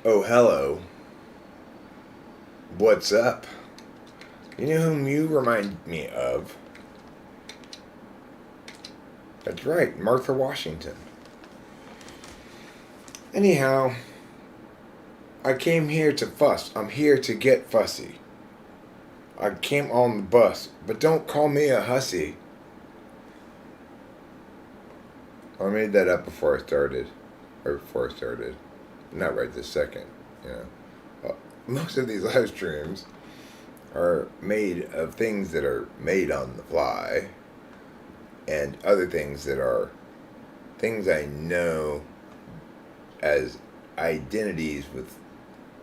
Oh, hello. What's up? You know whom you remind me of? That's right, Martha Washington. Anyhow, I came here to fuss. I'm here to get fussy. I came on the bus, but don't call me a hussy. I made that up before I started. Or before I started. Not right this second, you know. Most of these live streams are made of things that are made on the fly and other things that are things I know as identities with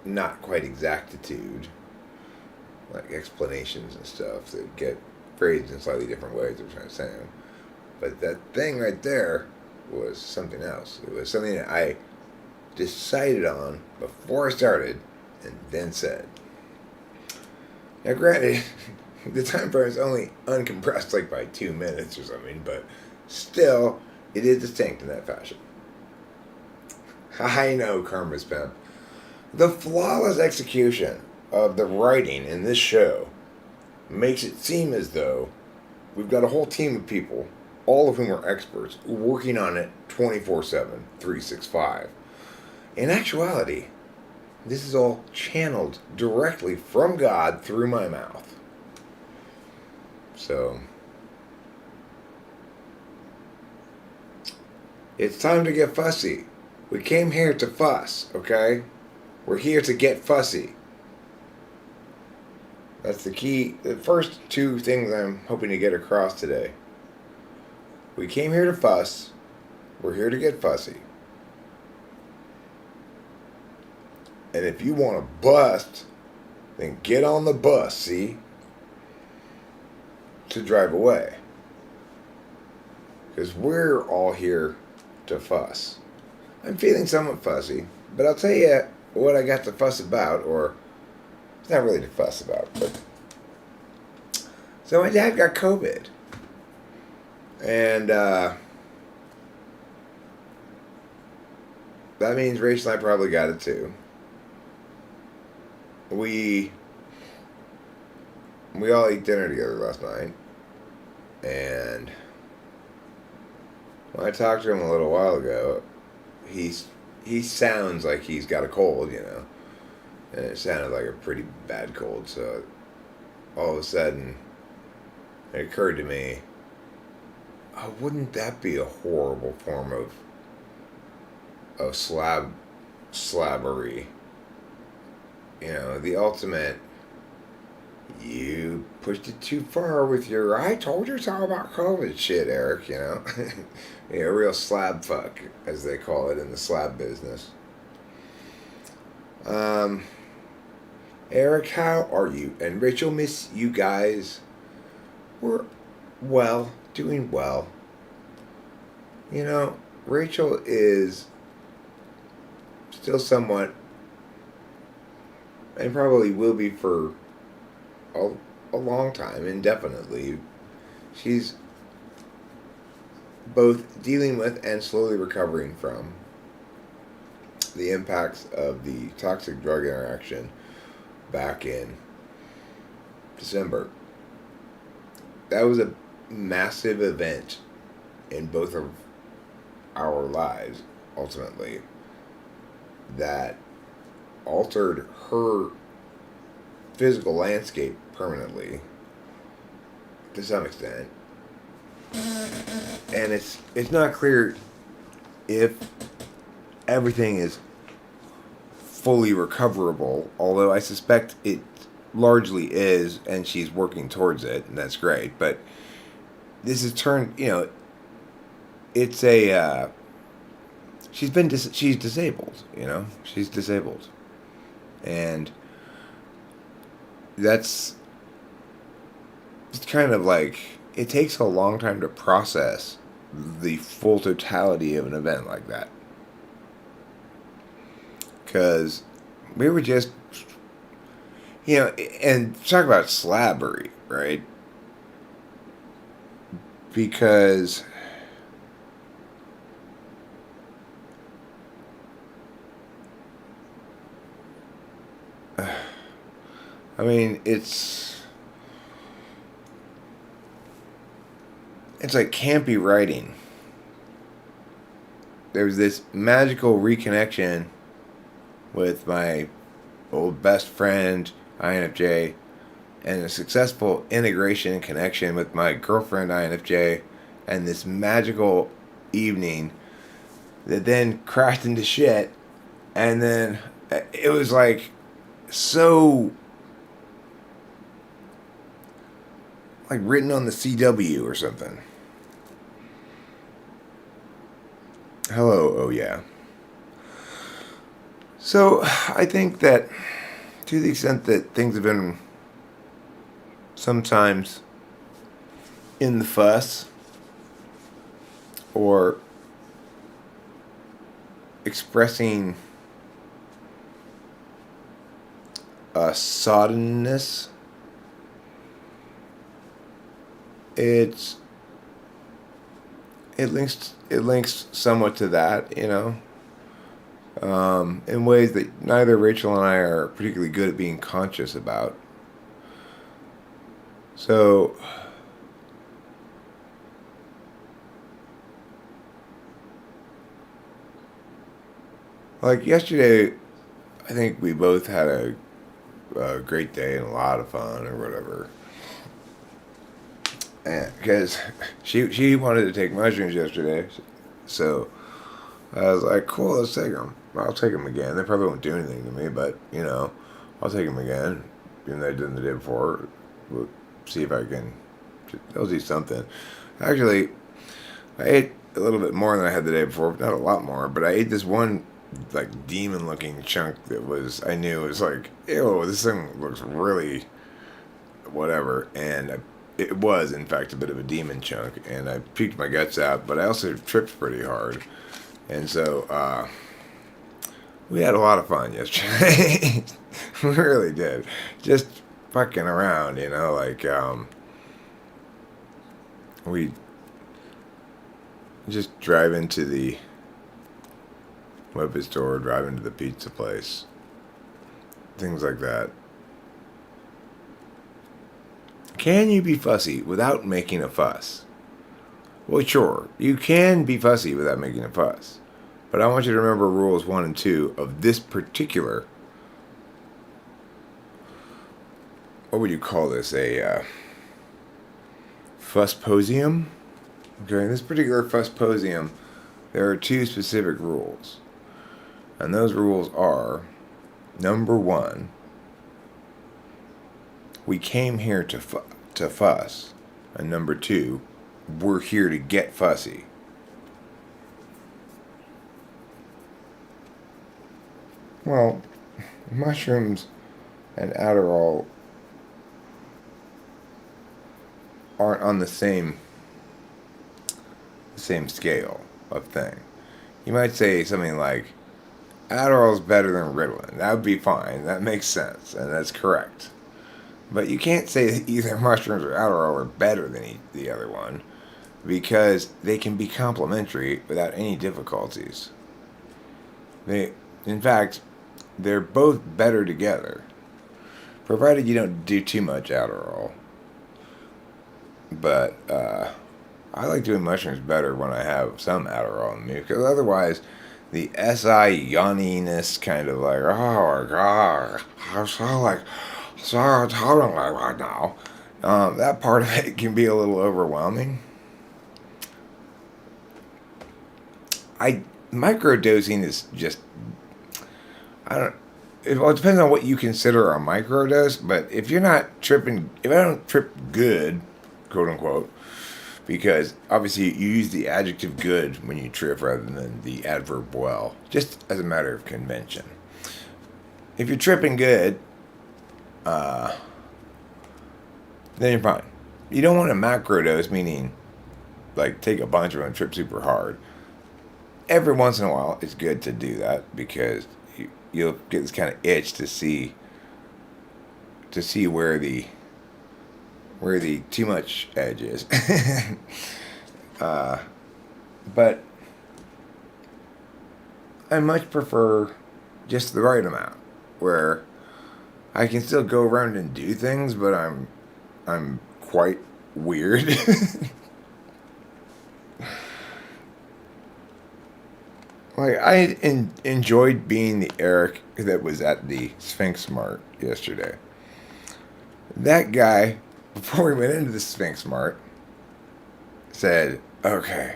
not quite exactitude, like explanations and stuff that get phrased in slightly different ways. I'm trying to say them. But that thing right there was something else. It was something that I decided on before I started and then said. Now, granted, the time frame is only uncompressed like by 2 minutes or something, but still, it is distinct in that fashion. I know, Karma's Pimp. The flawless execution of the writing in this show makes it seem as though we've got a whole team of people, all of whom are experts, working on it 24/7, 365. In actuality, this is all channeled directly from God through my mouth. So, it's time to get fussy. We came here to fuss, okay? We're here to get fussy. That's the key. The first two things I'm hoping to get across today. We came here to fuss. We're here to get fussy. And if you want to bust, then get on the bus, see? To drive away. Because we're all here to fuss. I'm feeling somewhat fussy, but I'll tell you what I got to fuss about, or it's not really to fuss about, but so my dad got COVID, and that means Rachel and I probably got it too. We all ate dinner together last night, and when I talked to him a little while ago, he sounds like he's got a cold, you know, and it sounded like a pretty bad cold. So all of a sudden, it occurred to me, oh, wouldn't that be a horrible form of slabbery? You know, the ultimate. You pushed it too far with your "I told you so about COVID" shit, Eric. You know, yeah, real slab fuck, as they call it in the slab business. Um, Eric, how are you? And Rachel, miss you guys. We're well, doing well. You know, Rachel is still somewhat, and probably will be for a, a long time, indefinitely. She's both dealing with and slowly recovering from the impacts of the toxic drug interaction back in December. That was a massive event in both of our lives, ultimately, that altered her physical landscape permanently to some extent. And it's not clear if everything is fully recoverable, although I suspect it largely is, and she's working towards it, and that's great. But this has turned, you know, it's a she's disabled, you know, she's disabled, and that's it's kind of like it takes a long time to process the full totality of an event like that, because we were just, you know, and talk about slabbery, right? Because, I mean, it's like campy writing. There's this magical reconnection with my old best friend, INFJ, and a successful integration and connection with my girlfriend, INFJ, and this magical evening that then crashed into shit. And then it was like so like written on the CW or something. Hello, oh yeah. So I think that to the extent that things have been sometimes in the fuss or expressing a soddenness, it links somewhat to that, in ways that neither Rachel and I are particularly good at being conscious about. So, like yesterday, I think we both had a great day and a lot of fun or whatever. And because she wanted to take mushrooms yesterday, so I was like, cool, let's take them. I'll take them again. They probably won't do anything to me, but I'll take them again. Even though I did them the day before, we'll see if I can. They'll do something. Actually, I ate a little bit more than I had the day before, not a lot more, but I ate this one like demon-looking chunk that I knew was like, ew, this thing looks really whatever, and it was in fact a bit of a demon chunk, and I puked my guts out, but I also tripped pretty hard, and so we had a lot of fun yesterday. We really did, just fucking around, we just drive into the weapon store, drive into the pizza place, things like that. Can you be fussy without making a fuss? Well, sure, you can be fussy without making a fuss. But I want you to remember rules 1 and 2 of this particular, what would you call this, a fussposium? Okay, in this particular fussposium, there are 2 specific rules. And those rules are, number 1, we came here to fuss. And number 2, we're here to get fussy. Well, mushrooms and Adderall aren't on the same scale of thing. You might say something like, Adderall's better than Ritalin. That would be fine. That makes sense, and that's correct. But you can't say that either mushrooms or Adderall are better than the other one, because they can be complementary without any difficulties. In fact, they're both better together, provided you don't do too much Adderall. But I like doing mushrooms better when I have some Adderall in me, because otherwise the SI yawniness kind of like, oh my god, I'm so tired right now. That part of it can be a little overwhelming. Microdosing is just, well, it depends on what you consider a microdose, but if you're not tripping, if I don't trip good, quote unquote, because obviously you use the adjective good when you trip rather than the adverb well, just as a matter of convention. If you're tripping good, then you're fine. You don't want a macrodose, meaning like take a bunch of them and trip super hard. Every once in a while, it's good to do that because you'll get this kind of itch to see where the too much edge is. But I much prefer just the right amount, where I can still go around and do things, but I'm quite weird. Like, enjoyed being the Eric that was at the Sphinx Mart yesterday. That guy, before we went into the Sphinx Mart, said, okay.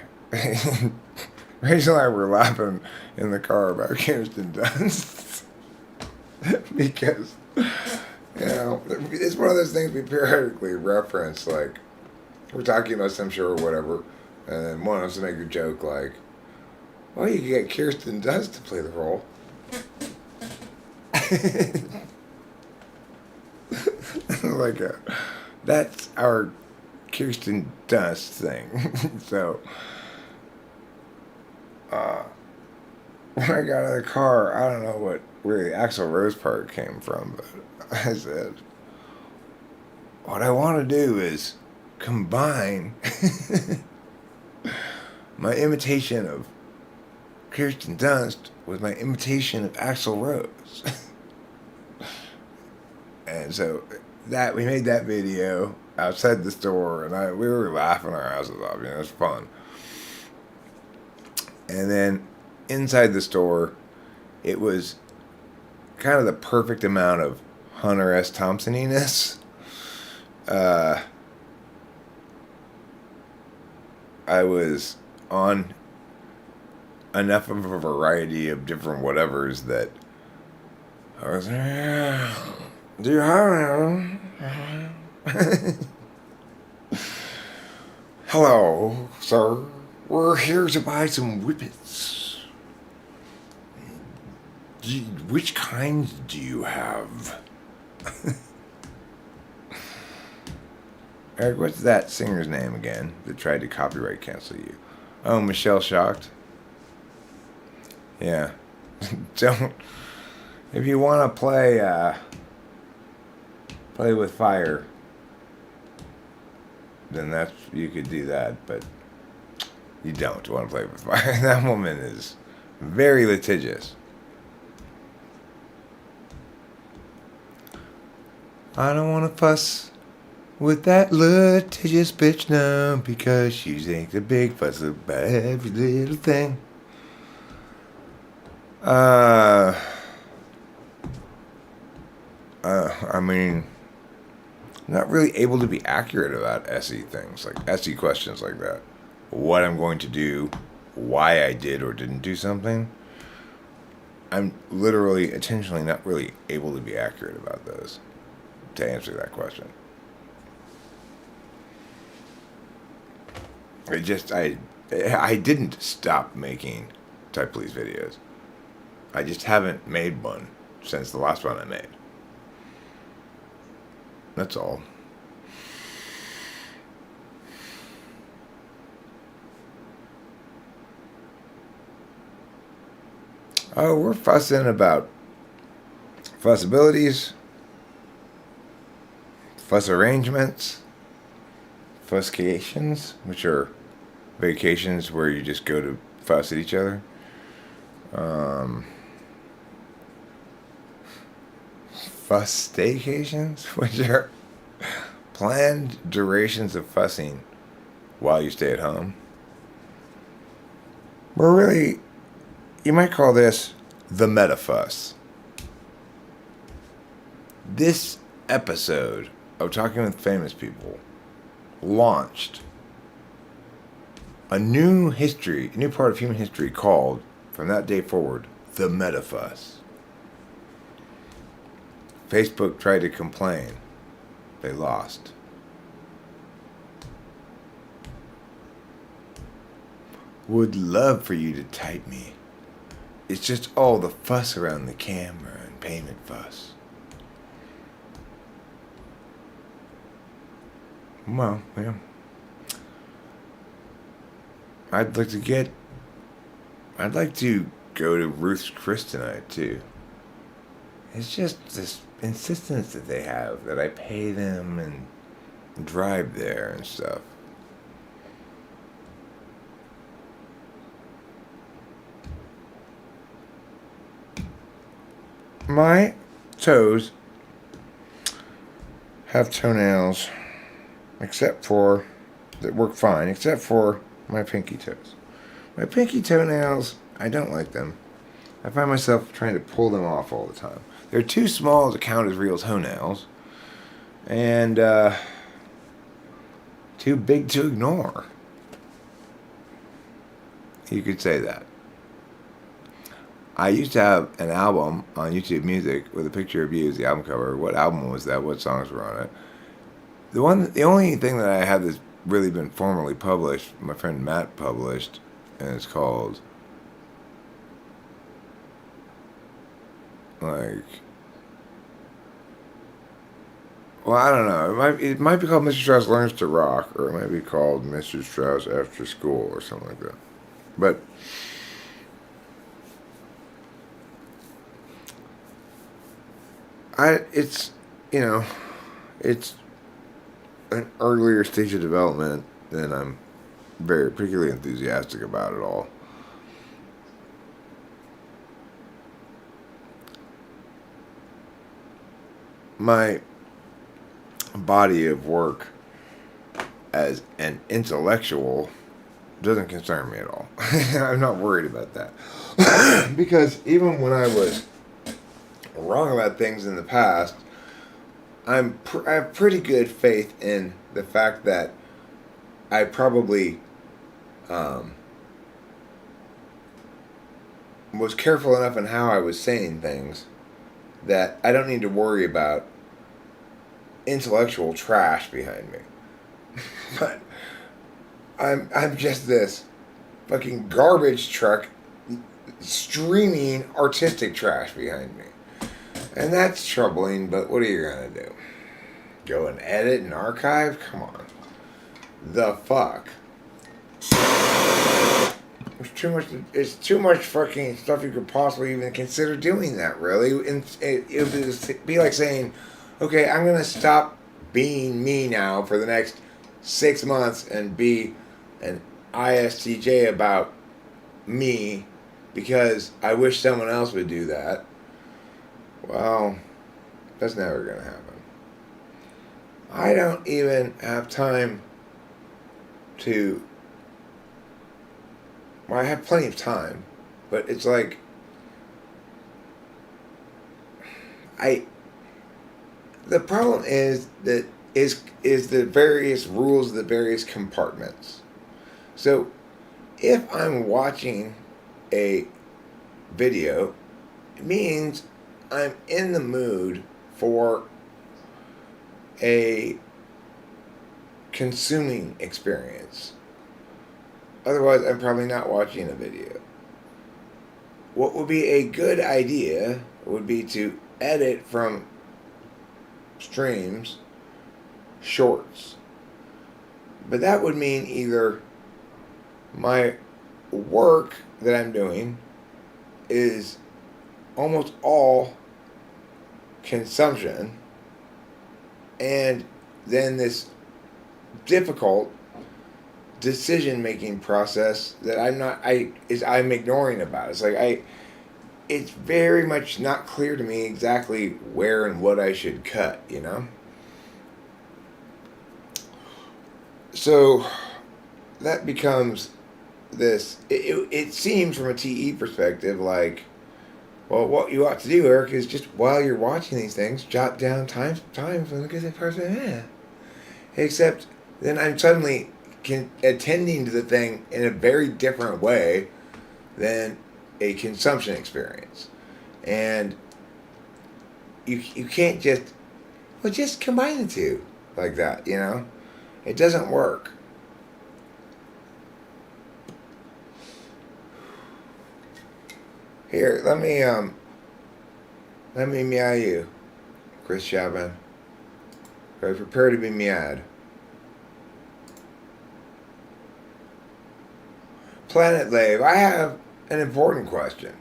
Rachel and I were laughing in the car about Kirsten Dunst. Because, it's one of those things we periodically reference. Like, we're talking about some show or whatever, and then one of us will make a joke like, well, you could get Kirsten Dunst to play the role. Like, that's our Kirsten Dunst thing. So, when I got out of the car, I don't know where the Axl Rose part came from, but I said, what I want to do is combine my imitation of Kirsten Dunst with my imitation of Axl Rose. And so we made that video outside the store, and we were laughing our asses off. It was fun. And then inside the store, it was kind of the perfect amount of Hunter S. Thompson-iness. I was on enough of a variety of different whatevers that I was, do you have any? Hello, sir. We're here to buy some whippets. Which kinds do you have? Eric, what's that singer's name again that tried to copyright cancel you? Oh, Michelle Shocked? Yeah. Don't. If you want to play with fire, then you could do that, but you don't want to play with fire. That woman is very litigious. I don't want to fuss with that litigious bitch now, because she makes a big fuss about every little thing. I mean, not really able to be accurate about SE things, like SE questions like that. What I'm going to do, why I did or didn't do something. I'm literally, intentionally not really able to be accurate about those, to answer that question. I didn't stop making Type Please videos. I just haven't made one since the last one I made. That's all. Oh, we're fussing about fussabilities, fuss arrangements, fusscations, which are vacations where you just go to fuss at each other. Fuss staycations, which are planned durations of fussing while you stay at home. We're really, you might call this the meta fuss. This episode of Talking with Famous People launched a new part of human history called, from that day forward, the meta fuss. Facebook tried to complain. They lost. Would love for you to type me. It's just all the fuss around the camera and payment fuss. Well, yeah. I'd like to go to Ruth's Chris tonight, too. It's just this insistence that they have that I pay them and drive there and stuff. My toes have toenails, except for, that work fine, except for my pinky toes. My pinky toenails, I don't like them. I find myself trying to pull them off all the time. They're too small to count as real toenails, and too big to ignore. You could say that. I used to have an album on YouTube Music with a picture of you as the album cover. What album was that? What songs were on it? The only thing that I had that's really been formally published, my friend Matt published, and it's called, like, well, I don't know. It might be called Mr. Strauss Learns to Rock, or it might be called Mr. Strauss After School, or something like that. But it's, it's an earlier stage of development than I'm very particularly enthusiastic about at all. My body of work as an intellectual doesn't concern me at all. I'm not worried about that. Because even when I was wrong about things in the past, I have pretty good faith in the fact that I probably was careful enough in how I was saying things that I don't need to worry about intellectual trash behind me. But I'm just this fucking garbage truck streaming artistic trash behind me. And that's troubling, but what are you gonna do? Go and edit and archive? Come on. The fuck? It's too much fucking stuff you could possibly even consider doing that, really. And it would be like saying, okay, I'm gonna stop being me now for the next 6 months and be an ISTJ about me because I wish someone else would do that. Well, that's never going to happen. I don't even have time to... Well, I have plenty of time, but it's like... The problem is that is the various rules of the various compartments. So, if I'm watching a video, it means I'm in the mood for a consuming experience. Otherwise, I'm probably not watching a video. What would be a good idea would be to edit from streams shorts. But that would mean either my work that I'm doing is almost all consumption, and then this difficult decision-making process that I'm ignoring about. It's like it's very much not clear to me exactly where and what I should cut, So that becomes this. It seems from a TE perspective like, well, what you ought to do, Eric, is just while you're watching these things, jot down times and look at that person. Except then I'm suddenly attending to the thing in a very different way than a consumption experience. And you can't just combine the two like that, It doesn't work. Here, let me meow you, Chris Chabin. Prepare to be meowed. Planet Lave, I have an important question.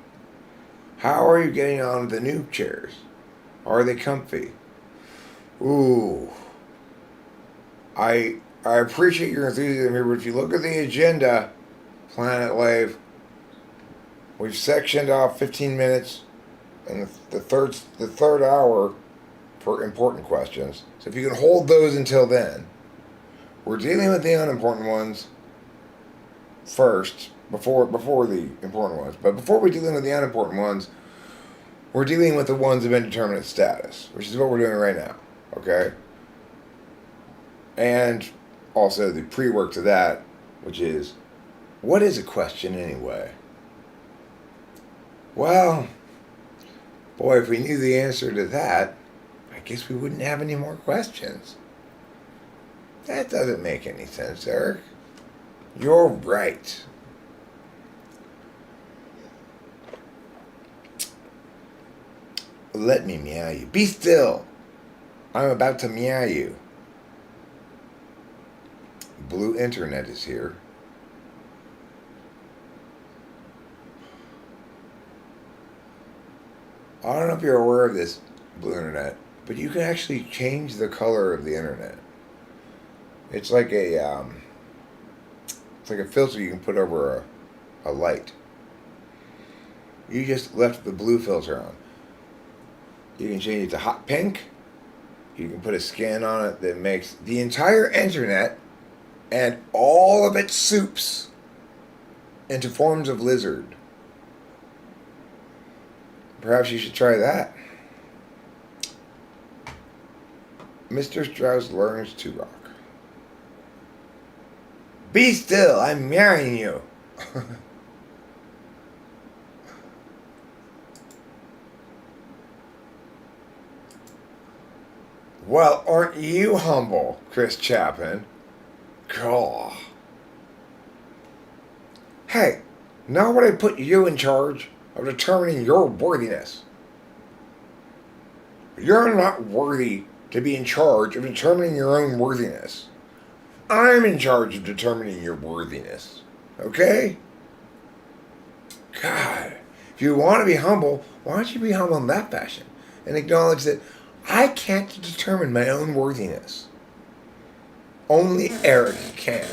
How are you getting on with the new chairs? Are they comfy? Ooh. I appreciate your enthusiasm here, but if you look at the agenda, Planet Lave, we've sectioned off 15 minutes, and the third hour for important questions. So if you can hold those until then, we're dealing with the unimportant ones first, before the important ones. But before we're dealing with the unimportant ones, we're dealing with the ones of indeterminate status, which is what we're doing right now. Okay? And also the pre-work to that, which is, what is a question anyway? Well, boy, if we knew the answer to that, I guess we wouldn't have any more questions. That doesn't make any sense, Eric. You're right. Let me meow you. Be still. I'm about to meow you. Blue Internet is here. I don't know if you're aware of this, Blue Internet, but you can actually change the color of the internet. It's like a filter you can put over a light. You just left the blue filter on. You can change it to hot pink. You can put a skin on it that makes the entire internet and all of its soups into forms of lizard. Perhaps you should try that. Mr. Strauss learns to rock. Be still, I'm marrying you. Well, aren't you humble, Chris Chapman? Cool. Hey, now would I put you in charge of determining your worthiness? You're not worthy to be in charge of determining your own worthiness. I'm in charge of determining your worthiness. Okay? God, if you want to be humble, why don't you be humble in that fashion and acknowledge that I can't determine my own worthiness. Only Eric can.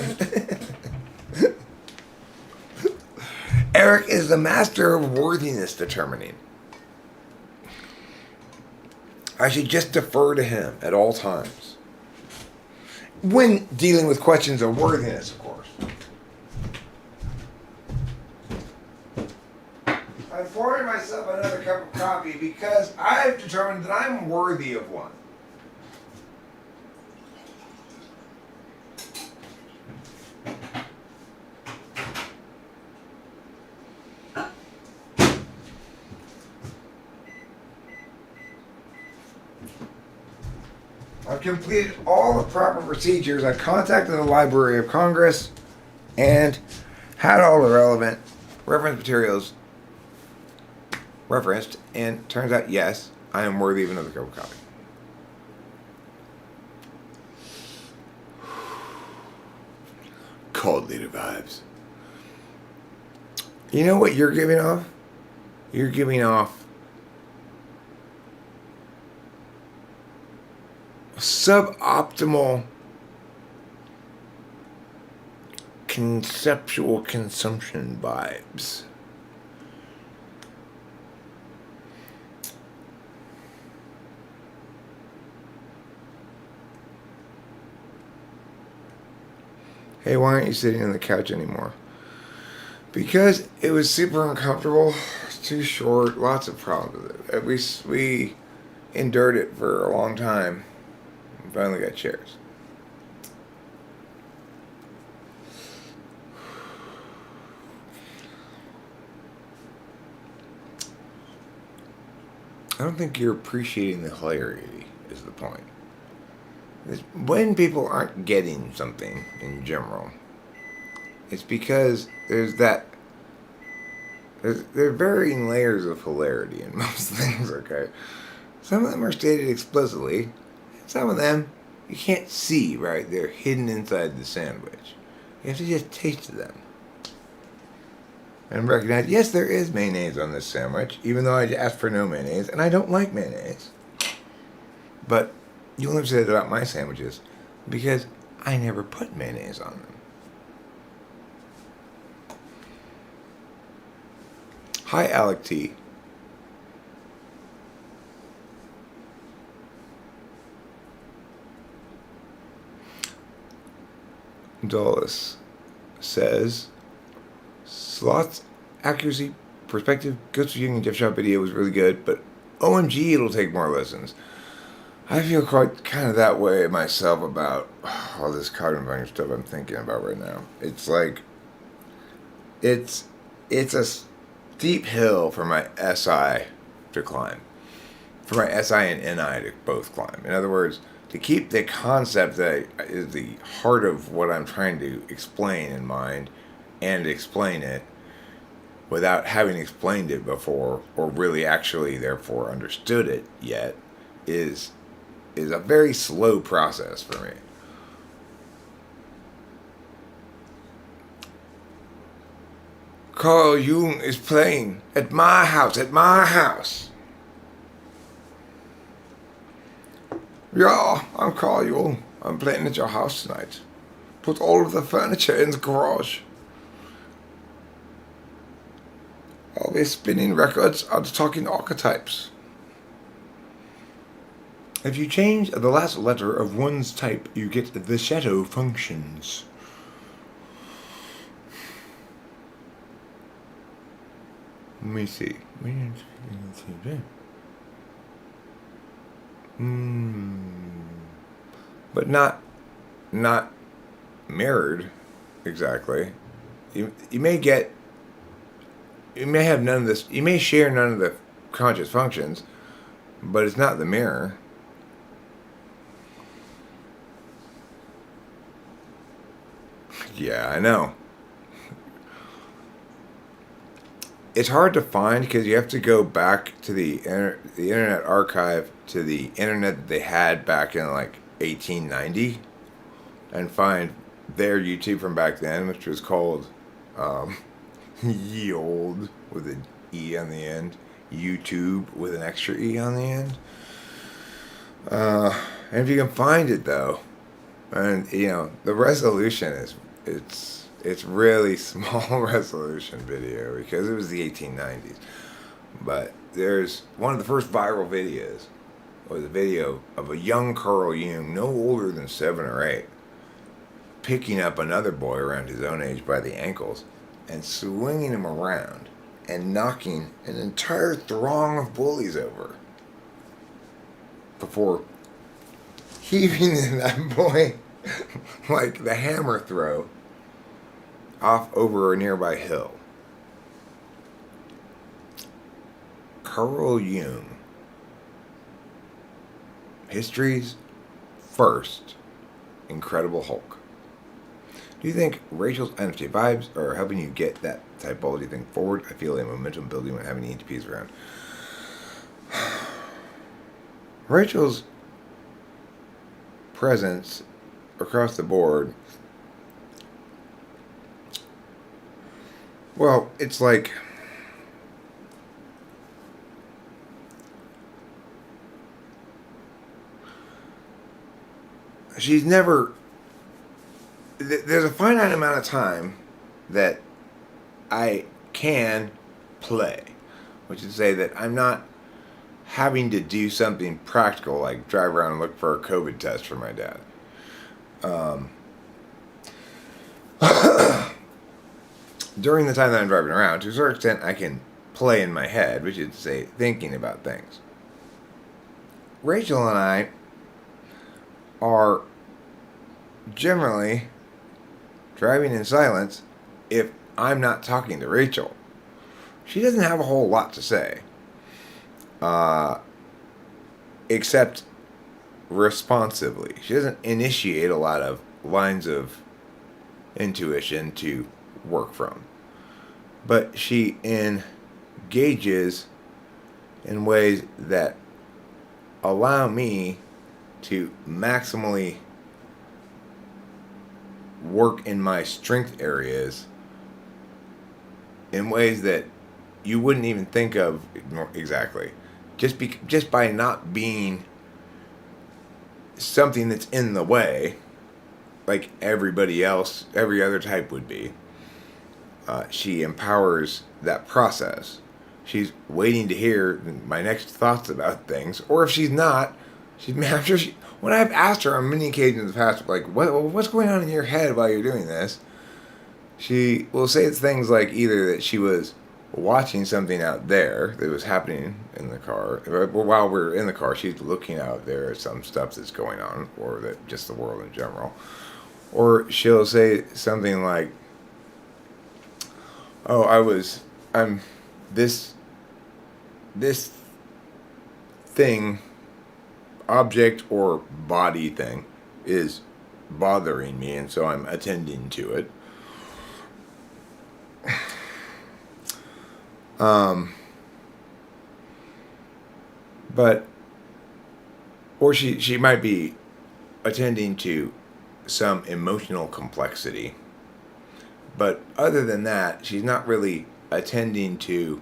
Eric is the master of worthiness determining. I should just defer to him at all times. When dealing with questions of worthiness, of course. I'm pouring myself another cup of coffee because I've determined that I'm worthy of one. I've completed all the proper procedures. I contacted the Library of Congress and had all the relevant reference materials referenced, and turns out, yes, I am worthy of another cup of coffee. Cold leader vibes. You know what you're giving off? You're giving off suboptimal conceptual consumption vibes. Hey, why aren't you sitting on the couch anymore? Because it was super uncomfortable, it's too short, lots of problems with it. We endured it for a long time. We finally got chairs. I don't think you're appreciating the hilarity, is the point. When people aren't getting something in general, it's because there are varying layers of hilarity in most things, okay? Some of them are stated explicitly. Some of them you can't see, right? They're hidden inside the sandwich. You have to just taste them. And recognize, yes, there is mayonnaise on this sandwich, even though I asked for no mayonnaise, and I don't like mayonnaise. But you'll never say that about my sandwiches, because I never put mayonnaise on them. Hi, Alec T. Dulles says, slots, accuracy, perspective, Ghost of Union Jeff Shop video was really good, but OMG, it'll take more listens. I feel quite kind of that way myself about all this cognitive function stuff I'm thinking about right now. It's like, it's a steep hill for my SI to climb. For my SI and NI to both climb. In other words, to keep the concept that is the heart of what I'm trying to explain in mind and explain it without having explained it before or really actually therefore understood it yet is a very slow process for me. Carl Jung is playing at my house. Yeah, I'm Carl Jung. I'm playing at your house tonight. Put all of the furniture in the garage. I'll be spinning records and talking archetypes. If you change the last letter of one's type, you get the shadow functions. Let me see. But not mirrored exactly. You may have none of this. You may share none of the conscious functions, but it's not the mirror. Yeah, I know. It's hard to find because you have to go back to the Internet Archive, to the internet that they had back in like 1890, and find their YouTube from back then, which was called Ye Old with an E on the end, YouTube with an extra E on the end. And if you can find it though, and the resolution is it's really small resolution video because it was the 1890s. But there's one of the first viral videos was a video of a young Carl Jung, no older than 7 or 8, picking up another boy around his own age by the ankles and swinging him around and knocking an entire throng of bullies over before heaving that boy like the hammer throw off over a nearby hill. Carl Jung, history's first Incredible Hulk. Do you think Rachel's NFT vibes are helping you get that typology thing forward? I feel a momentum building when having ENTPs around. Rachel's presence across the board, well, it's like she's never, there's a finite amount of time that I can play, which is to say that I'm not having to do something practical like drive around and look for a COVID test for my dad. During the time that I'm driving around, to a certain extent, I can play in my head, which is to say, thinking about things. Rachel and I are generally driving in silence if I'm not talking to Rachel. She doesn't have a whole lot to say, except responsively. She doesn't initiate a lot of lines of intuition to work from. But she engages in ways that allow me to maximally work in my strength areas in ways that you wouldn't even think of exactly. Just by not being something that's in the way, like everybody else, every other type would be. She empowers that process. She's waiting to hear my next thoughts about things, or if she's not, When I've asked her on many occasions in the past, like, what's going on in your head while you're doing this? She will say things like either that she was watching something out there that was happening in the car. While we're in the car, she's looking out there at some stuff that's going on, or that just the world in general. Or she'll say something like, "Oh, I'm this thing, object or body thing, is bothering me, and so I'm attending to it." But, or she might be attending to some emotional complexity. But other than that, she's not really attending to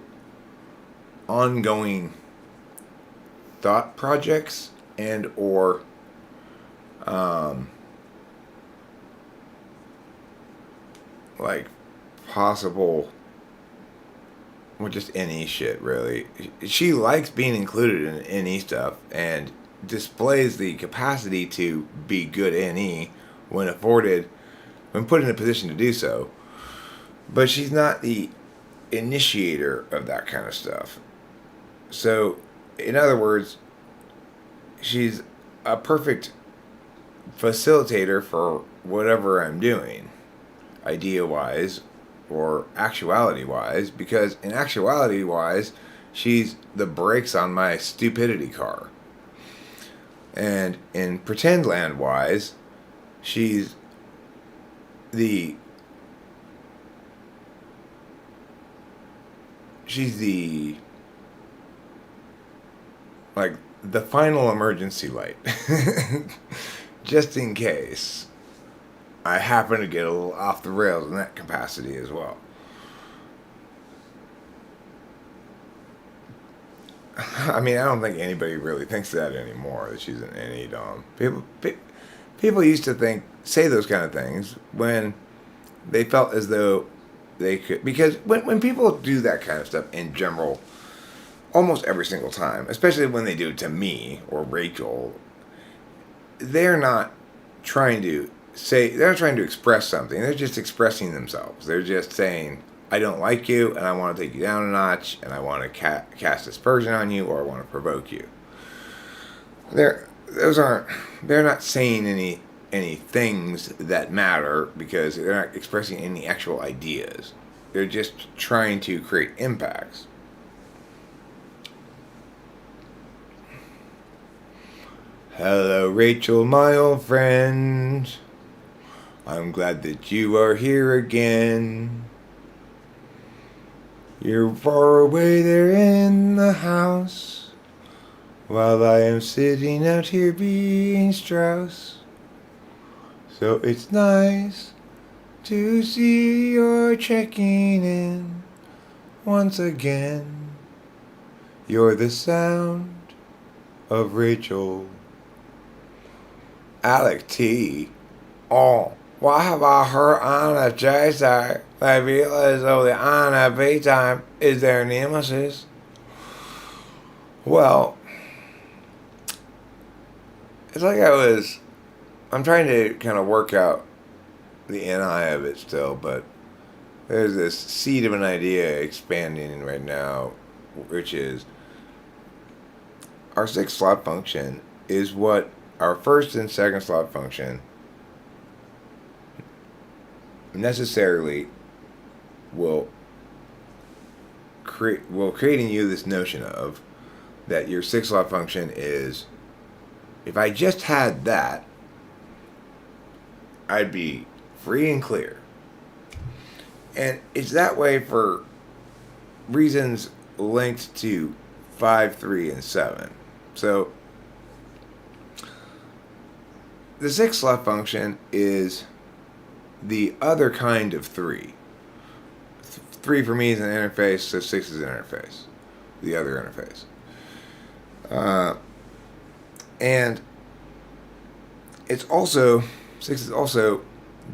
ongoing thought projects and or like possible, well, just any shit, really. She likes being included in any stuff and displays the capacity to be good NE when afforded, when put in a position to do so. But she's not the initiator of that kind of stuff. So, in other words, she's a perfect facilitator for whatever I'm doing, idea-wise or actuality-wise, because in actuality-wise, she's the brakes on my stupidity car. And in pretend land-wise, she's the like the final emergency light. Just in case I happen to get a little off the rails in that capacity as well. I mean, I don't think anybody really thinks that anymore, that she's an NE dom. People used to say those kind of things when they felt as though they could, because when people do that kind of stuff in general, almost every single time, especially when they do it to me or Rachel, they're not trying to express something. They're just expressing themselves. They're just saying, I don't like you, and I want to take you down a notch, and I want to cast aspersion on you, or I want to provoke you. They're not saying any things that matter, because they're not expressing any actual ideas. They're just trying to create impacts. Hello, Rachel, my old friend. I'm glad that you are here again. You're far away there in the house, while I am sitting out here being Strauss. So it's nice to see you're checking in once again. You're the sound of Rachel. Alec T. Oh, what have I heard Anna J say? They feel as though the Anna B time is their nemesis. Well, it's like I'm trying to kind of work out the NI of it still, but there's this seed of an idea expanding right now, which is our sixth slot function is what our first and second slot function necessarily will create in you this notion of that your sixth slot function is, if I just had that, I'd be free and clear. And it's that way for reasons linked to 5, 3, and 7. So the sixth slot function is the other kind of 3. 3 for me is an interface, so 6 is an interface. The other interface. And it's also, 6 is also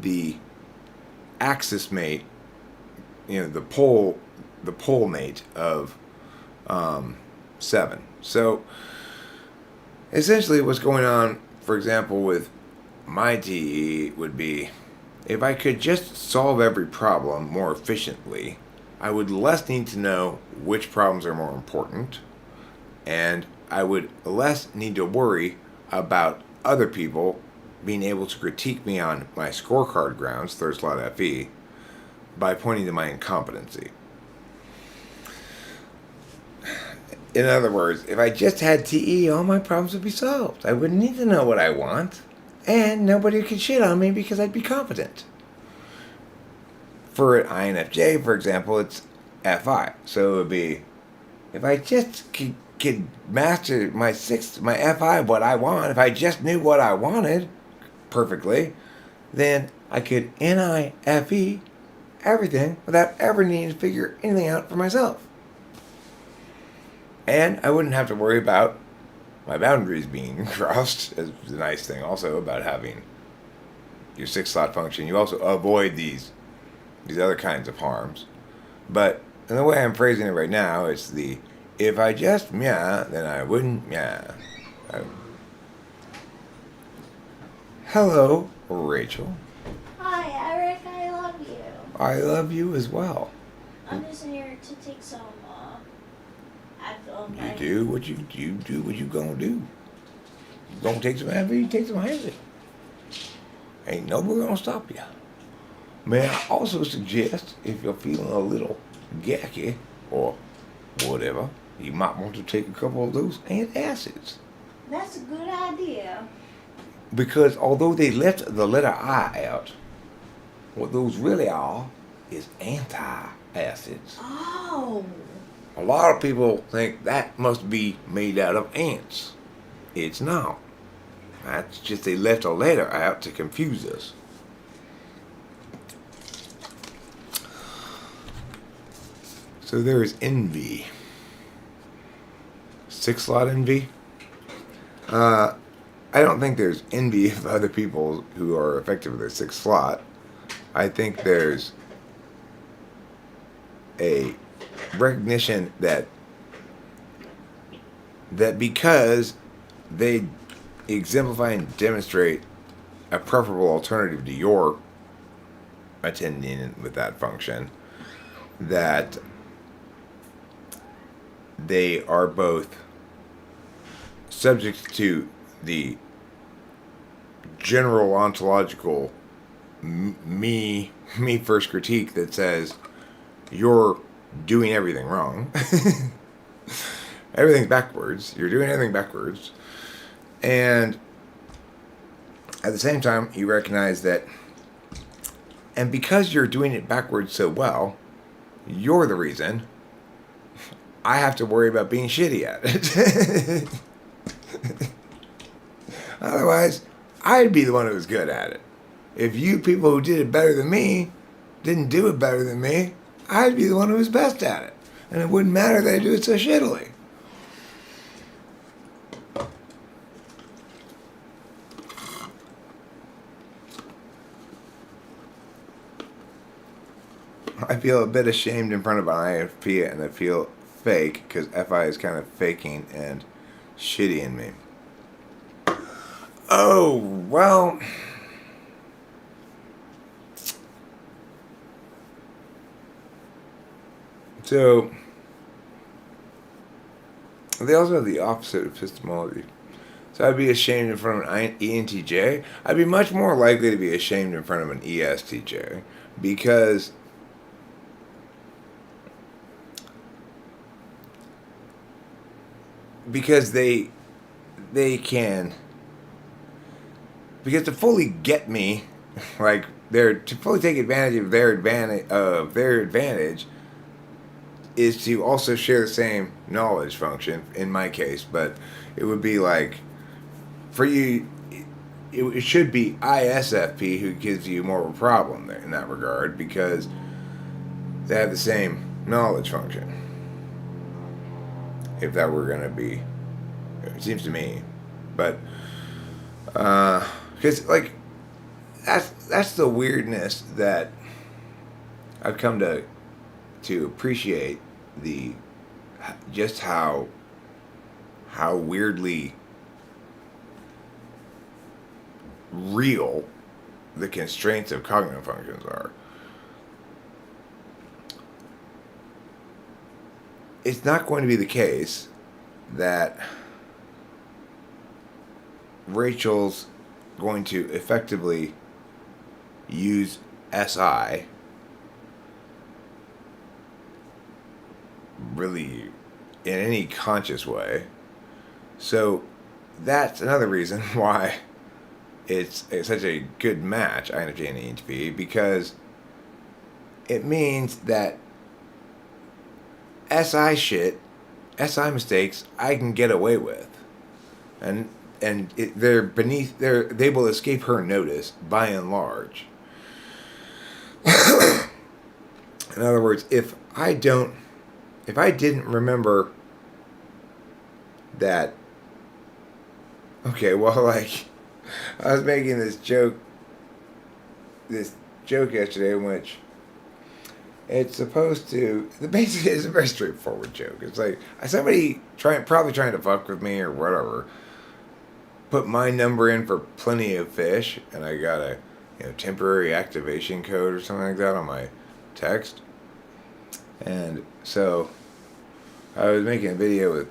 the axis mate, the pole mate of 7. So essentially what's going on, for example, with my TE would be, if I could just solve every problem more efficiently, I would less need to know which problems are more important, and I would less need to worry about other people being able to critique me on my scorecard grounds, third slot FE, by pointing to my incompetency. In other words, if I just had TE, all my problems would be solved. I wouldn't need to know what I want, and nobody could shit on me because I'd be competent. For INFJ, for example, it's FI. So it would be, if I just could master my FI, what I want, if I just knew what I wanted perfectly, then I could NIFE everything without ever needing to figure anything out for myself. And I wouldn't have to worry about my boundaries being crossed, as the nice thing also about having your 6-slot function. You also avoid these other kinds of harms. But in the way I'm phrasing it right now, it's the, if I just meow, then I wouldn't meow. Hello, Rachel. Hi, Eric. I love you. I love you as well. I'm just here to take some Advil. You do what you do what you gonna do. You gonna take some Advil, you take some Advil. Ain't nobody gonna stop you. May I also suggest, if you're feeling a little gacky or whatever, you might want to take a couple of those antacids. That's a good idea. Because although they left the letter I out, what those really are is antacids. Oh. A lot of people think that must be made out of ants. It's not. That's just they left a letter out to confuse us. So there is envy. 6-slot envy. I don't think there's envy of other people who are effective with their 6th slot. I think there's a recognition that because they exemplify and demonstrate a preferable alternative to your attending with that function, that they are both subject to the general ontological me first critique that says you're doing everything wrong. Everything's backwards. You're doing everything backwards. And at the same time, you recognize that, and because you're doing it backwards so well, you're the reason I have to worry about being shitty at it. Otherwise, I'd be the one who was good at it. If you people who did it better than me didn't do it better than me, I'd be the one who was best at it. And it wouldn't matter that I do it so shittily. I feel a bit ashamed in front of an IFP, and I feel fake because FI is kind of faking and shitty in me. Oh, well. So, they also have the opposite epistemology. So I'd be ashamed in front of an ENTJ. I'd be much more likely to be ashamed in front of an ESTJ because they can, because to fully get me, like to fully take advantage of their advantage is to also share the same knowledge function in my case. But it would be like, for you, it should be ISFP who gives you more of a problem there in that regard, because they have the same knowledge function. If that were going to be, it seems to me. But because like that's the weirdness that I've come to appreciate, the just how weirdly real the constraints of cognitive functions are. It's not going to be the case that Rachel's going to effectively use SI really in any conscious way. So that's another reason why it's such a good match, INFJ and ENTP, because it means that SI mistakes I can get away with. And they're they will escape her notice by and large. In other words, if I didn't remember that, okay, well, like, I was making this joke yesterday in which it's supposed to, basically it's a very straightforward joke. It's like, somebody probably trying to fuck with me or whatever, put my number in for plenty of fish, and I got a temporary activation code or something like that on my text. And so I was making a video with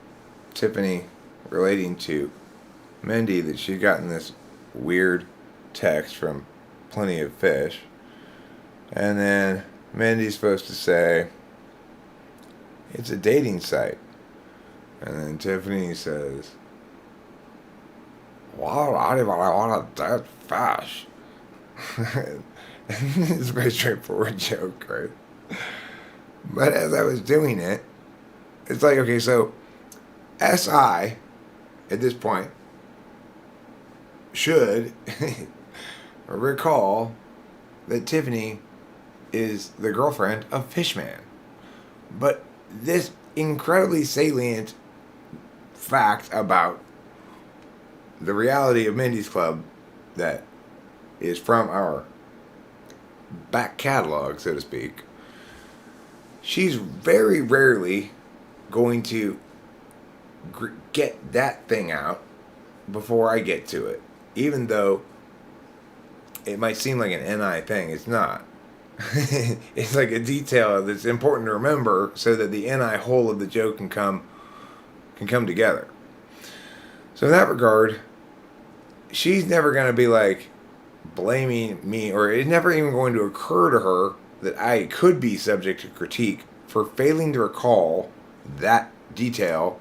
Tiffany relating to Mindy that she'd gotten this weird text from Plenty of Fish. And then Mindy's supposed to say, it's a dating site. And then Tiffany says, well, I don't want to date fish. It's a very straightforward joke, right? But as I was doing it, it's like, okay, so SI, at this point, should recall that Tiffany is the girlfriend of Fishman. But this incredibly salient fact about the reality of Mindy's Club that is from our back catalog, so to speak, she's very rarely going to get that thing out before I get to it. Even though it might seem like an NI thing, it's not. It's like a detail that's important to remember so that the NI whole of the joke can come together. So in that regard, she's never going to be like blaming me, or it's never even going to occur to her that I could be subject to critique for failing to recall that detail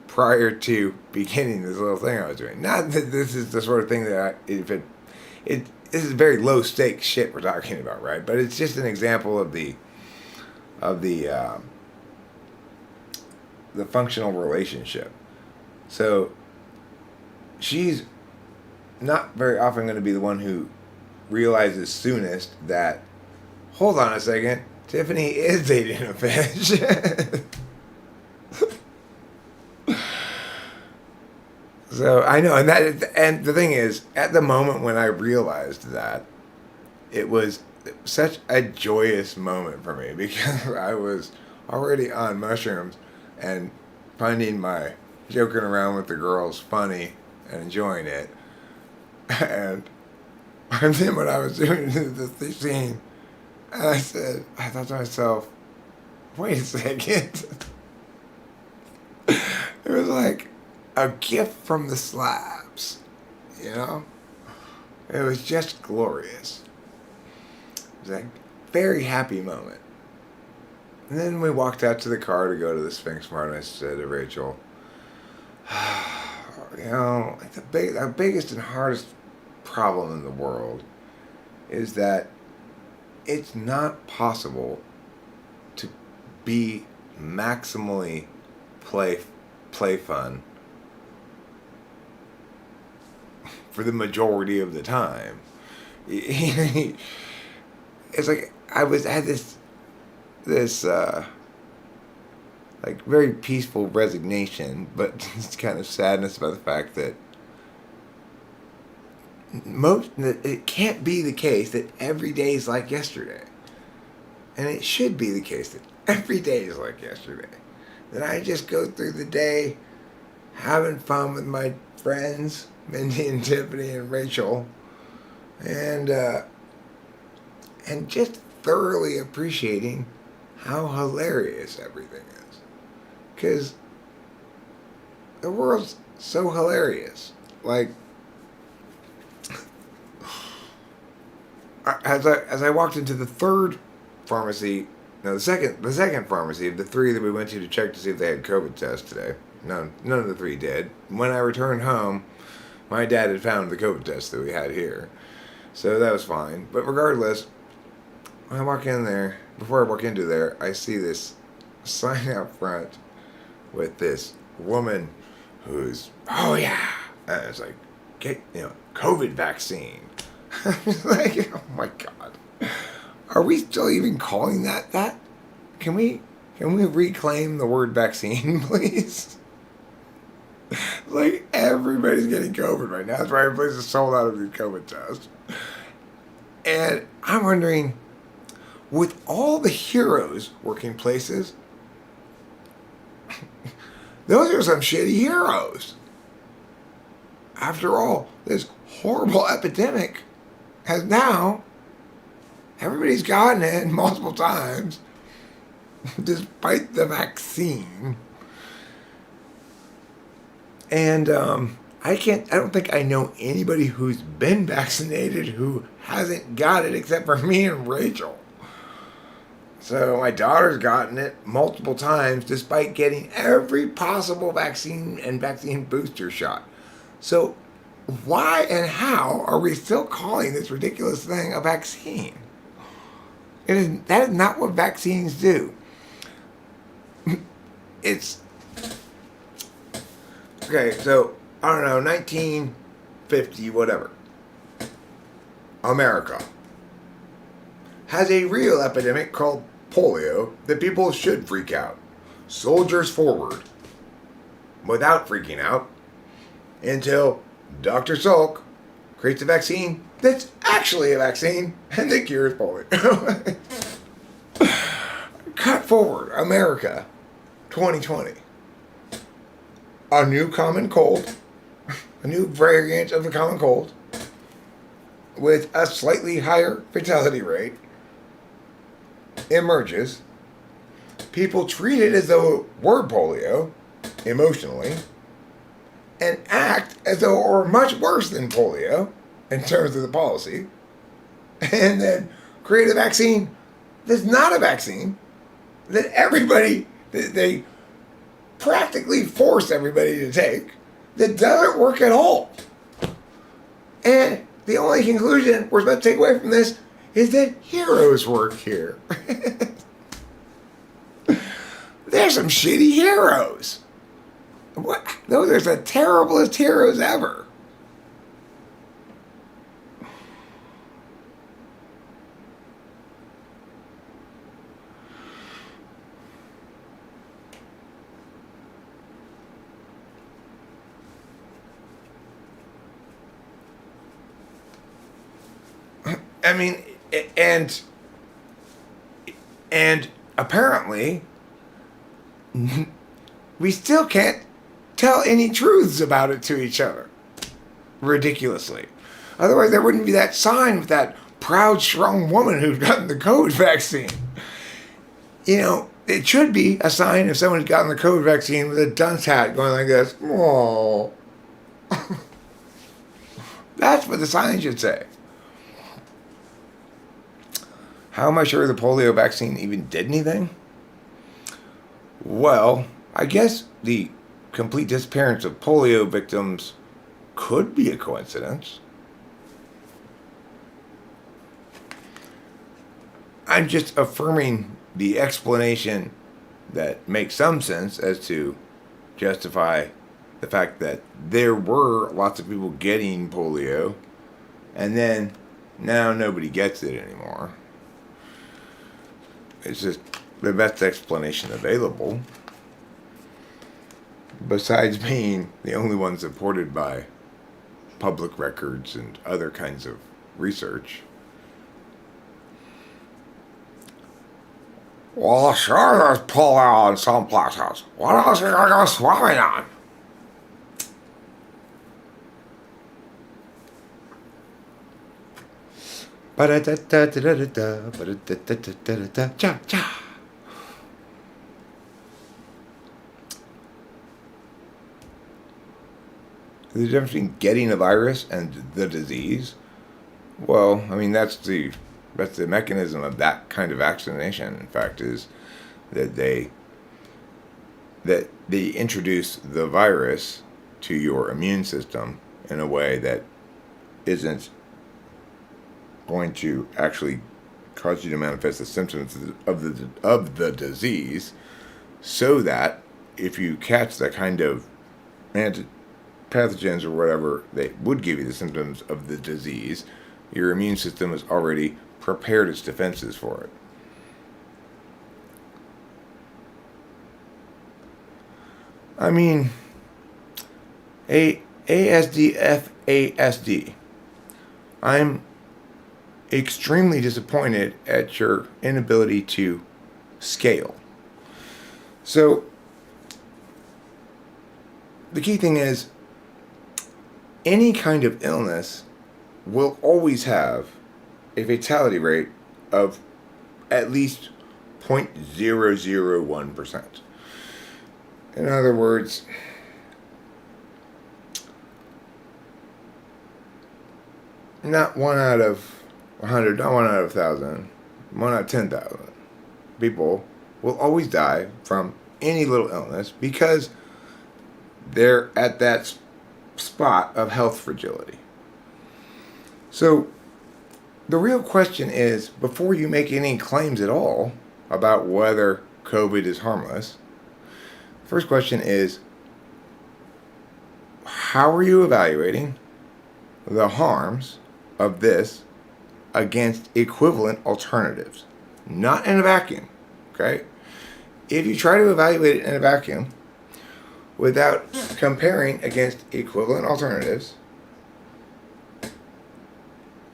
prior to beginning this little thing I was doing. Not that this is the sort of thing that this is very low stakes shit we're talking about, right? But it's just an example of the functional relationship. So she's not very often going to be the one who realizes soonest that, hold on a second, Tiffany is dating a fish. So I know, and the thing is, at the moment when I realized that, it was such a joyous moment for me because I was already on mushrooms and finding my joking around with the girls funny and enjoying it. And then when I was doing the scene, and I thought to myself, wait a second. It was like a gift from the slabs, you know? It was just glorious. It was a very happy moment. And then we walked out to the car to go to the Sphinx Mart, and I said to Rachel, like the biggest and hardest problem in the world is that it's not possible to be maximally play fun for the majority of the time. It's like I had this like very peaceful resignation, but just kind of sadness about the fact that it can't be the case that every day is like yesterday. And it should be the case that every day is like yesterday. That I just go through the day having fun with my friends, Mindy and Tiffany and Rachel, and just thoroughly appreciating how hilarious everything is, because the world's so hilarious. Like, as I walked into the third pharmacy, no, the second pharmacy of the three that we went to check to see if they had COVID tests today. None of the three did. When I returned home, my dad had found the COVID test that we had here, so that was fine. But regardless, when I walk in there, before I walk into there, I see this sign out front with this woman who's, oh yeah, and it's like, get, COVID vaccine. Like, oh my god, are we still even calling that? Can we reclaim the word vaccine, please? Like, everybody's getting COVID right now. That's why every place is sold out of these COVID tests. And I'm wondering, with all the heroes working places, those are some shitty heroes. After all, this horrible epidemic has now, everybody's gotten it multiple times, despite the vaccine. And I don't think I know anybody who's been vaccinated who hasn't got it except for me and Rachel. So my daughter's gotten it multiple times despite getting every possible vaccine and vaccine booster shot. So why and how are we still calling this ridiculous thing a vaccine? That is not what vaccines do. It's... Okay, so, I don't know, 1950, whatever. America has a real epidemic called polio that people should freak out. Soldiers forward. Without freaking out. Until Dr. Salk creates a vaccine that's actually a vaccine and that cures polio. Cut forward, America, 2020. A new common cold, a new variant of the common cold, with a slightly higher fatality rate, emerges. People treat it as though it were polio, emotionally, and act as though it were much worse than polio, in terms of the policy, and then create a vaccine that's not a vaccine, that they practically force everybody to take, that doesn't work at all. And the only conclusion we're supposed to take away from this is that heroes work here. There's some shitty heroes. What? Those are the terriblest heroes ever. I mean, and apparently, we still can't tell any truths about it to each other. Ridiculously. Otherwise, there wouldn't be that sign with that proud, strong woman who's gotten the COVID vaccine. It should be a sign if someone's gotten the COVID vaccine with a dunce hat going like this. Aww. That's what the sign should say. How am I sure the polio vaccine even did anything? Well, I guess the complete disappearance of polio victims could be a coincidence. I'm just affirming the explanation that makes some sense as to justify the fact that there were lots of people getting polio, and then now nobody gets it anymore. It's just the best explanation available, besides being the only one supported by public records and other kinds of research. Well, sure, there's polio in some places. What else are you going to go swimming on? Ba-da-da-da-da-da-da, ba-da-da-da-da-da-da, cha-cha. The difference between getting a virus and the disease, well, I mean that's the mechanism of that kind of vaccination. In fact, is that they introduce the virus to your immune system in a way that isn't going to actually cause you to manifest the symptoms of the disease, so that if you catch that kind of pathogens or whatever that would give you the symptoms of the disease, your immune system has already prepared its defenses for it. I mean, ASDFASD. I'm extremely disappointed at your inability to scale. So, the key thing is, any kind of illness will always have a fatality rate of at least 0.001%. In other words, not 1 out of 100, not 1 out of 1,000, 1 out of 10,000 people will always die from any little illness because they're at that spot of health fragility. So the real question is, before you make any claims at all about whether COVID is harmless, the first question is, how are you evaluating the harms of this against equivalent alternatives? Not in a vacuum, okay? If you try to evaluate it in a vacuum without comparing against equivalent alternatives,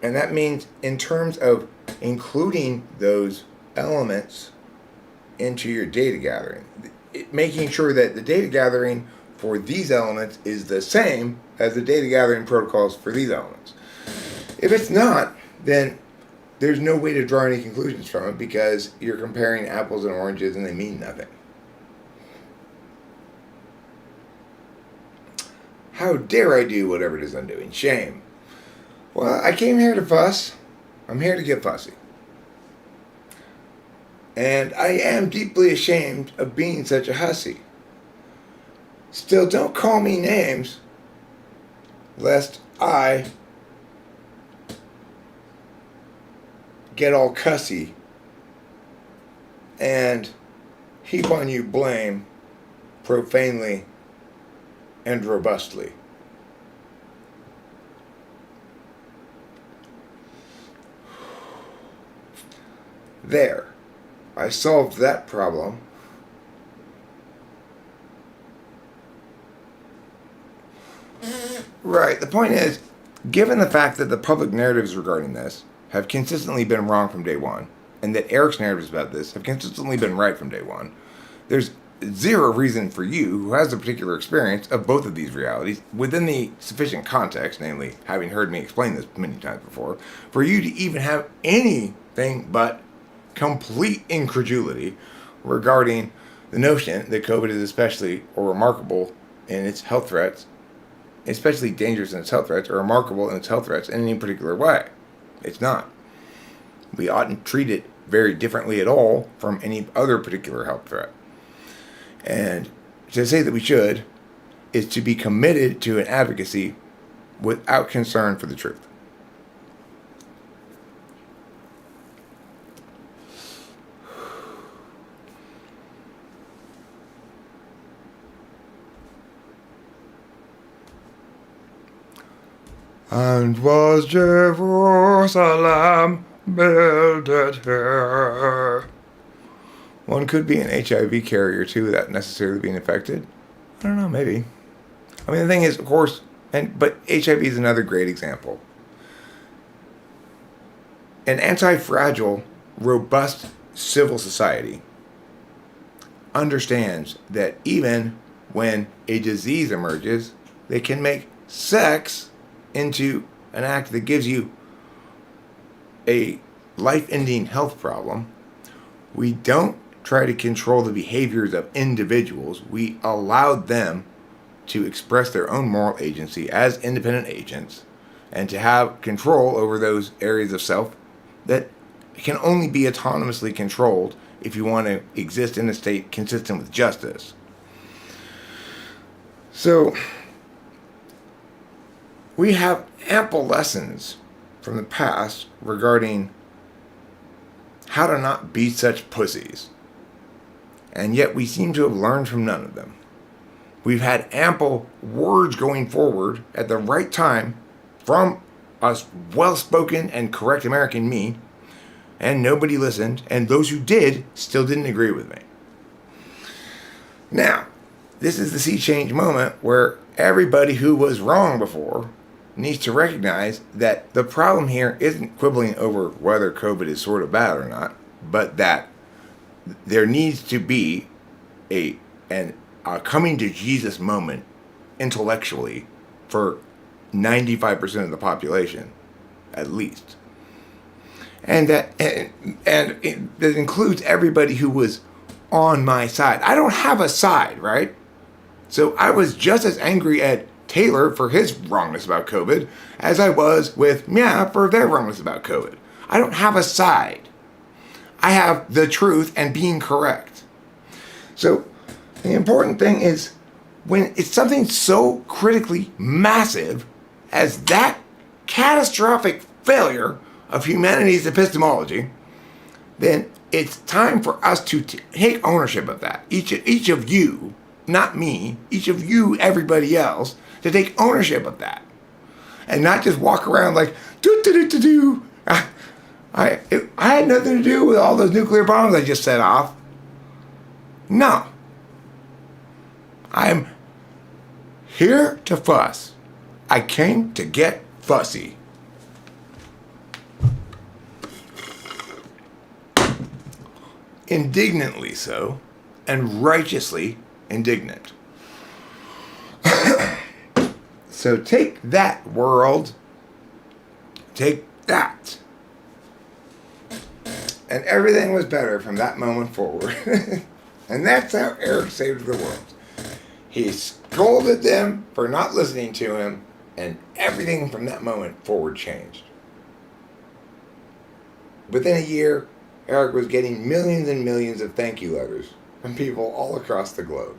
and that means in terms of including those elements into your data gathering, making sure that the data gathering for these elements is the same as the data gathering protocols for these elements. If it's not, then there's no way to draw any conclusions from it because you're comparing apples and oranges and they mean nothing. How dare I do whatever it is I'm doing? Shame. Well, I came here to fuss. I'm here to get fussy. And I am deeply ashamed of being such a hussy. Still, don't call me names, lest I get all cussy and heap on you blame profanely and robustly. There. I solved that problem. Right. The point is, given the fact that the public narratives regarding this have consistently been wrong from day one, and that Eric's narratives about this have consistently been right from day one, there's zero reason for you, who has a particular experience of both of these realities, within the sufficient context, namely having heard me explain this many times before, for you to even have anything but complete incredulity regarding the notion that COVID is especially or remarkable in its health threats, especially dangerous in its health threats, or remarkable in its health threats in any particular way. It's not. We oughtn't treat it very differently at all from any other particular health threat. And to say that we should is to be committed to an advocacy without concern for the truth. And was Jerusalem builded here? One could be an HIV carrier too without necessarily being infected. I don't know, maybe. I mean, the thing is, of course, but HIV is another great example. An anti-fragile, robust civil society understands that even when a disease emerges, they can make sex into an act that gives you a life-ending health problem, we don't try to control the behaviors of individuals. We allow them to express their own moral agency as independent agents and to have control over those areas of self that can only be autonomously controlled if you want to exist in a state consistent with justice. So, we have ample lessons from the past regarding how to not be such pussies. And yet we seem to have learned from none of them. We've had ample words going forward at the right time from a well-spoken and correct American me, and nobody listened, and those who did still didn't agree with me. Now, this is the sea change moment where everybody who was wrong before needs to recognize that the problem here isn't quibbling over whether COVID is sort of bad or not, but that there needs to be a coming to Jesus moment intellectually for 95% of the population, at least. And that includes everybody who was on my side. I don't have a side, right? So I was just as angry at Taylor for his wrongness about COVID as I was with Mia for their wrongness about COVID. I don't have a side. I have the truth and being correct. So the important thing is when it's something so critically massive as that catastrophic failure of humanity's epistemology, then it's time for us to take ownership of that. Each of you, not me, each of you, everybody else, to take ownership of that. And not just walk around like, do. I had nothing to do with all those nuclear bombs I just set off. No. I'm here to fuss. I came to get fussy. Indignantly so, and righteously indignant. So take that, world. Take that. And everything was better from that moment forward. And that's how Eric saved the world. He scolded them for not listening to him, and everything from that moment forward changed. Within a year, Eric was getting millions and millions of thank you letters from people all across the globe.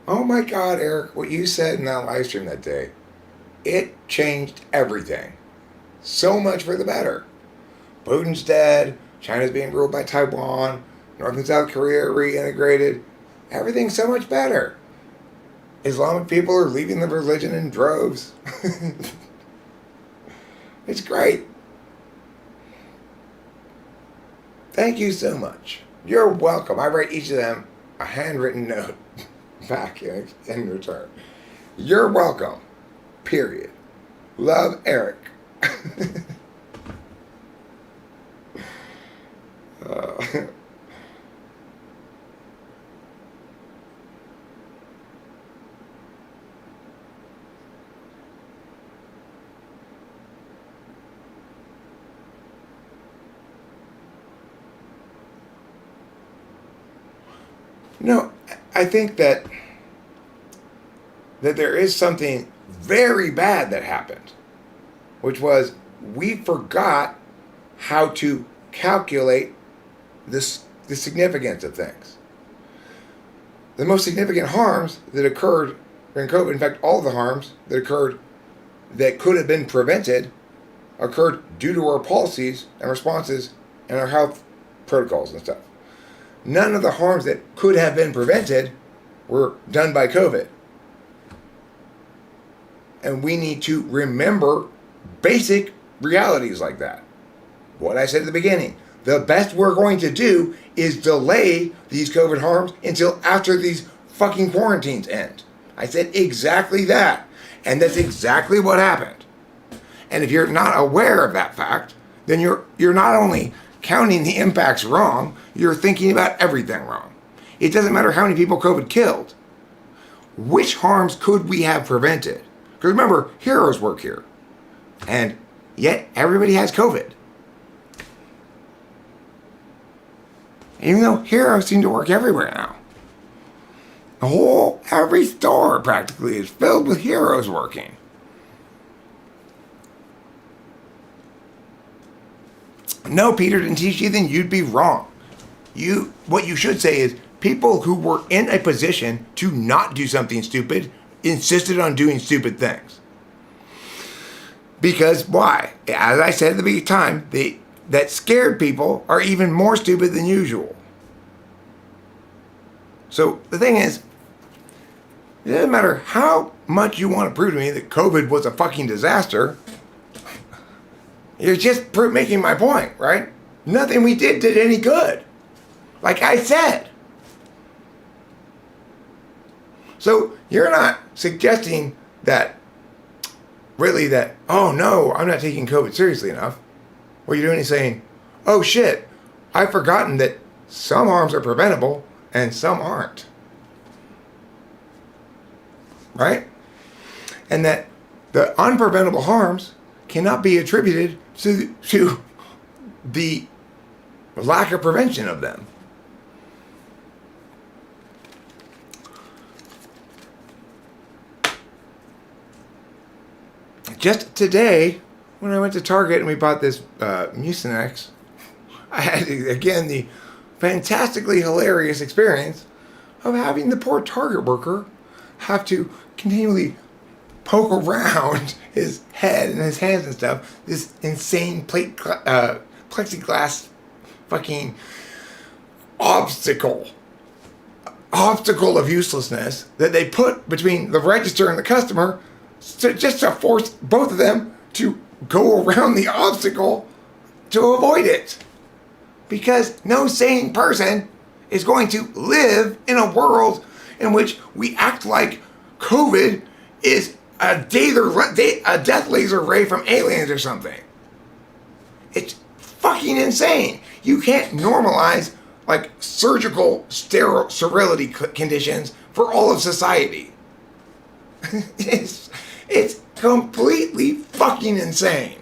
Oh my God, Eric, what you said in that live stream that day, it changed everything. So much for the better. Putin's dead, China's being ruled by Taiwan, North and South Korea are reintegrated. Everything's so much better. Islamic people are leaving the religion in droves. It's great. Thank you so much. You're welcome. I write each of them a handwritten note back in return. You're welcome. Period. Love, Eric. No, I think that there is something very bad that happened, which was we forgot how to calculate the significance of things. The most significant harms that occurred during COVID, in fact, all of the harms that occurred that could have been prevented occurred due to our policies and responses and our health protocols and stuff. None of the harms that could have been prevented were done by COVID. And we need to remember basic realities like that. What I said at the beginning, the best we're going to do is delay these COVID harms until after these fucking quarantines end. I said exactly that. And that's exactly what happened. And if you're not aware of that fact, then you're not only counting the impacts wrong, you're thinking about everything wrong. It doesn't matter how many people COVID killed. Which harms could we have prevented? Because remember, heroes work here. And Yet everybody has COVID. Even though heroes seem to work everywhere now. Every store practically is filled with heroes working. No, Peter didn't teach you, then you'd be wrong. What you should say is, people who were in a position to not do something stupid insisted on doing stupid things. Because why? As I said at the time, that scared people are even more stupid than usual. So the thing is, it doesn't matter how much you want to prove to me that COVID was a fucking disaster. You're just making my point, right? Nothing we did any good. Like I said. So you're not suggesting that, oh no, I'm not taking COVID seriously enough. What you're doing is saying, oh shit, I've forgotten that some harms are preventable and some aren't. Right? And that the unpreventable harms cannot be attributed to the lack of prevention of them. Just today, when I went to Target and we bought this Mucinex, I had, again, the fantastically hilarious experience of having the poor Target worker have to continually poke around his head and his hands and stuff, this insane plexiglass fucking obstacle of uselessness that they put between the register and the customer, just to force both of them to go around the obstacle to avoid it. Because no sane person is going to live in a world in which we act like COVID is a death laser ray from aliens or something. It's fucking insane. You can't normalize like surgical sterility conditions for all of society. It's completely fucking insane.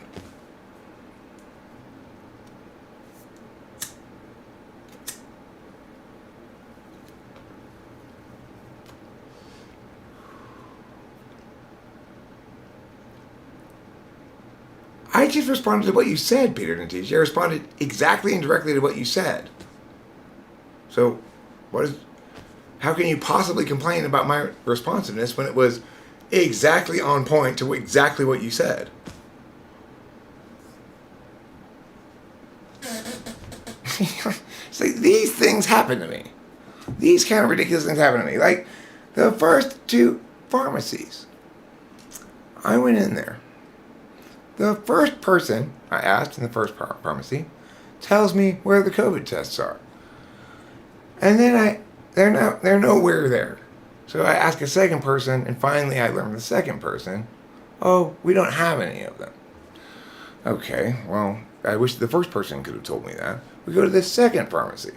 I just responded to what you said, Peter didn't teach. I responded exactly and directly to what you said. So, how can you possibly complain about my responsiveness when it was exactly on point to exactly what you said? It's like, these things happen to me. These kind of ridiculous things happen to me. Like, the first two pharmacies. I went in there. The first person I asked in the first pharmacy tells me where the COVID tests are. And then they're nowhere there. So I ask a second person, and finally I learn from the second person, oh, we don't have any of them. Okay, well, I wish the first person could have told me that. We go to the second pharmacy.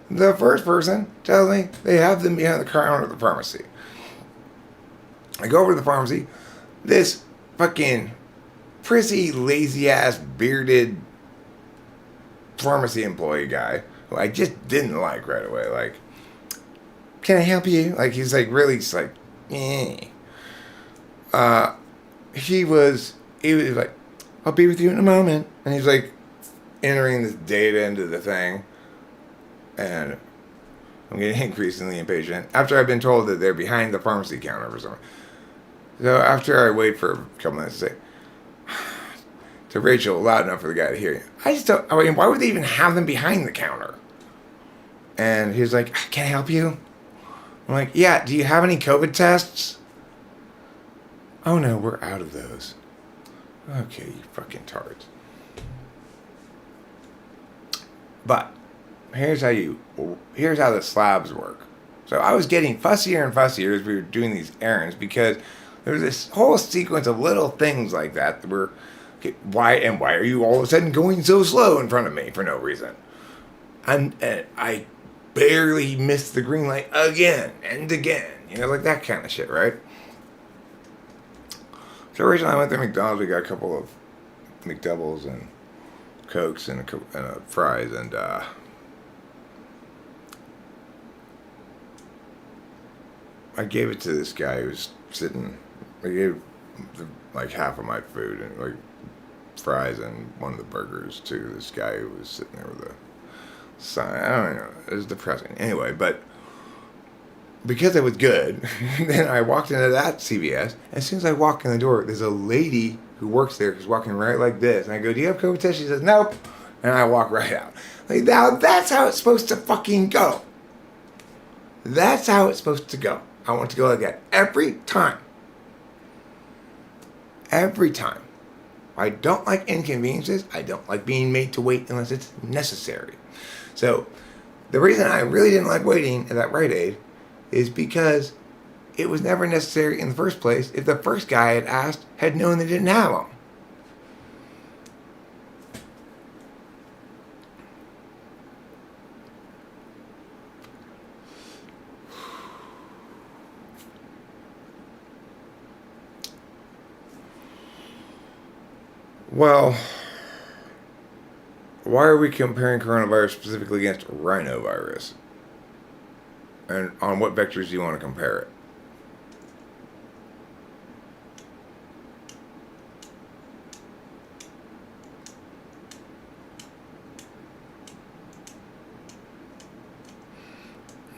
The first person tells me they have them behind the counter of the pharmacy. I go over to the pharmacy. This fucking prissy, lazy-ass, bearded pharmacy employee guy who I just didn't like right away. Like, can I help you? Like, he's like really just like, eh. He was like, I'll be with you in a moment. And he's like entering this data into the thing. And I'm getting increasingly impatient after I've been told that they're behind the pharmacy counter for something. So after I wait for a couple minutes to say to Rachel loud enough for the guy to hear you, I mean, why would they even have them behind the counter? And he's like, can I help you? I'm like, yeah, do you have any COVID tests? Oh no, we're out of those. Okay, you fucking tards. But here's how the slabs work. So I was getting fussier and fussier as we were doing these errands because there was this whole sequence of little things like that were, okay, why are you all of a sudden going so slow in front of me for no reason? And I barely missed the green light again and again. You know, like that kind of shit, right? So originally I went to McDonald's, we got a couple of McDoubles and Cokes and fries, and I gave it to this guy who was sitting. I gave like half of my food and like fries and one of the burgers to this guy who was sitting there with a sign. I don't know. It was depressing. Anyway, but because it was good, then I walked into that CVS. As soon as I walk in the door, there's a lady who works there who's walking right like this. And I go, "Do you have COVID test?" She says, "Nope." And I walk right out. Like, now that's how it's supposed to fucking go. That's how it's supposed to go. I want to go like that every time. Every time. I don't like inconveniences. I don't like being made to wait unless it's necessary. So, the reason I really didn't like waiting at that Rite Aid is because it was never necessary in the first place if the first guy I had asked had known they didn't have them. Well, why are we comparing coronavirus specifically against rhinovirus? And on what vectors do you want to compare it?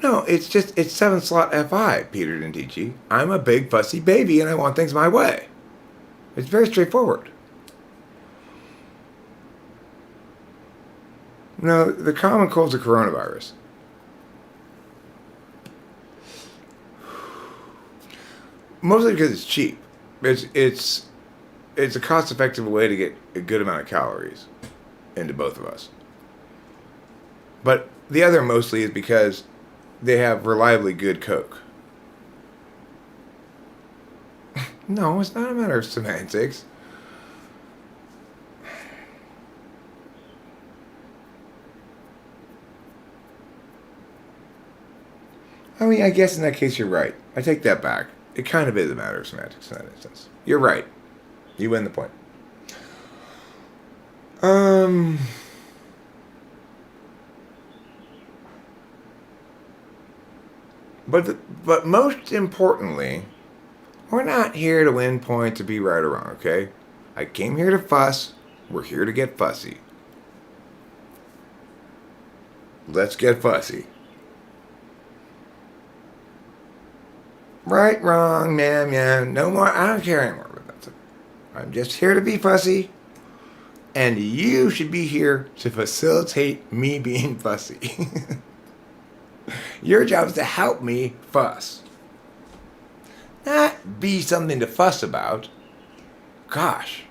No, it's 7-slot FI, Peter Dentici. I'm a big fussy baby and I want things my way. It's very straightforward. No, the common cold's a coronavirus. Mostly because it's cheap. It's a cost-effective way to get a good amount of calories into both of us. But the other mostly is because they have reliably good Coke. No, it's not a matter of semantics. I mean, I guess in that case you're right. I take that back. It kind of is a matter of semantics in that instance. You're right. You win the point. But most importantly, we're not here to win points to be right or wrong, okay? I came here to fuss. We're here to get fussy. Let's get fussy. Right, wrong, yeah, no more. I don't care anymore. But that's it. I'm just here to be fussy. And you should be here to facilitate me being fussy. Your job is to help me fuss. Not be something to fuss about. Gosh.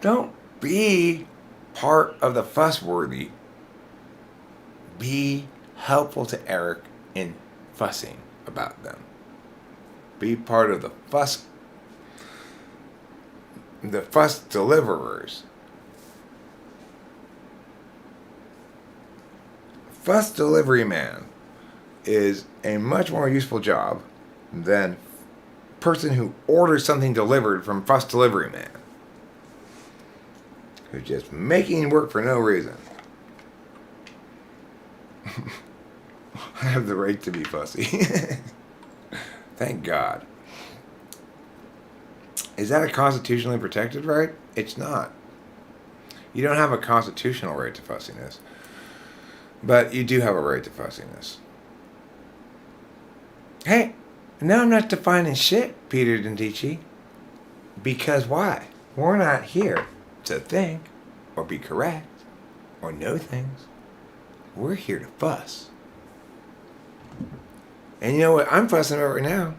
Don't be part of the fuss-worthy. Be helpful to Eric in fussing about them. Be part of the fuss deliverers. Fuss delivery man is a much more useful job than person who orders something delivered from fuss delivery man, who's just making work for no reason. I have the right to be fussy. Thank God. Is that a constitutionally protected right? It's not. You don't have a constitutional right to fussiness. But you do have a right to fussiness. Hey, now I'm not defining shit, Peter Dentici. Because why? We're not here to think, or be correct, or know things. We're here to fuss. And you know what I'm fussing over now?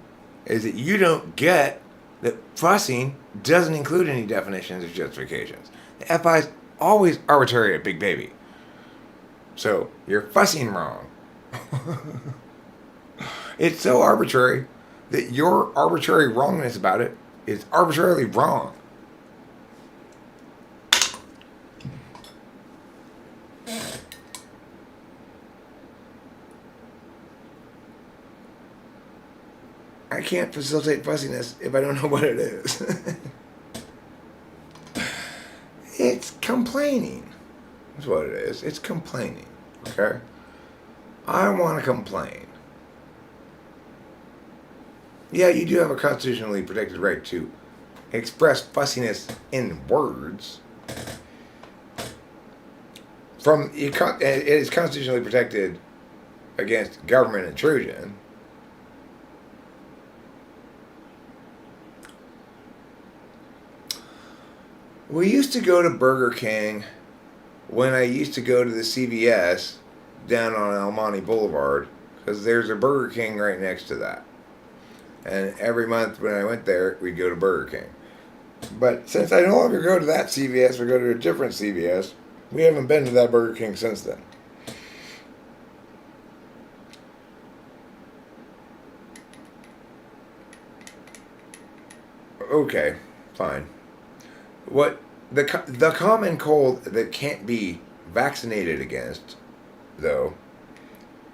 Is that you don't get that fussing doesn't include any definitions or justifications. The FI is always arbitrary at Big Baby. So, you're fussing wrong. It's so arbitrary that your arbitrary wrongness about it is arbitrarily wrong. I can't facilitate fussiness if I don't know what it is. complaining. That's what it is. It's complaining. Okay? I want to complain. Yeah, you do have a constitutionally protected right to express fussiness in words. It is constitutionally protected against government intrusion. We used to go to Burger King when I used to go to the CVS down on El Monte Boulevard, because there's a Burger King right next to that. And every month when I went there, we'd go to Burger King. But since I no longer go to that CVS, we go to a different CVS, we haven't been to that Burger King since then. Okay, fine. What the common cold that can't be vaccinated against, though,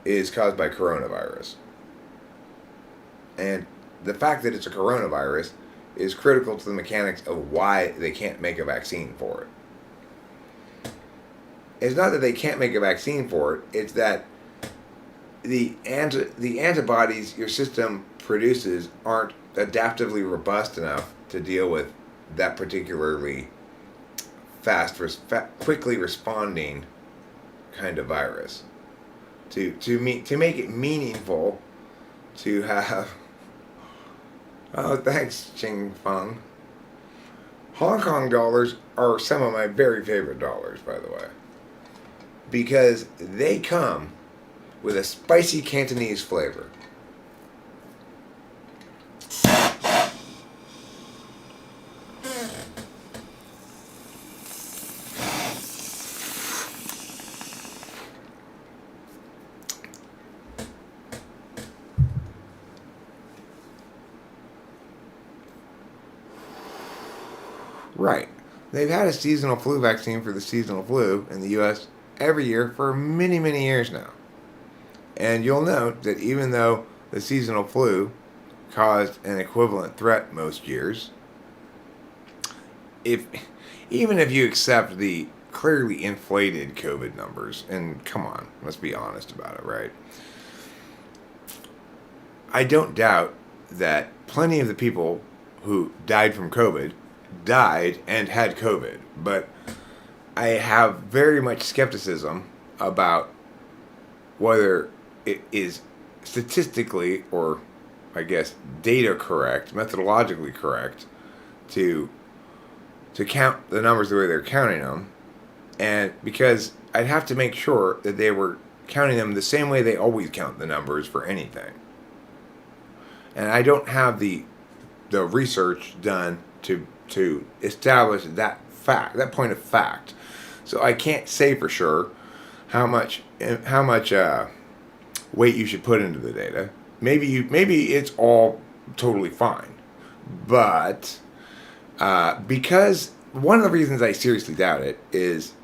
is caused by coronavirus. And the fact that it's a coronavirus is critical to the mechanics of why they can't make a vaccine for it. It's not that they can't make a vaccine for it, it's that the antibodies your system produces aren't adaptively robust enough to deal with that particularly quickly responding kind of virus. To make it meaningful, to have. Oh, thanks, Ching Feng. Hong Kong dollars are some of my very favorite dollars, by the way, because they come with a spicy Cantonese flavor. Right. They've had a seasonal flu vaccine for the seasonal flu in the U.S. every year for many, many years now. And you'll note that even though the seasonal flu caused an equivalent threat most years, even if you accept the clearly inflated COVID numbers, and come on, let's be honest about it, right? I don't doubt that plenty of the people who died from COVID died and had COVID, but I have very much skepticism about whether it is statistically, or I guess data correct, methodologically correct, to count the numbers the way they're counting them, and because I'd have to make sure that they were counting them the same way they always count the numbers for anything, and I don't have the research done to establish that point of fact, so I can't say for sure how much weight you should put into the data. Maybe it's all totally fine, but because one of the reasons I seriously doubt it is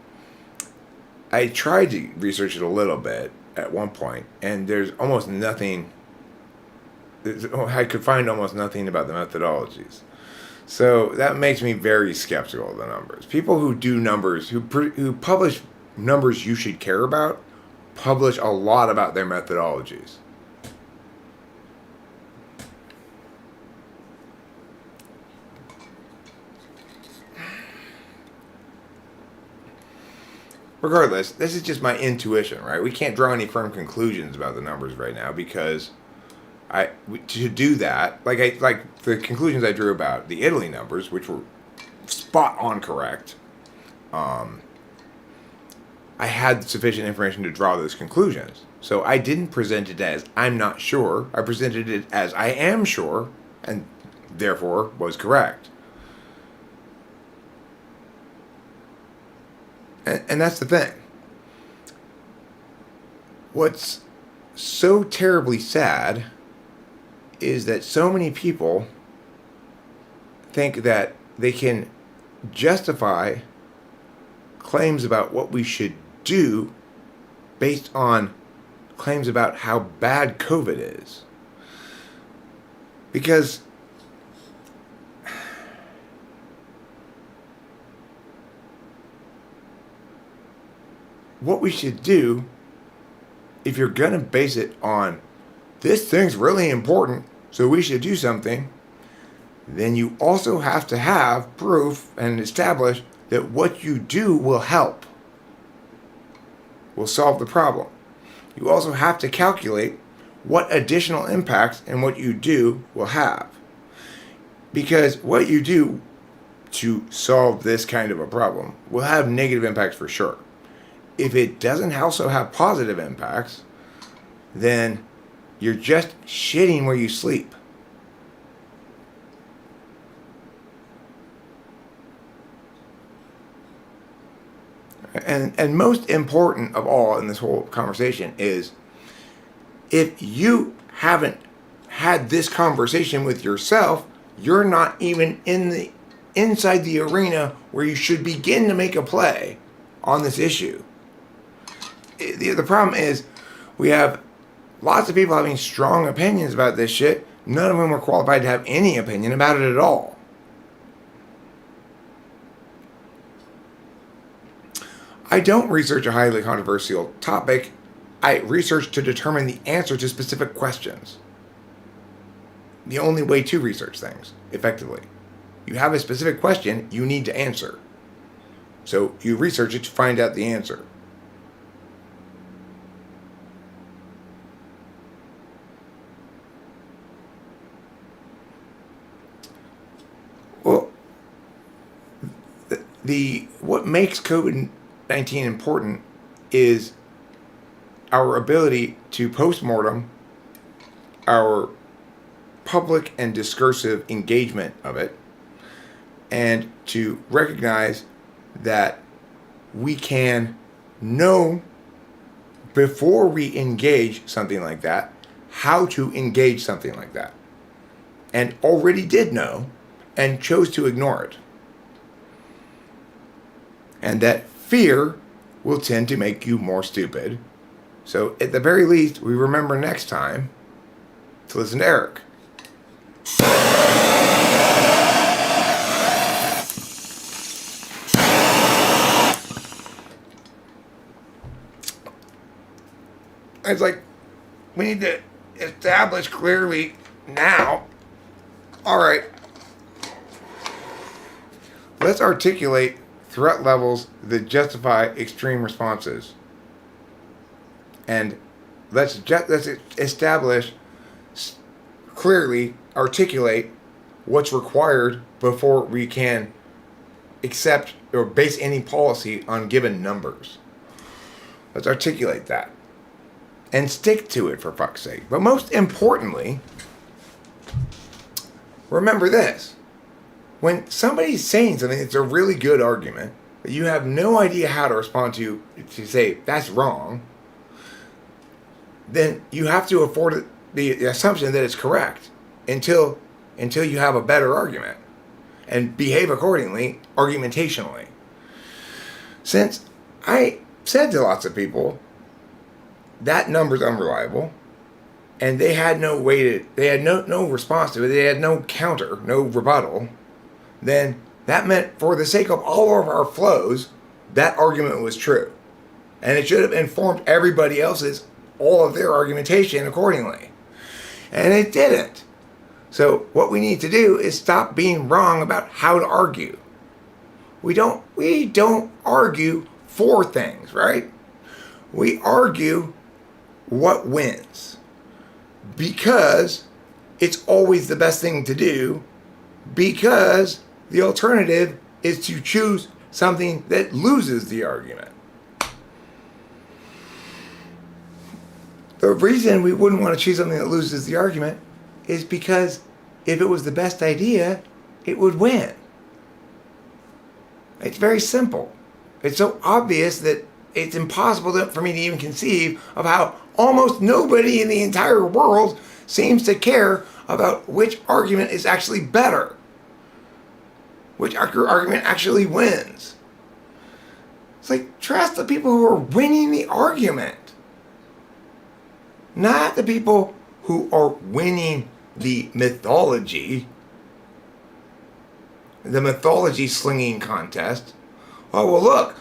I tried to research it a little bit at one point, and there's almost nothing. I could find almost nothing about the methodologies. So that makes me very skeptical of the numbers. People who do numbers, who publish numbers you should care about, publish a lot about their methodologies. Regardless, this is just my intuition, right? We can't draw any firm conclusions about the numbers right now because to do that, like the conclusions I drew about the Italy numbers, which were spot on correct. I had sufficient information to draw those conclusions, so I didn't present it as I'm not sure. I presented it as I am sure, and therefore was correct. And that's the thing. What's so terribly sad is that so many people think that they can justify claims about what we should do based on claims about how bad COVID is. Because what we should do, if you're going to base it on this thing's really important, so we should do something, then you also have to have proof and establish that what you do will help, will solve the problem. You also have to calculate what additional impacts and what you do will have. Because what you do to solve this kind of a problem will have negative impacts for sure. If it doesn't also have positive impacts, then you're just shitting where you sleep. And most important of all in this whole conversation is, if you haven't had this conversation with yourself, you're not even inside the arena where you should begin to make a play on this issue. The problem is, we have lots of people having strong opinions about this shit. None of them are qualified to have any opinion about it at all. I don't research a highly controversial topic. I research to determine the answer to specific questions. The only way to research things effectively. You have a specific question you need to answer. So you research it to find out the answer. Well, what makes COVID-19 important is our ability to postmortem our public and discursive engagement of it, and to recognize that we can know before we engage something like that how to engage something like that, and already did know and chose to ignore it. And that fear will tend to make you more stupid. So at the very least, we remember next time to listen to Eric. It's like, we need to establish clearly now. All right. Let's articulate threat levels that justify extreme responses. And let's establish, clearly articulate what's required before we can accept or base any policy on given numbers. Let's articulate that. And stick to it, for fuck's sake. But most importantly, remember this. When somebody's saying something that's a really good argument, that you have no idea how to respond to say, that's wrong, then you have to afford the assumption that it's correct until you have a better argument. And behave accordingly, argumentationally. Since I said to lots of people, that number's unreliable, and they had no response to it, they had no counter, no rebuttal, then that meant for the sake of all of our flows, that argument was true. And it should have informed everybody else's, all of their argumentation accordingly. And it didn't. So what we need to do is stop being wrong about how to argue. We don't argue for things, right? We argue what wins, because it's always the best thing to do, because the alternative is to choose something that loses the argument. The reason we wouldn't want to choose something that loses the argument is because if it was the best idea, it would win. It's very simple. It's so obvious that it's impossible for me to even conceive of how almost nobody in the entire world seems to care about which argument is actually better. Which argument actually wins. It's like, trust the people who are winning the argument. Not the people who are winning the mythology slinging contest oh, well, look,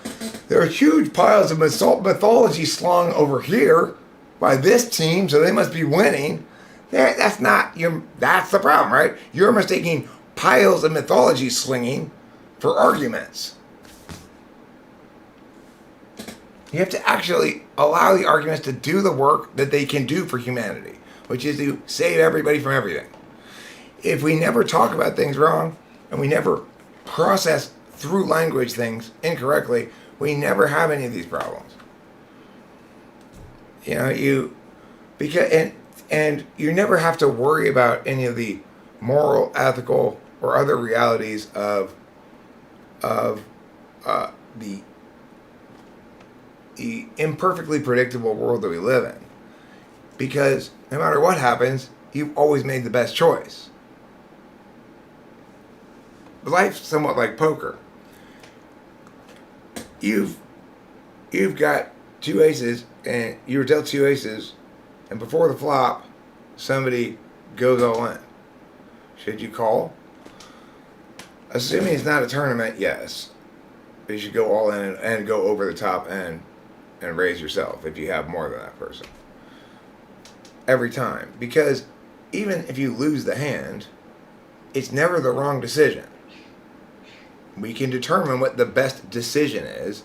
there are huge piles of mythology slung over here by this team, so they must be winning. That's the problem, right? You're mistaking piles of mythology slinging for arguments. You have to actually allow the arguments to do the work that they can do for humanity, which is to save everybody from everything. If we never talk about things wrong and we never process through language things incorrectly, we never have any of these problems. And you never have to worry about any of the moral, ethical, or other realities of the imperfectly predictable world that we live in. Because no matter what happens, you've always made the best choice. Life's somewhat like poker. You've got two aces, and you were dealt two aces, and before the flop, somebody goes all in. Should you call? Assuming it's not a tournament, yes. You should go all in and go over the top and raise yourself if you have more than that person. Every time. Because even if you lose the hand, it's never the wrong decision. We can determine what the best decision is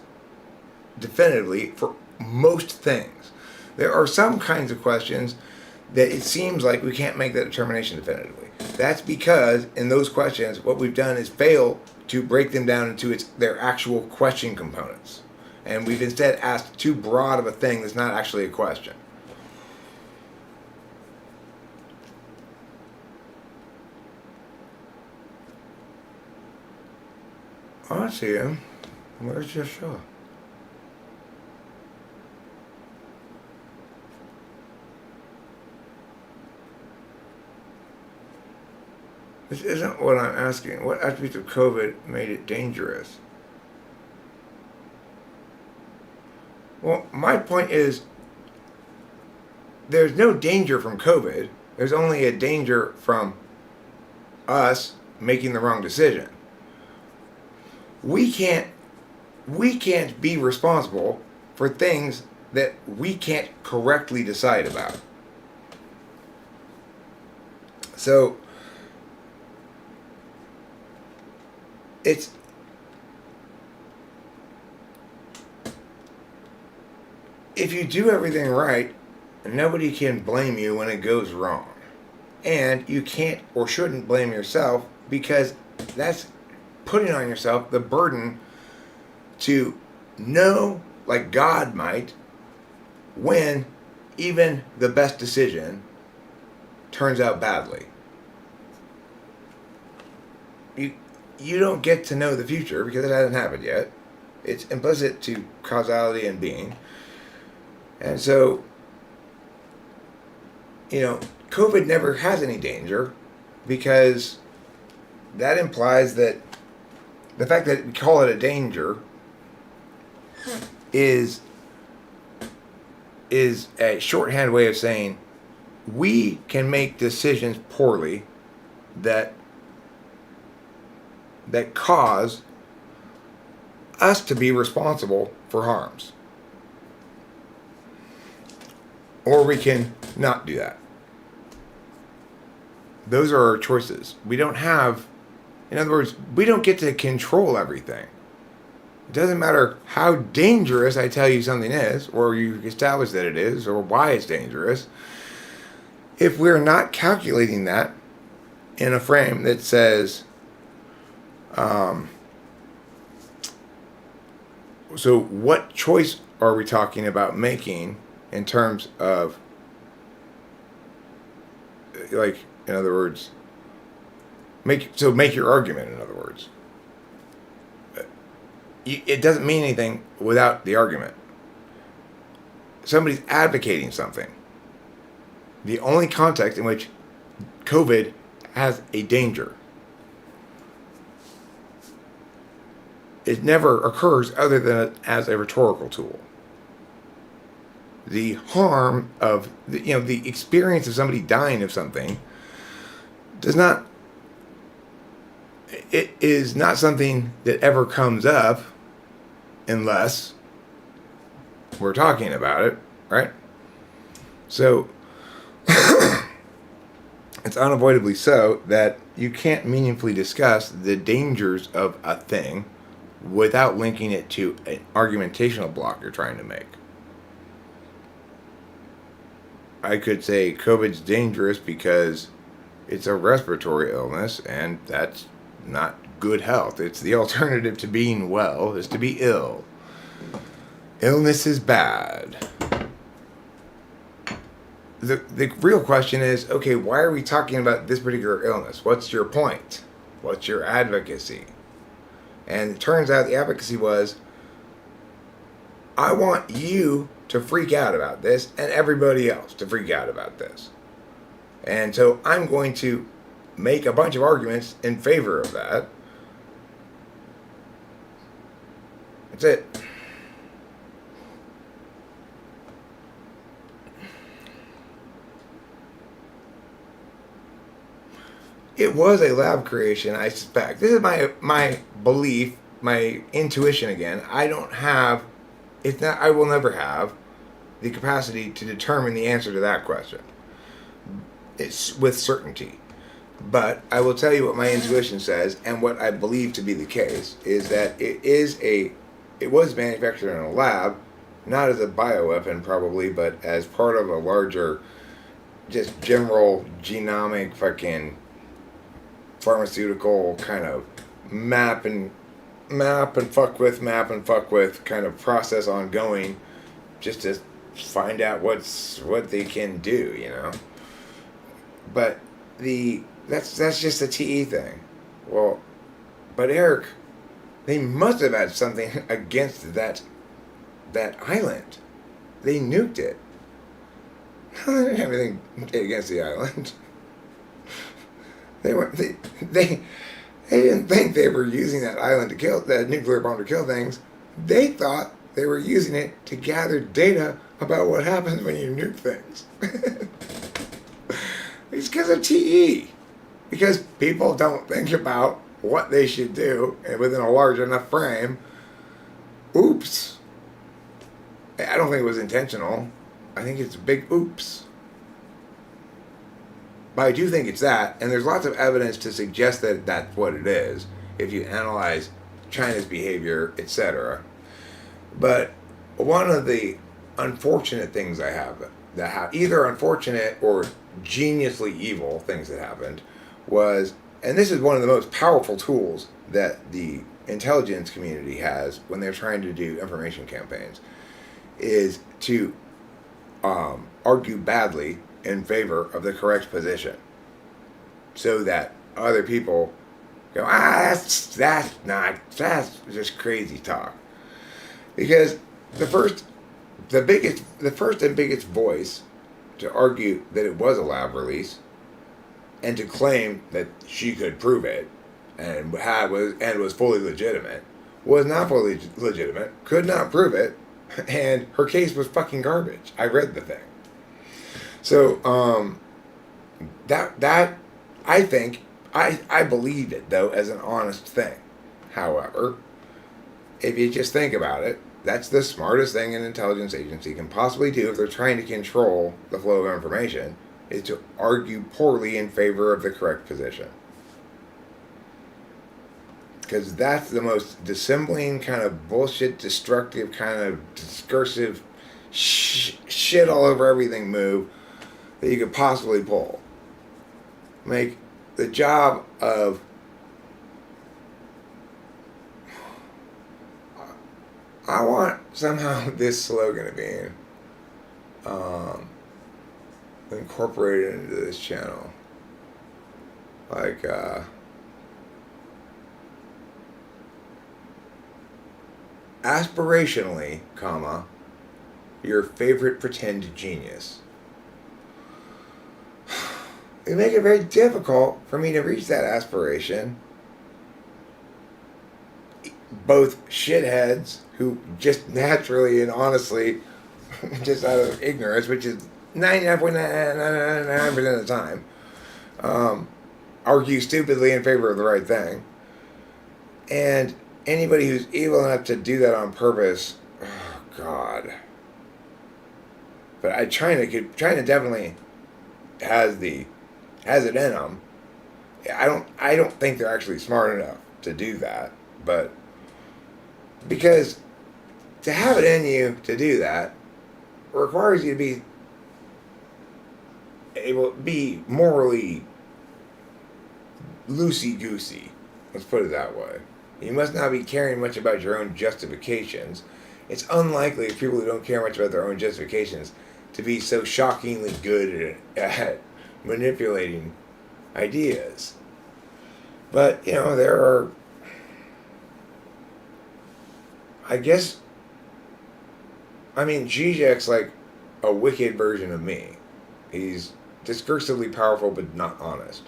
definitively for most things. There are some kinds of questions that it seems like we can't make that determination definitively. That's because in those questions, what we've done is fail to break them down into their actual question components. And we've instead asked too broad of a thing that's not actually a question. Oh, I see him. Where's your show? This isn't what I'm asking. What attributes of COVID made it dangerous? Well, my point is, there's no danger from COVID. There's only a danger from us making the wrong decision. We can't be responsible for things that we can't correctly decide about. So if you do everything right, nobody can blame you when it goes wrong. And you can't or shouldn't blame yourself, because that's putting on yourself the burden to know, like God might, when even the best decision turns out badly. You don't get to know the future because it hasn't happened yet. It's implicit to causality and being. And so, COVID never has any danger, because that implies that the fact that we call it a danger is a shorthand way of saying we can make decisions poorly that cause us to be responsible for harms. Or we can not do that. Those are our choices. We don't have, in other words, we don't get to control everything. It doesn't matter how dangerous I tell you something is, or you establish that it is, or why it's dangerous. If we're not calculating that in a frame that says, so what choice are we talking about making in terms of, like, in other words, make your argument, in other words. It doesn't mean anything without the argument. Somebody's advocating something. The only context in which COVID has a danger, it never occurs other than as a rhetorical tool. The harm of the experience of somebody dying of something it is not something that ever comes up unless we're talking about it, right? So it's unavoidably so that you can't meaningfully discuss the dangers of a thing without linking it to an argumentational block you're trying to make. I could say COVID's dangerous because it's a respiratory illness, and that's not good health. It's the alternative to being well is to be ill. Illness is bad. The real question is, okay, why are we talking about this particular illness? What's your point? What's your advocacy? And it turns out the advocacy was, I want you to freak out about this and everybody else to freak out about this. And so I'm going to make a bunch of arguments in favor of that. That's it. It was a lab creation, I suspect. This is my belief, my intuition again. I don't have, it's not, I will never have the capacity to determine the answer to that question. It's with certainty. But I will tell you what my intuition says, and what I believe to be the case is that it was manufactured in a lab, not as a bioweapon probably, but as part of a larger, just general genomic fucking pharmaceutical kind of map and fuck with kind of process ongoing, just to find out what they can do, you know. But that's just a TE thing. Well, but Eric, they must have had something against that island. They nuked it. They didn't have anything against the island. They didn't think they were using that island to kill, that nuclear bomb to kill things. They thought they were using it to gather data about what happens when you nuke things. It's because of TE. Because people don't think about what they should do within a large enough frame. Oops. I don't think it was intentional. I think it's a big oops. But I do think it's that, and there's lots of evidence to suggest that that's what it is, if you analyze China's behavior, etc. But one of the unfortunate things either unfortunate or geniusly evil things that happened was, and this is one of the most powerful tools that the intelligence community has when they're trying to do information campaigns, is to argue badly in favor of the correct position, so that other people go, that's just crazy talk. Because the first and biggest voice to argue that it was a lab release and to claim that she could prove it and was fully legitimate was not fully legitimate, could not prove it, and her case was fucking garbage. I read the thing. So, that I think, I believed it, though, as an honest thing. However, if you just think about it, that's the smartest thing an intelligence agency can possibly do if they're trying to control the flow of information, is to argue poorly in favor of the correct position. Because that's the most dissembling, kind of bullshit, destructive, kind of discursive, shit all over everything move that you could possibly pull. Make the job of I want somehow this slogan to be incorporated into this channel. Like, aspirationally, comma, your favorite pretend genius. It make it very difficult for me to reach that aspiration. Both shitheads who just naturally and honestly, just out of ignorance, which is 99.999% of the time, argue stupidly in favor of the right thing. And anybody who's evil enough to do that on purpose, oh God. But China definitely has it in them. I don't think they're actually smart enough to do that, but because to have it in you to do that requires you to be able to be morally loosey-goosey. Let's put it that way. You must not be caring much about your own justifications. It's unlikely for people who don't care much about their own justifications to be so shockingly good at manipulating ideas. But, there are, I guess, Zizek's like a wicked version of me. He's discursively powerful but not honest.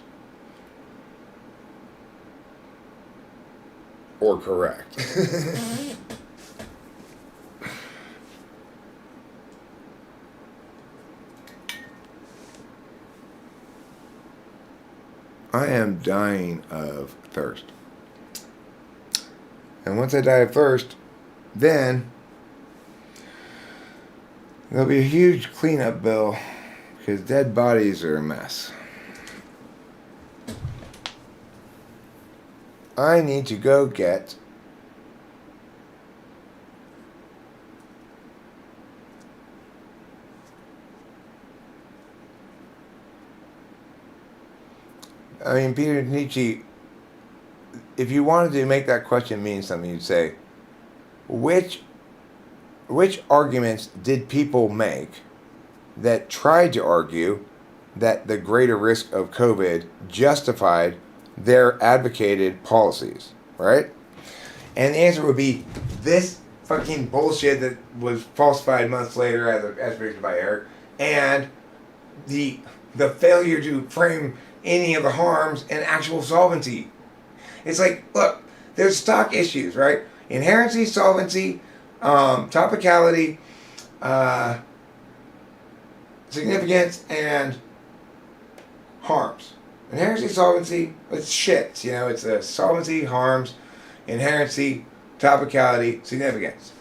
Or correct. I am dying of thirst. And once I die of thirst, then there'll be a huge cleanup bill because dead bodies are a mess. I need to go get Peter Nietzsche, if you wanted to make that question mean something, you'd say, which arguments did people make that tried to argue that the greater risk of COVID justified their advocated policies, right? And the answer would be this fucking bullshit that was falsified months later as predicted by Eric, and the failure to frame any of the harms and actual solvency. It's like, look, there's stock issues, right? Inherency, solvency, topicality, significance, and harms. Inherency, solvency, it's shit. It's the solvency, harms, inherency, topicality, significance.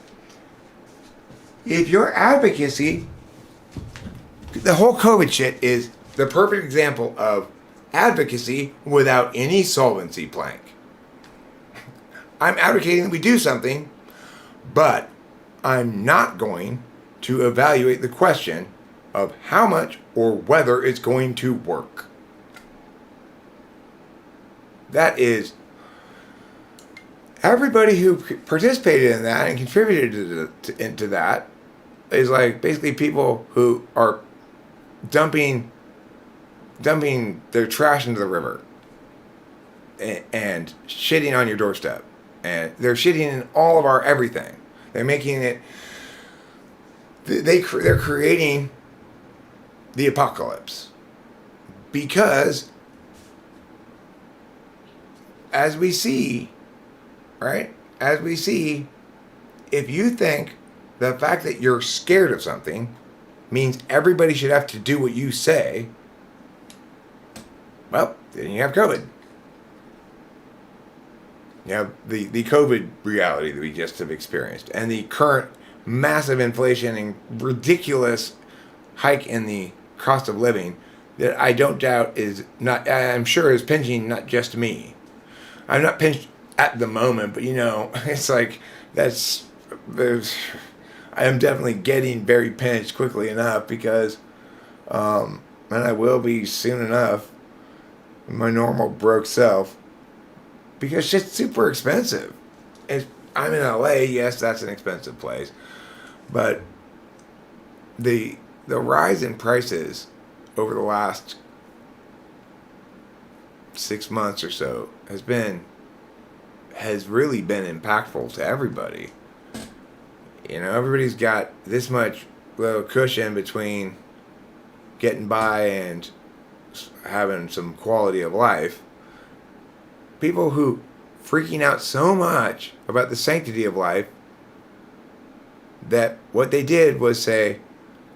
If your advocacy, the whole COVID shit is the perfect example of advocacy without any solvency plank. I'm advocating that we do something, but I'm not going to evaluate the question of how much or whether it's going to work. That is, everybody who participated in that and contributed into that is like basically people who are dumping their trash into the river and shitting on your doorstep. And they're shitting in all of our everything. They're making it, they're creating the apocalypse. Because, as we see, right? As we see, if you think the fact that you're scared of something means everybody should have to do what you say, well, then you have COVID. You have the COVID reality that we just have experienced, and the current massive inflation and ridiculous hike in the cost of living that I don't doubt is not, I'm sure is pinching not just me. I'm not pinched at the moment, but it's like I am definitely getting very pinched quickly enough because, and I will be soon enough, my normal broke self, because shit's super expensive. I'm in LA, yes, that's an expensive place, but the rise in prices over the last 6 months or so has really been impactful to everybody. Everybody's got this much little cushion between getting by and having some quality of life. People who freaking out so much about the sanctity of life that what they did was say,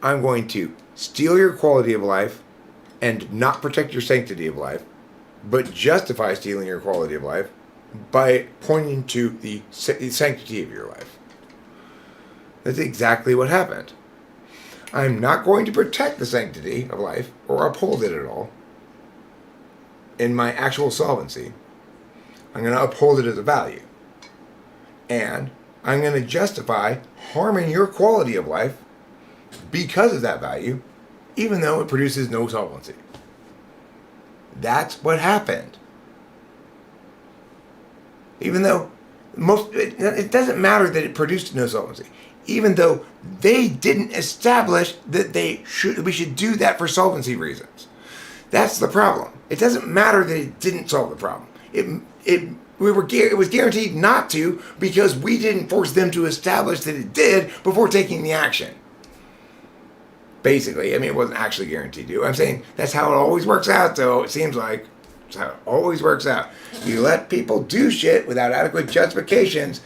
I'm going to steal your quality of life and not protect your sanctity of life, but justify stealing your quality of life by pointing to the sanctity of your life. That's exactly what happened. I'm not going to protect the sanctity of life or uphold it at all in my actual solvency. I'm going to uphold it as a value. And I'm going to justify harming your quality of life because of that value, even though it produces no solvency. That's what happened. Even though it doesn't matter that it produced no solvency. Even though they didn't establish that we should do that for solvency reasons. That's the problem. It doesn't matter that it didn't solve the problem. It was guaranteed not to because we didn't force them to establish that it did before taking the action. Basically, I mean, it wasn't actually guaranteed to. I'm saying that's how it always works out, though. It seems like that's how it always works out. You let people do shit without adequate justifications.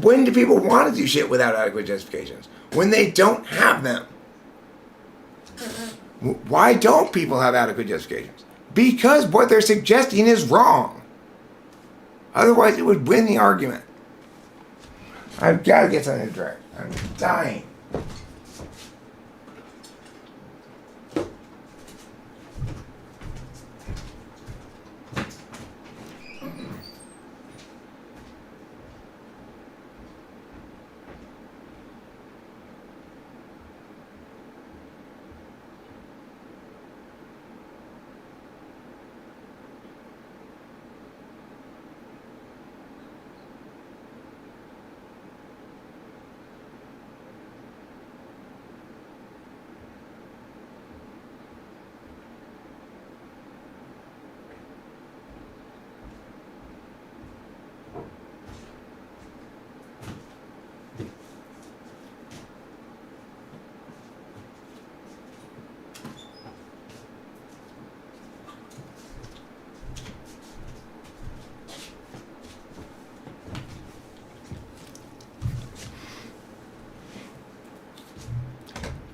When do people want to do shit without adequate justifications? When they don't have them. Why don't people have adequate justifications? Because what they're suggesting is wrong. Otherwise, it would win the argument. I've got to get something to drink. I'm dying.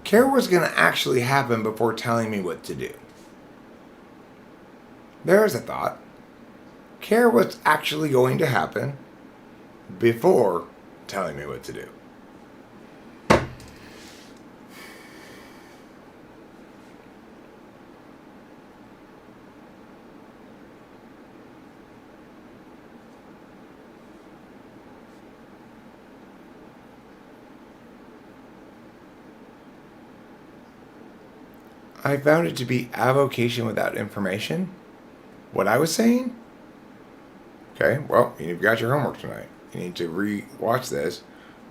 Care what's going to actually happen before telling me what to do. There's a thought. Care what's actually going to happen before telling me what to do. I found it to be avocation without information. What I was saying? Okay, well, you've got your homework tonight. You need to re-watch this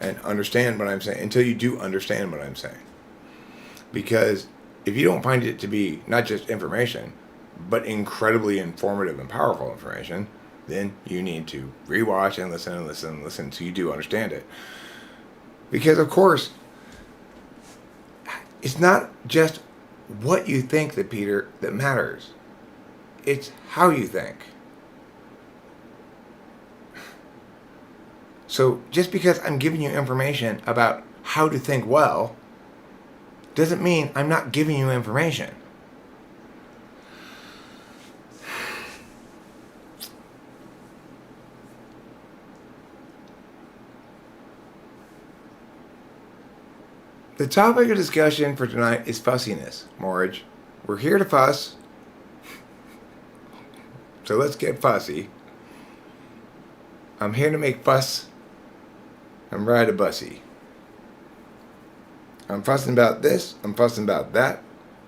and understand what I'm saying until you do understand what I'm saying. Because if you don't find it to be not just information, but incredibly informative and powerful information, then you need to re-watch and listen and listen and listen until you do understand it. Because, of course, it's not just what you think that matters. It's how you think. So just because I'm giving you information about how to think well doesn't mean I'm not giving you information. The topic of discussion for tonight is fussiness, Morridge. We're here to fuss. So let's get fussy. I'm here to make fuss. I'm ride a bussy. I'm fussing about this. I'm fussing about that.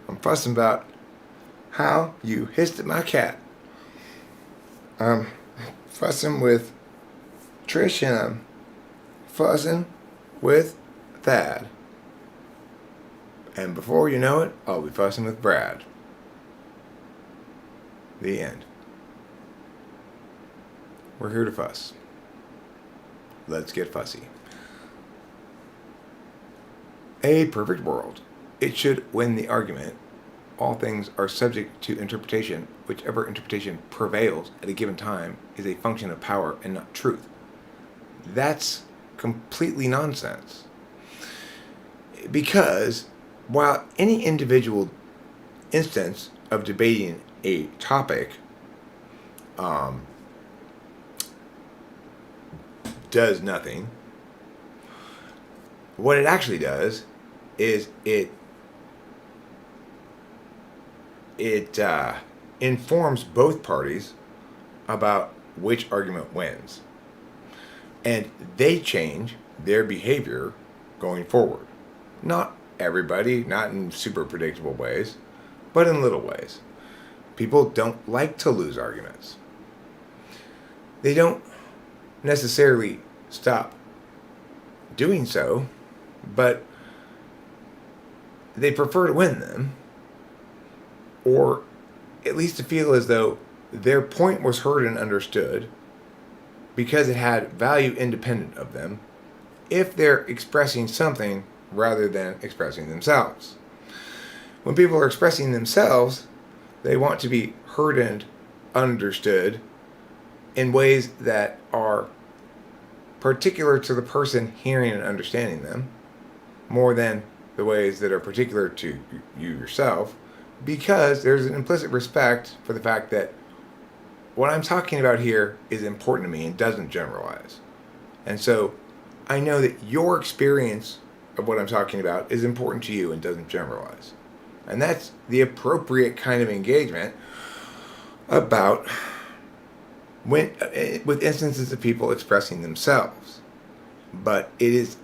I'm fussing about how you hissed at my cat. I'm fussing with Trish and I'm fussing with Thad. And before you know it, I'll be fussing with Brad. The end. We're here to fuss. Let's get fussy. A perfect world. It should win the argument. All things are subject to interpretation. Whichever interpretation prevails at a given time is a function of power and not truth. That's completely nonsense. Because while any individual instance of debating a topic does nothing. What it actually does is it informs both parties about which argument wins. And they change their behavior going forward. Not everybody, not in super predictable ways, but in little ways. People don't like to lose arguments. They don't necessarily stop doing so, but they prefer to win them, or at least to feel as though their point was heard and understood because it had value independent of them if they're expressing something rather than expressing themselves. When people are expressing themselves, they want to be heard and understood in ways that are particular to the person hearing and understanding them more than the ways that are particular to you yourself, because there's an implicit respect for the fact that what I'm talking about here is important to me and doesn't generalize. And so I know that your experience of what I'm talking about is important to you and doesn't generalize. And that's the appropriate kind of engagement about when with instances of people expressing themselves. But it is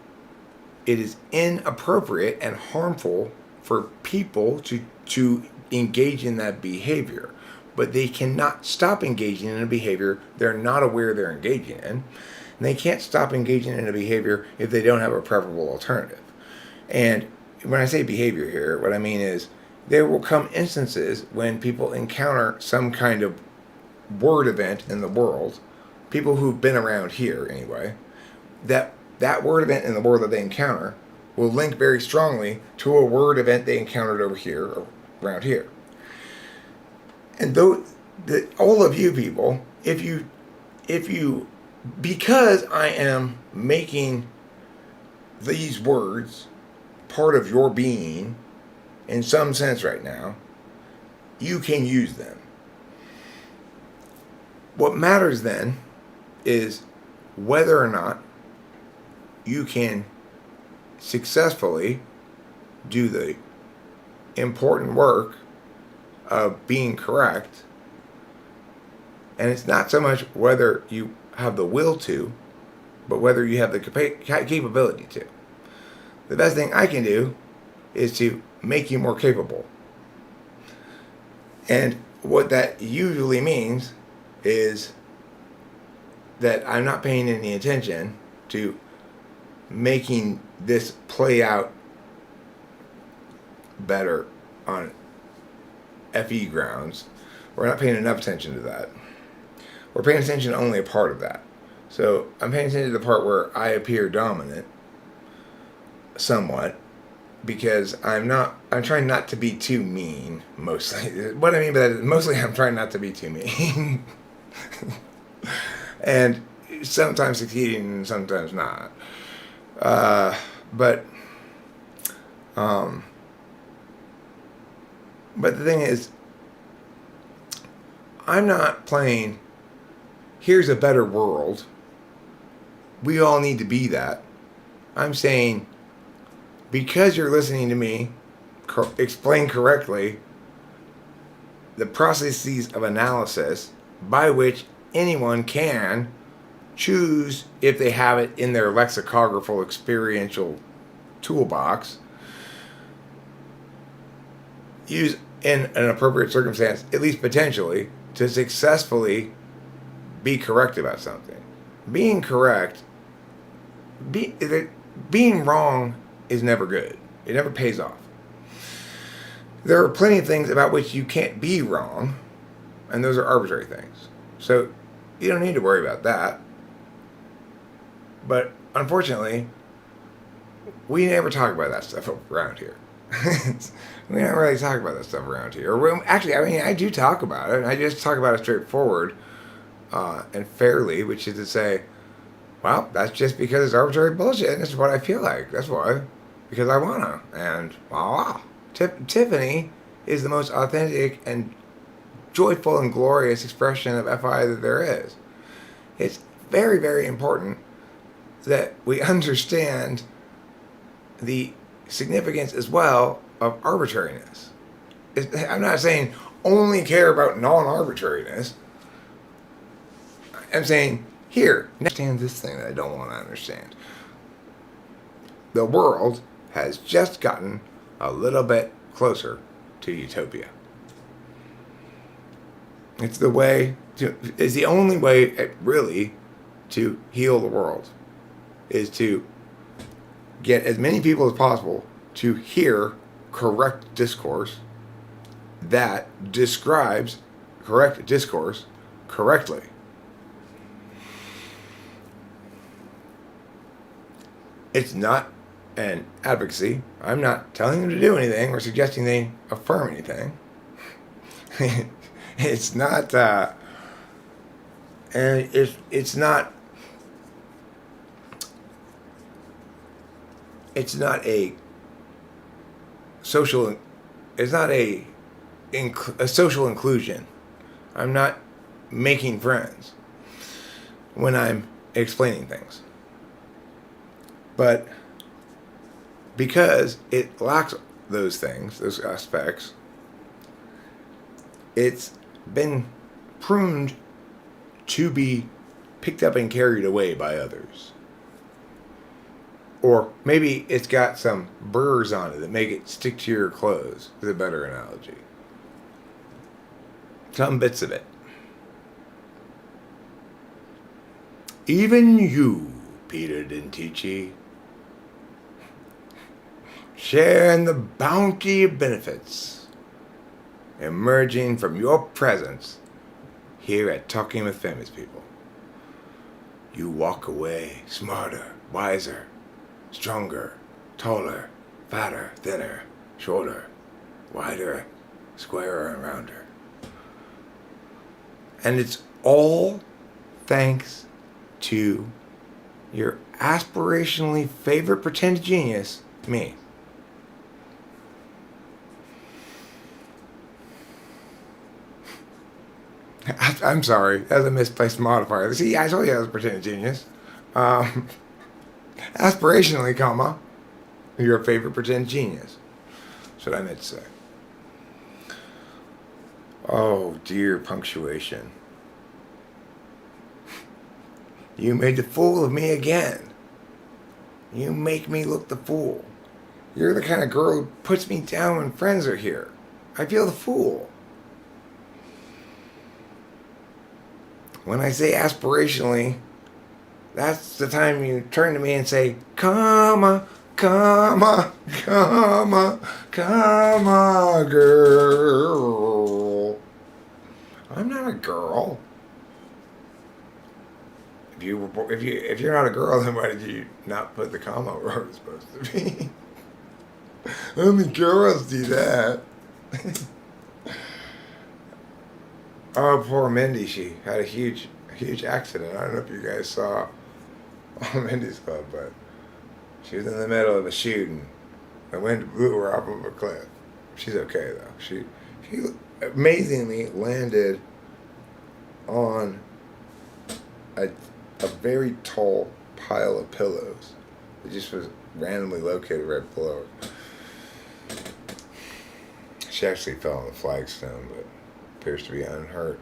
inappropriate and harmful for people to engage in that behavior. But they cannot stop engaging in a behavior they're not aware they're engaging in. And they can't stop engaging in a behavior if they don't have a preferable alternative. And when I say behavior here, what I mean is there will come instances when people encounter some kind of word event in the world, people who've been around here anyway, that word event in the world that they encounter will link very strongly to a word event they encountered over here or around here. And though all of you people, if you because I am making these words part of your being in some sense right now, you can use them. What matters then is whether or not you can successfully do the important work of being correct. And it's not so much whether you have the will to, but whether you have the capability to. The best thing I can do is to make you more capable. And what that usually means is that I'm not paying any attention to making this play out better on FE grounds. We're not paying enough attention to that. We're paying attention to only a part of that. So I'm paying attention to the part where I appear dominant somewhat, because I'm trying not to be too mean, mostly. What I mean by that is mostly I'm trying not to be too mean. And sometimes succeeding and sometimes not. But the thing is, I'm not playing, here's a better world. We all need to be that. I'm saying, because you're listening to me explain correctly the processes of analysis by which anyone can choose, if they have it in their lexicographical experiential toolbox, use in an appropriate circumstance, at least potentially, to successfully be correct about something. Being correct, being wrong is never good. It never pays off. There are plenty of things about which you can't be wrong, and those are arbitrary things. So you don't need to worry about that. But unfortunately, we never talk about that stuff around here. We don't really talk about that stuff around here. Actually, I mean, I do talk about it. I just talk about it straightforward and fairly, which is to say, well, that's just because it's arbitrary bullshit, and it's what I feel like. That's why. Because I wanna. And voila. Tiffany is the most authentic and joyful and glorious expression of FI that there is. It's very, very important that we understand the significance as well of arbitrariness. I'm not saying only care about non-arbitrariness. I'm saying, here, understand this thing that I don't want to understand. The world has just gotten a little bit closer to utopia. It's the only way really to heal the world, is to get as many people as possible to hear correct discourse that describes correct discourse correctly. It's not an advocacy. I'm not telling them to do anything or suggesting they affirm anything. It's not, and it's not a social, it's not a social inclusion. I'm not making friends when I'm explaining things. But because it lacks those things, those aspects, it's been pruned to be picked up and carried away by others. Or maybe it's got some burrs on it that make it stick to your clothes, is a better analogy. Some bits of it. Even you, Peter Dentici, share in the bounty of benefits emerging from your presence here at Talking with Famous People. You walk away smarter, wiser, stronger, taller, fatter, thinner, shorter, wider, squarer, and rounder. And it's all thanks to your aspirationally favorite pretend genius, me. I'm sorry, that's a misplaced modifier. See, I told you I was a pretend genius. Aspirationally, comma, your favorite pretend genius. That's what I meant to say. Oh, dear punctuation. You made the fool of me again. You make me look the fool. You're the kind of girl who puts me down when friends are here. I feel the fool. When I say aspirationally, that's the time you turn to me and say, comma, comma, comma, comma, girl. I'm not a girl. If you're not a girl, then why did you not put the comma where it was supposed to be? Only girls do that. Oh, poor Mindy. She had a huge accident. I don't know if you guys saw Mindy's Club, but she was in the middle of a shoot and the wind blew her off of a cliff. She's okay though. She amazingly landed on a very tall pile of pillows. It just was randomly located right below her. She actually fell on the flagstone, but appears to be unhurt.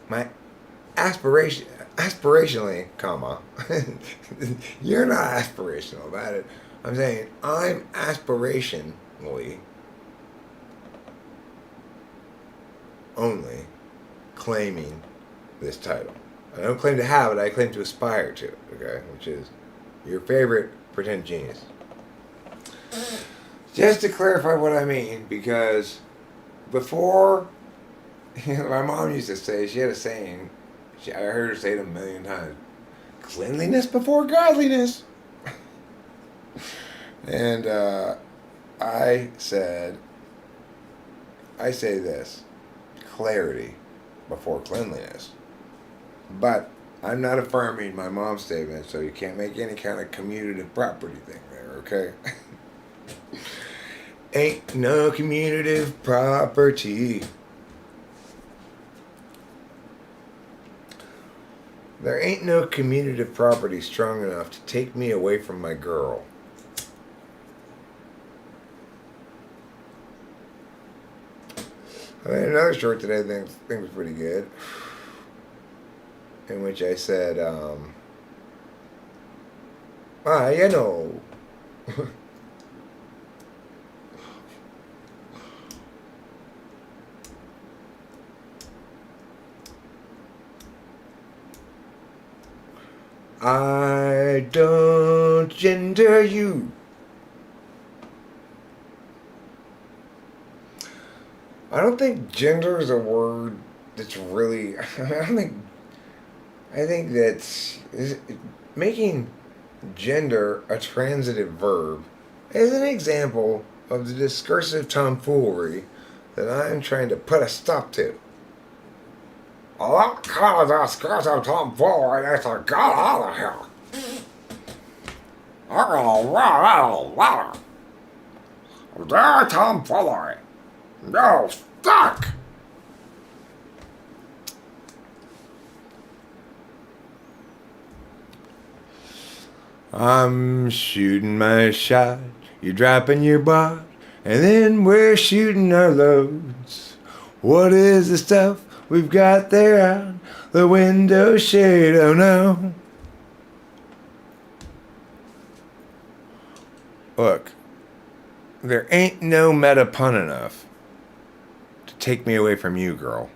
My aspirationally, comma, you're not aspirational about it. I'm saying I'm aspirationally only claiming this title. I don't claim to have it, I claim to aspire to it, okay? Which is your favorite pretend genius. Just to clarify what I mean, because before, my mom used to say, she had a saying, I heard her say it a million times, cleanliness before godliness. And I say this, clarity before cleanliness. But I'm not affirming my mom's statement, so you can't make any kind of commutative property thing there, okay? Ain't no commutative property. There ain't no commutative property strong enough to take me away from my girl. I made another short today I think was pretty good. In which I said, you know. I don't gender you. I don't think gender is a word that's really. I think that's making gender a transitive verb is an example of the discursive tomfoolery that I'm trying to put a stop to. That kind of discursive tomfoolery needs to get out of here. I'm gonna run out of water. They're tomfoolery. No, stuck! I'm shooting my shot, you're dropping your bar, and then we're shooting our loads. What is the stuff we've got there out the window shade? Oh no. Look, there ain't no meta pun enough to take me away from you, girl.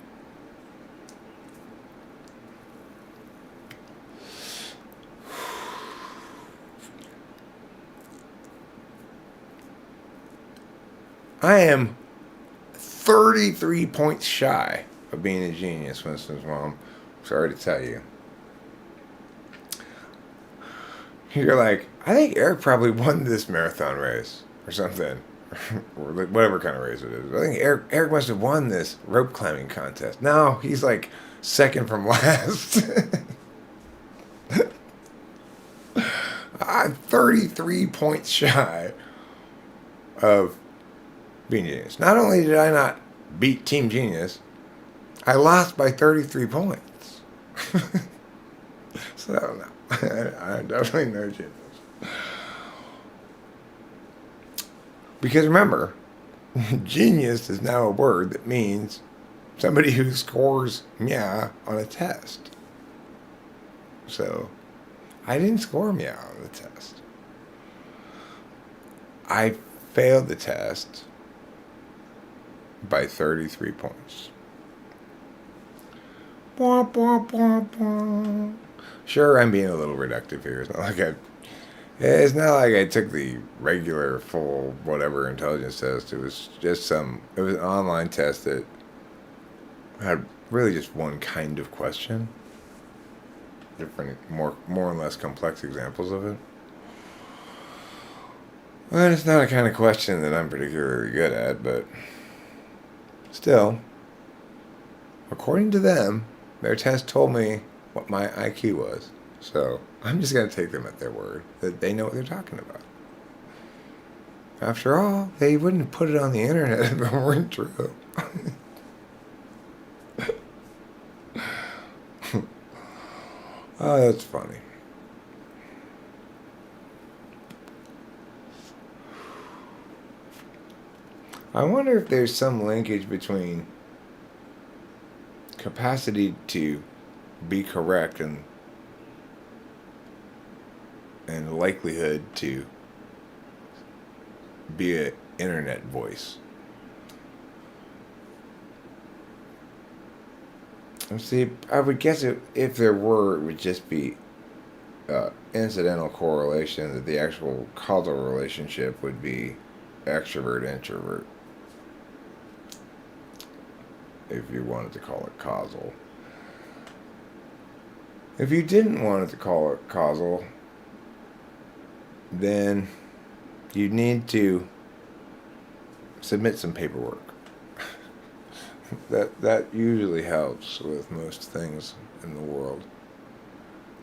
I am 33 points shy of being a genius, Winston's mom. Sorry to tell you. You're like, I think Eric probably won this marathon race or something. Or whatever kind of race it is. I think Eric must have won this rope climbing contest. No, he's like second from last. I'm 33 points shy of being genius. Not only did I not beat Team Genius, I lost by 33 points. So, no, I'm definitely no genius. Because remember, genius is now a word that means somebody who scores meow on a test. So, I didn't score meow on the test. I failed the test by 33 points. Sure, I'm being a little reductive here. It's not like I took the regular full whatever intelligence test. It was just it was an online test that had really just one kind of question. Different, more or less complex examples of it. Well, it's not a kind of question that I'm particularly good at, but still, according to them, their test told me what my IQ was. So I'm just going to take them at their word that they know what they're talking about. After all, they wouldn't put it on the internet if it weren't true. Oh, that's funny. I wonder if there's some linkage between capacity to be correct and likelihood to be an internet voice. See, I would guess if there were, it would just be incidental correlation, that the actual causal relationship would be extrovert-introvert, if you wanted to call it causal. If you didn't want it to call it causal, then you need to submit some paperwork. That usually helps with most things in the world.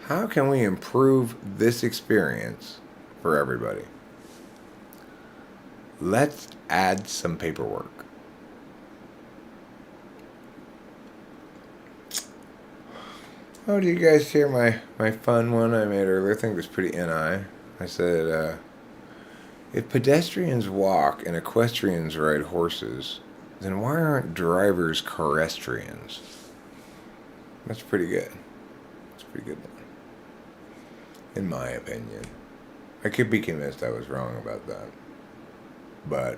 How can we improve this experience for everybody? Let's add some paperwork. Oh, do you guys hear my fun one I made earlier? I think it was pretty NI. I said, if pedestrians walk and equestrians ride horses, then why aren't drivers carestrians? That's pretty good. That's a pretty good one. In my opinion. I could be convinced I was wrong about that. But,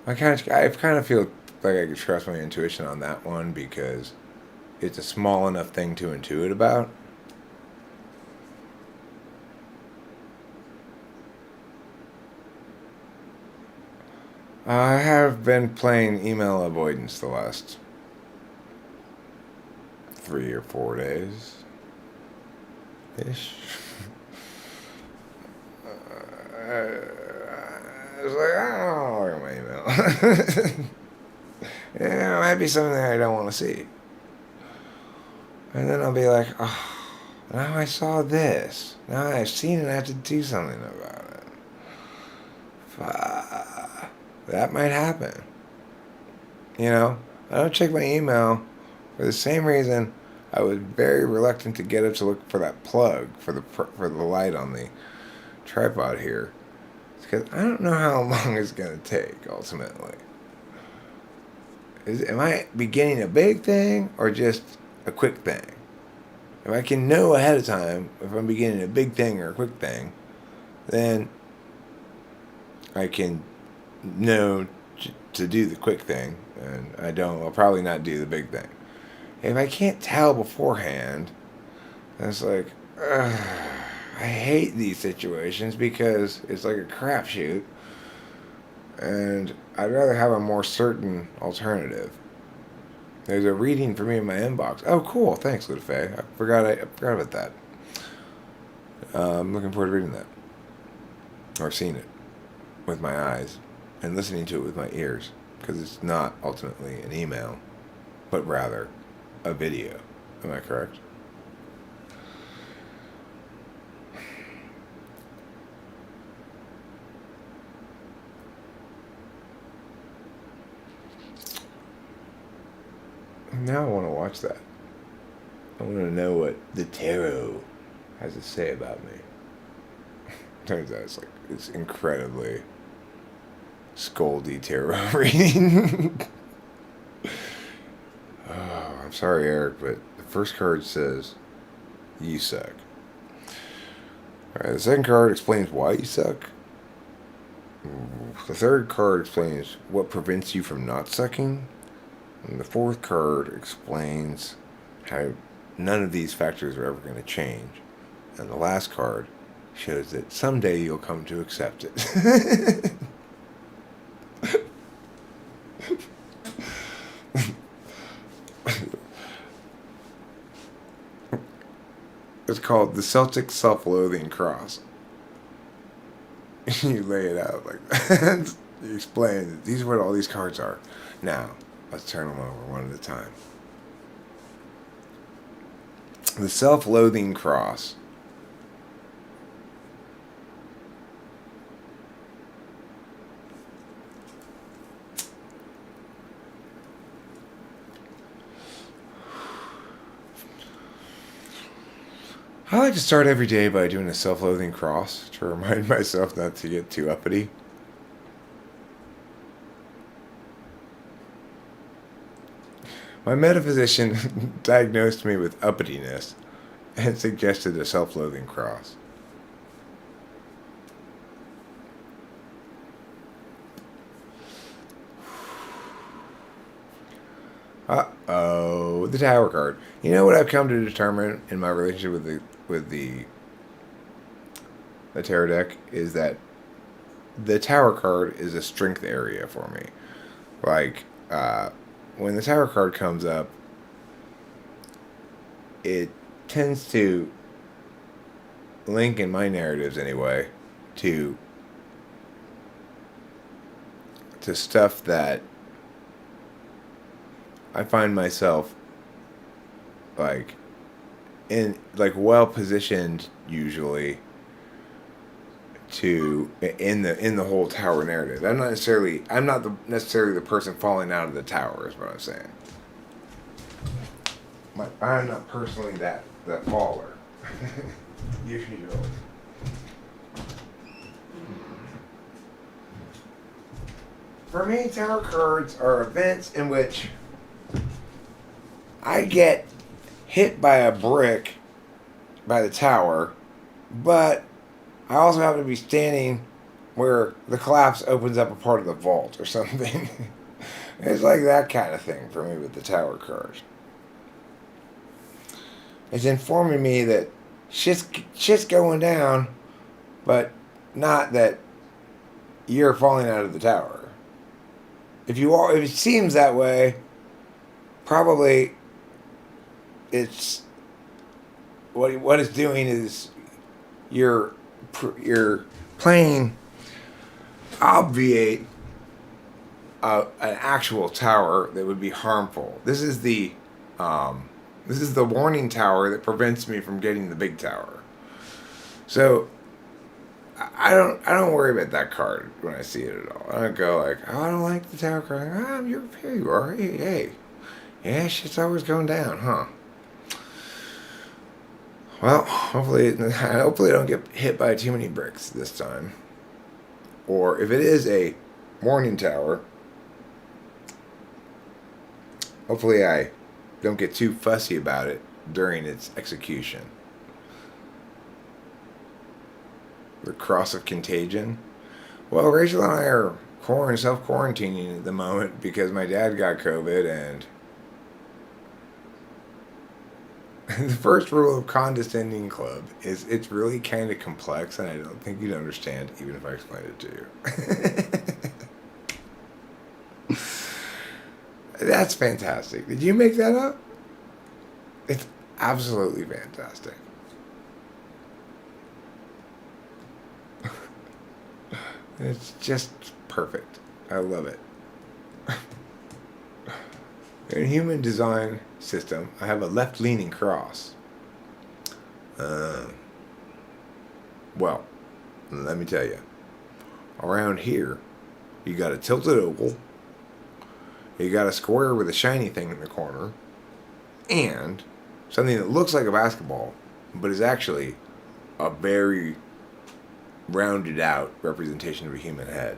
I kind of feel like I could trust my intuition on that one because it's a small enough thing to intuit about. I have been playing email avoidance the last 3 or 4 days ish. I was like, oh, look at my email. Yeah, it might be something that I don't want to see. And then I'll be like, oh, now I saw this. Now I've seen it, I have to do something about it. That might happen. You know, I don't check my email for the same reason I was very reluctant to get up to look for that plug for the light on the tripod here. It's because I don't know how long it's going to take, ultimately. Am I beginning a big thing or just a quick thing? If I can know ahead of time if I'm beginning a big thing or a quick thing, then I can know to do the quick thing, and I'll probably not do the big thing. If I can't tell beforehand, it's like, I hate these situations because it's like a crapshoot, and I'd rather have a more certain alternative. There's a reading for me in my inbox. Oh, cool! Thanks, Ludafe. I forgot about that. I'm looking forward to reading that, or seeing it with my eyes, and listening to it with my ears, because it's not ultimately an email, but rather a video. Am I correct? Now I want to watch that. I want to know what the tarot has to say about me. Turns out it's incredibly scoldy tarot reading. Oh, I'm sorry, Eric, but the first card says you suck. Alright, the second card explains why you suck. The third card explains what prevents you from not sucking. And the fourth card explains how none of these factors are ever going to change. And the last card shows that someday you'll come to accept it. It's called the Celtic Self-Loathing Cross. You lay it out like that. You explain that these are what all these cards are. Now, let's turn them over one at a time. The Self-Loathing Cross. I like to start every day by doing a self-loathing cross to remind myself not to get too uppity. My metaphysician diagnosed me with uppityness and suggested a self-loathing cross. Uh-oh, the Tower card. You know what I've come to determine in my relationship with the tarot deck is that the Tower card is a strength area for me. Like, when the Tower card comes up, it tends to link in my narratives anyway to stuff that I find myself well positioned usually to in the whole tower narrative. I'm not necessarily the person falling out of the tower is what I'm saying. But I'm not personally that baller. Usually. For me, tarot cards are events in which I get hit by a brick by the tower, but I also happen to be standing where the collapse opens up a part of the vault or something. It's like that kind of thing for me with the tower card. It's informing me that shit's going down, but not that you're falling out of the tower. If it seems that way, probably it's what it's doing is you're playing obviate an actual tower that would be harmful. This is the warning tower that prevents me from getting the big tower. So I don't worry about that card when I see it at all. I don't go like, oh, I don't like the tower card. Here you are. Hey. Yeah, shit's always going down, huh? Well, hopefully I don't get hit by too many bricks this time. Or if it is a warning tower, hopefully I don't get too fussy about it during its execution. The Cross of Contagion. Well, Rachel and I are self-quarantining at the moment because my dad got COVID, and the first rule of Condescending Club is it's really kind of complex, and I don't think you'd understand even if I explained it to you. That's fantastic. Did you make that up? It's absolutely fantastic. It's just perfect. I love it. In human design system, I have a left-leaning cross. Well, let me tell you. Around here, you got a tilted oval, you got a square with a shiny thing in the corner, and something that looks like a basketball, but is actually a very rounded out representation of a human head.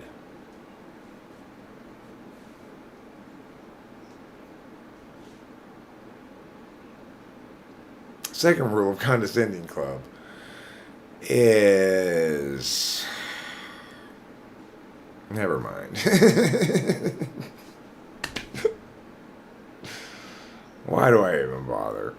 Second rule of Condescending Club is... Never mind. Why do I even bother?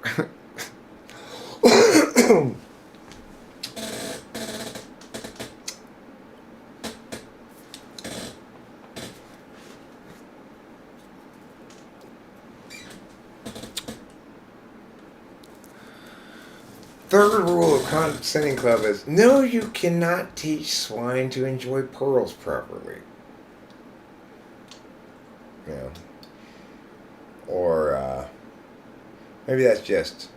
Third rule of Condescending Club is, no, you cannot teach swine to enjoy pearls properly. You know. Or, maybe that's just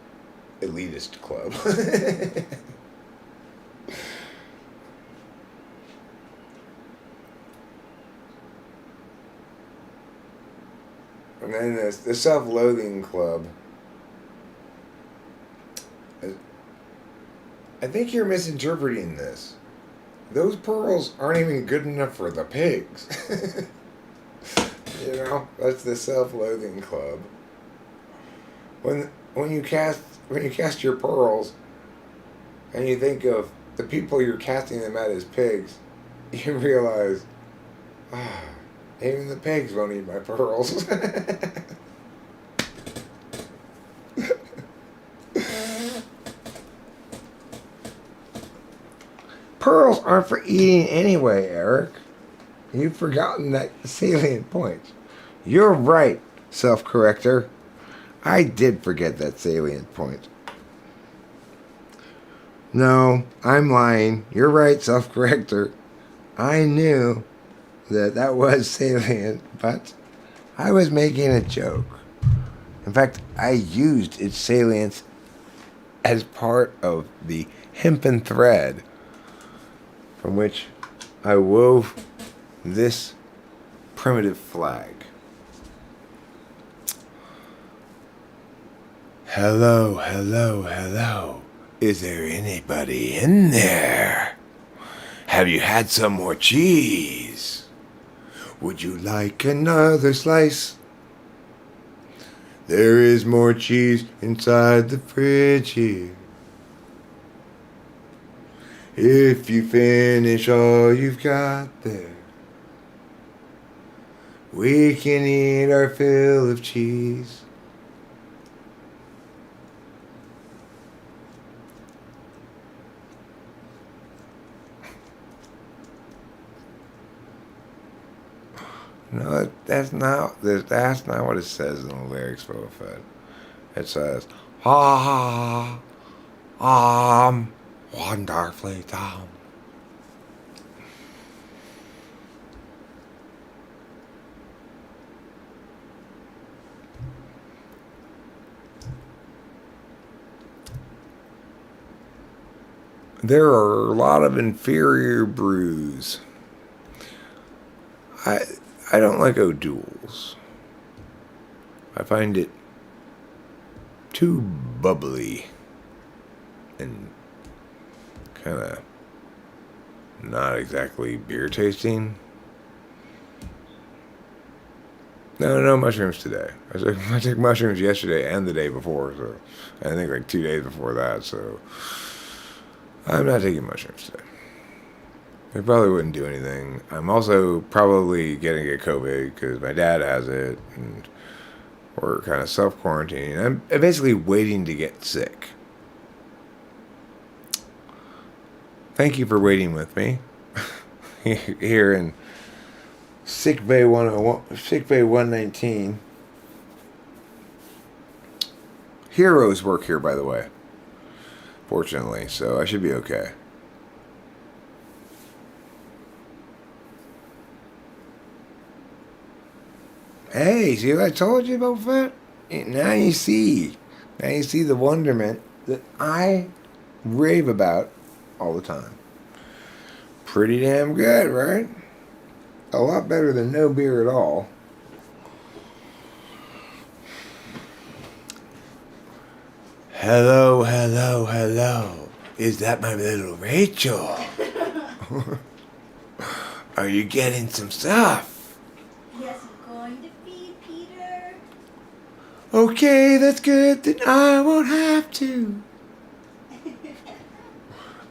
elitist club. And then the Self-Loathing Club. I think you're misinterpreting this. Those pearls aren't even good enough for the pigs. You know, that's the Self-Loathing Club. When you cast your pearls, and you think of the people you're casting them at as pigs, you realize, even the pigs won't eat my pearls. Pearls aren't for eating anyway, Eric. You've forgotten that salient point. You're right, self-corrector. I did forget that salient point. No, I'm lying. You're right, self-corrector. I knew that was salient, but I was making a joke. In fact, I used its salience as part of the hempen thread from which I wove this primitive flag. Hello, hello, hello. Is there anybody in there? Have you had some more cheese? Would you like another slice? There is more cheese inside the fridge here. If you finish all you've got there, we can eat our fill of cheese. No, that's not what it says in the lyrics, Boba Fett. It says, "Ah, wonderfully done." There are a lot of inferior brews. I don't like O'Doul's. I find it too bubbly and kind of not exactly beer tasting. No mushrooms today. I took mushrooms yesterday and the day before, so I think like 2 days before that, so I'm not taking mushrooms today. It probably wouldn't do anything. I'm also probably going to get COVID because my dad has it, and we're kind of self-quarantining. I'm basically waiting to get sick. Thank you for waiting with me here in Sick Bay 119. Heroes work here, by the way. Fortunately, so I should be okay. Hey, see what I told you about that? Now you see. Now you see the wonderment that I rave about all the time. Pretty damn good, right? A lot better than no beer at all. Hello, hello, hello. Is that my little Rachel? Are you getting some stuff? Yes, I'm going to feed Peter. Okay, that's good. Then I won't have to.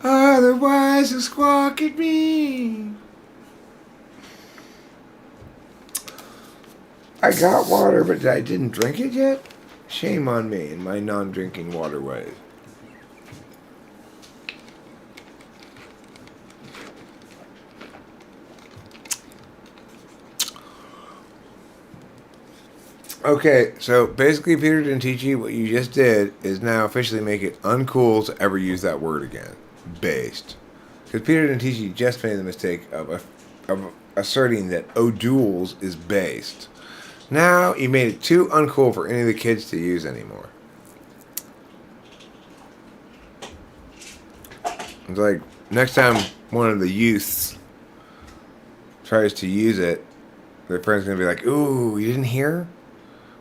Otherwise, he'll squawk at me. I got water, but I didn't drink it yet? Shame on me and my non-drinking water ways. Okay, so basically, Peter didn't teach you. What you just did is now officially make it uncool to ever use that word again. Based. Because Peter didn't teach you, just made the mistake of asserting that O'Doul's is based. Now you made it too uncool for any of the kids to use anymore. It's like next time one of the youths tries to use it, their friend's gonna be like, "Ooh, you didn't hear?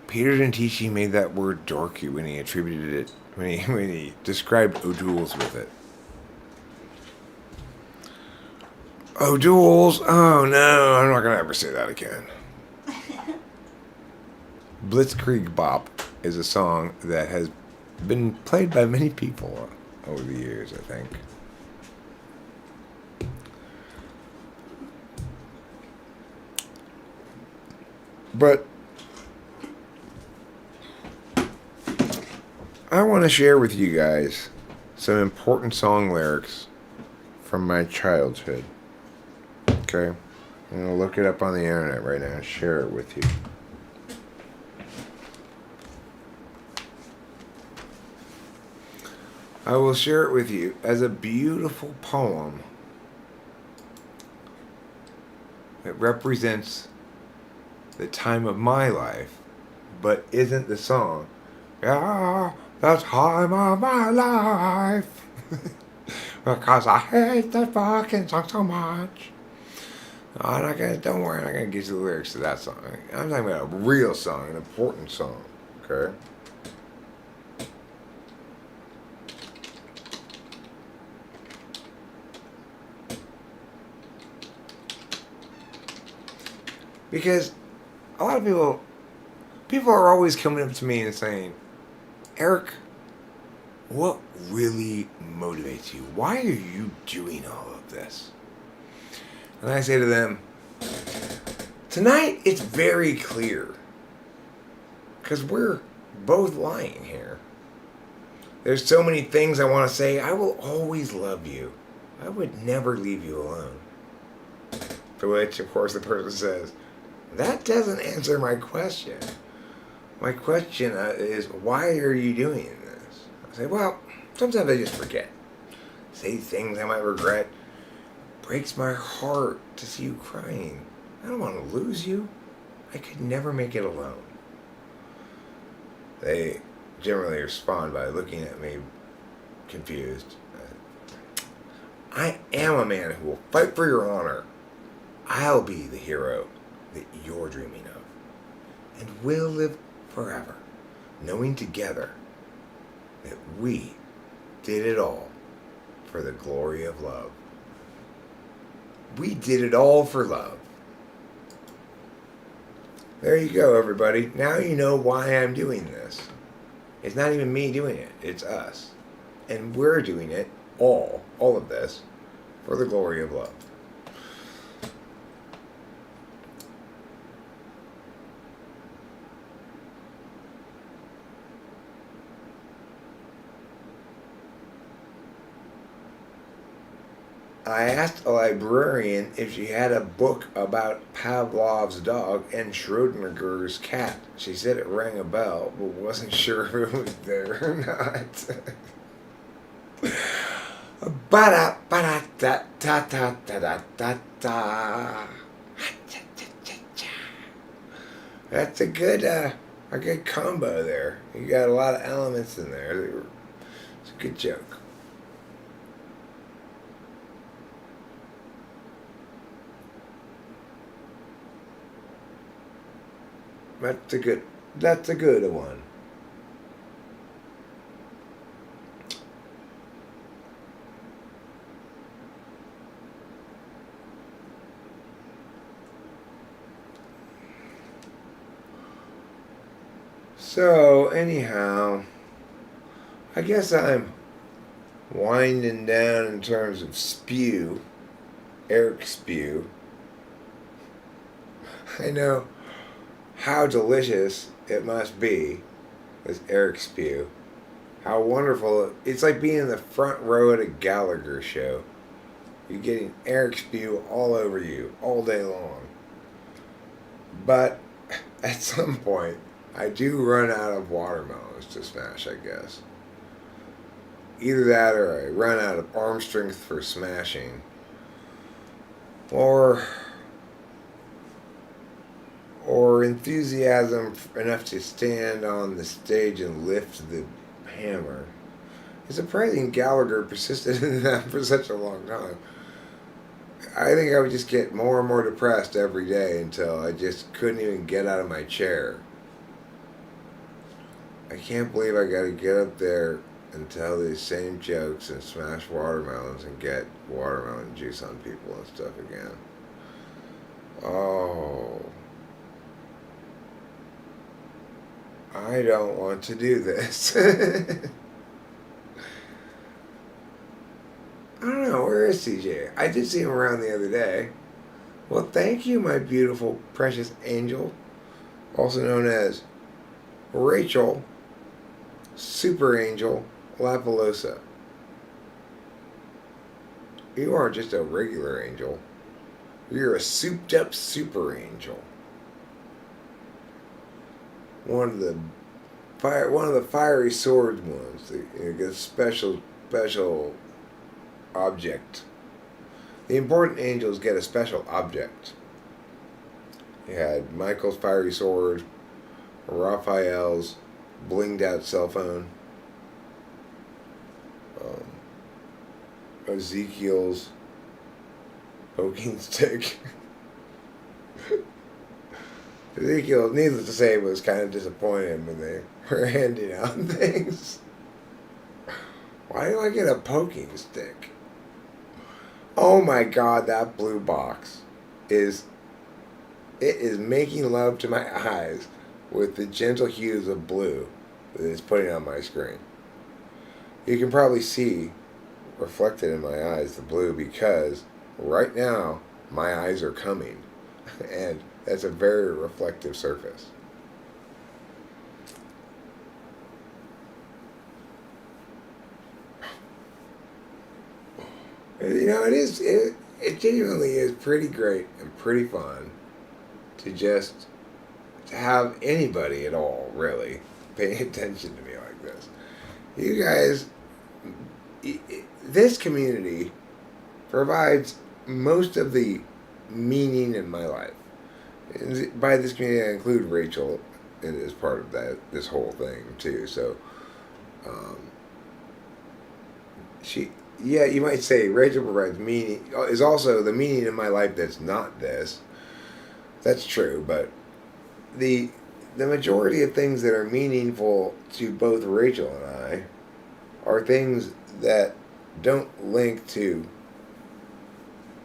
Peter didn't teach you made that word dorky when he attributed it when he described O'Doul's with it." O'Doul's? Oh no, I'm not gonna ever say that again. Blitzkrieg Bop is a song that has been played by many people over the years, I think. But I want to share with you guys some important song lyrics from my childhood. Okay? I'm going to look it up on the internet right now and share it with you. I will share it with you as a beautiful poem that represents the time of my life, but isn't the song. Yeah, the time of my life. Because I hate that fucking song so much. Don't worry, I'm not gonna get you the lyrics to that song. I'm talking about a real song, an important song, okay? Because a lot of people are always coming up to me and saying, Eric, what really motivates you? Why are you doing all of this? And I say to them, tonight it's very clear. Because we're both lying here. There's so many things I want to say. I will always love you. I would never leave you alone. To which, of course, the person says, that doesn't answer my question. My question is, why are you doing this? I say, well, sometimes I just forget. Say things I might regret. Breaks my heart to see you crying. I don't want to lose you. I could never make it alone. They generally respond by looking at me confused. I am a man who will fight for your honor. I'll be the hero that you're dreaming of. And we'll live forever, knowing together that we did it all for the glory of love. We did it all for love. There you go, everybody. Now you know why I'm doing this. It's not even me doing it. It's us. And we're doing it, all of this, for the glory of love. I asked a librarian if she had a book about Pavlov's dog and Schrodinger's cat. She said it rang a bell, but wasn't sure if it was there or not. Ba-da, ba-da, da, da, da, da, da, da. That's a good combo there. You got a lot of elements in there. It's a good joke. That's a good one. So anyhow, I guess I'm winding down in terms of spew, Eric spew. I know how delicious it must be, this Eric spew. How wonderful. It's like being in the front row at a Gallagher show. You're getting Eric spew all over you, all day long. But at some point, I do run out of watermelons to smash, I guess. Either that or I run out of arm strength for smashing. Or enthusiasm enough to stand on the stage and lift the hammer. It's surprising Gallagher persisted in that for such a long time. I think I would just get more and more depressed every day until I just couldn't even get out of my chair. I can't believe I gotta get up there and tell these same jokes and smash watermelons and get watermelon juice on people and stuff again. Oh. I don't want to do this. I don't know, where is CJ? I did see him around the other day. Well, thank you, my beautiful, precious angel, also known as Rachel, Super Angel, Lapalosa. You aren't just a regular angel. You're a souped up super angel. One of the fiery sword ones. You get a special object. The important angels get a special object. You had Michael's fiery sword, Raphael's blinged out cell phone, Ezekiel's poking stick. Ezekiel, needless to say, was kind of disappointed when they were handing out things. Why do I get a poking stick? Oh my god, that blue box is It is making love to my eyes with the gentle hues of blue that it's putting on my screen. You can probably see reflected in my eyes the blue because right now my eyes are coming, and that's a very reflective surface. It genuinely is pretty great and pretty fun to just to have anybody at all really paying attention to me like this. You guys, this community provides most of the meaning in my life. And by this community, I include Rachel as part of this whole thing too. So, um, you might say Rachel provides meaning is also the meaning in my life that's not this. That's true, but the majority of things that are meaningful to both Rachel and I are things that don't link to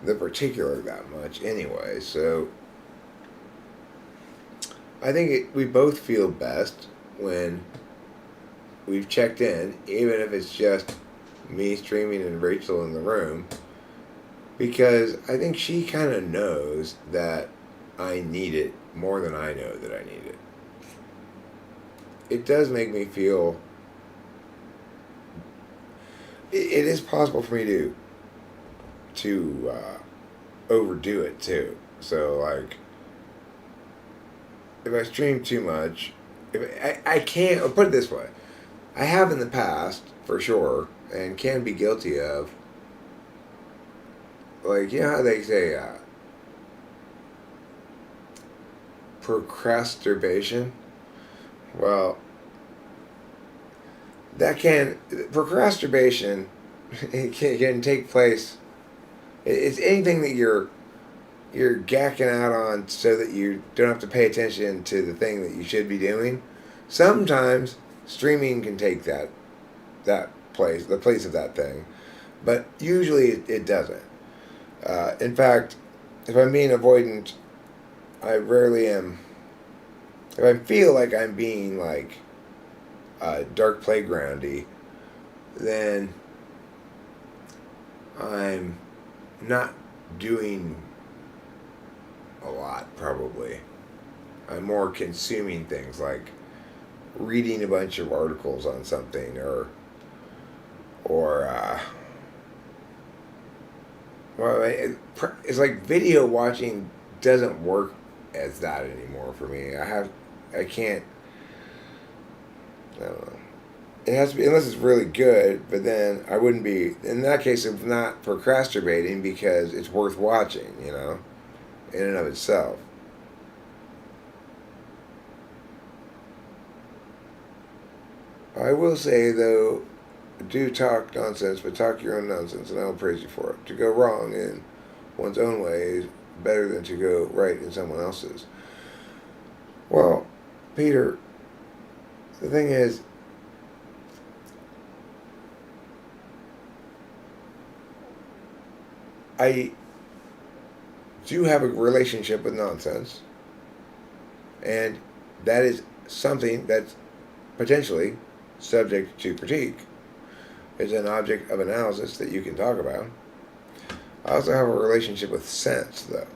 the particular that much anyway. So I think we both feel best when we've checked in, even if it's just me streaming and Rachel in the room, because I think she kind of knows that I need it more than I know that I need it. It does make me feel. It is possible for me to overdo it too. So like, if I stream too much, if I can't. I'll put it this way: I have in the past for sure, and can be guilty of. Like, you know how they say procrastination? Well, procrastination it can take place. It's anything that you're gacking out on so that you don't have to pay attention to the thing that you should be doing. Sometimes streaming can take the place of that thing, but usually it doesn't. In fact, if I'm being avoidant, I rarely am. If I feel like I'm being like dark playgroundy, then I'm not doing a lot, probably. I'm more consuming things like reading a bunch of articles on something, or well, it's like video watching doesn't work as that anymore for me. I can't. I don't know. It has to be, unless it's really good, but then I wouldn't be, in that case, I'm not procrastinating because it's worth watching, in and of itself. I will say, though, do talk nonsense, but talk your own nonsense, and I will praise you for it. To go wrong in one's own way is better than to go right in someone else's. Well, Peter, the thing is, I do have a relationship with nonsense, and that is something that's potentially subject to critique. It's an object of analysis that you can talk about. I also have a relationship with sense, though.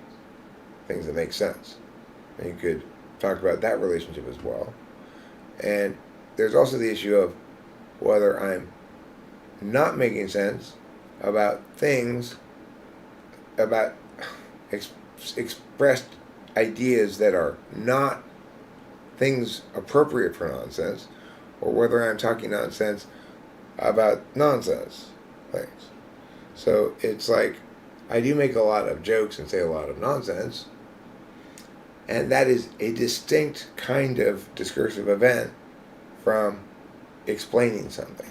Things that make sense. And you could talk about that relationship as well. And there's also the issue of whether I'm not making sense about things, about expressed ideas that are not things appropriate for nonsense, or whether I'm talking nonsense about nonsense things. So it's like, I do make a lot of jokes and say a lot of nonsense, and that is a distinct kind of discursive event from explaining something.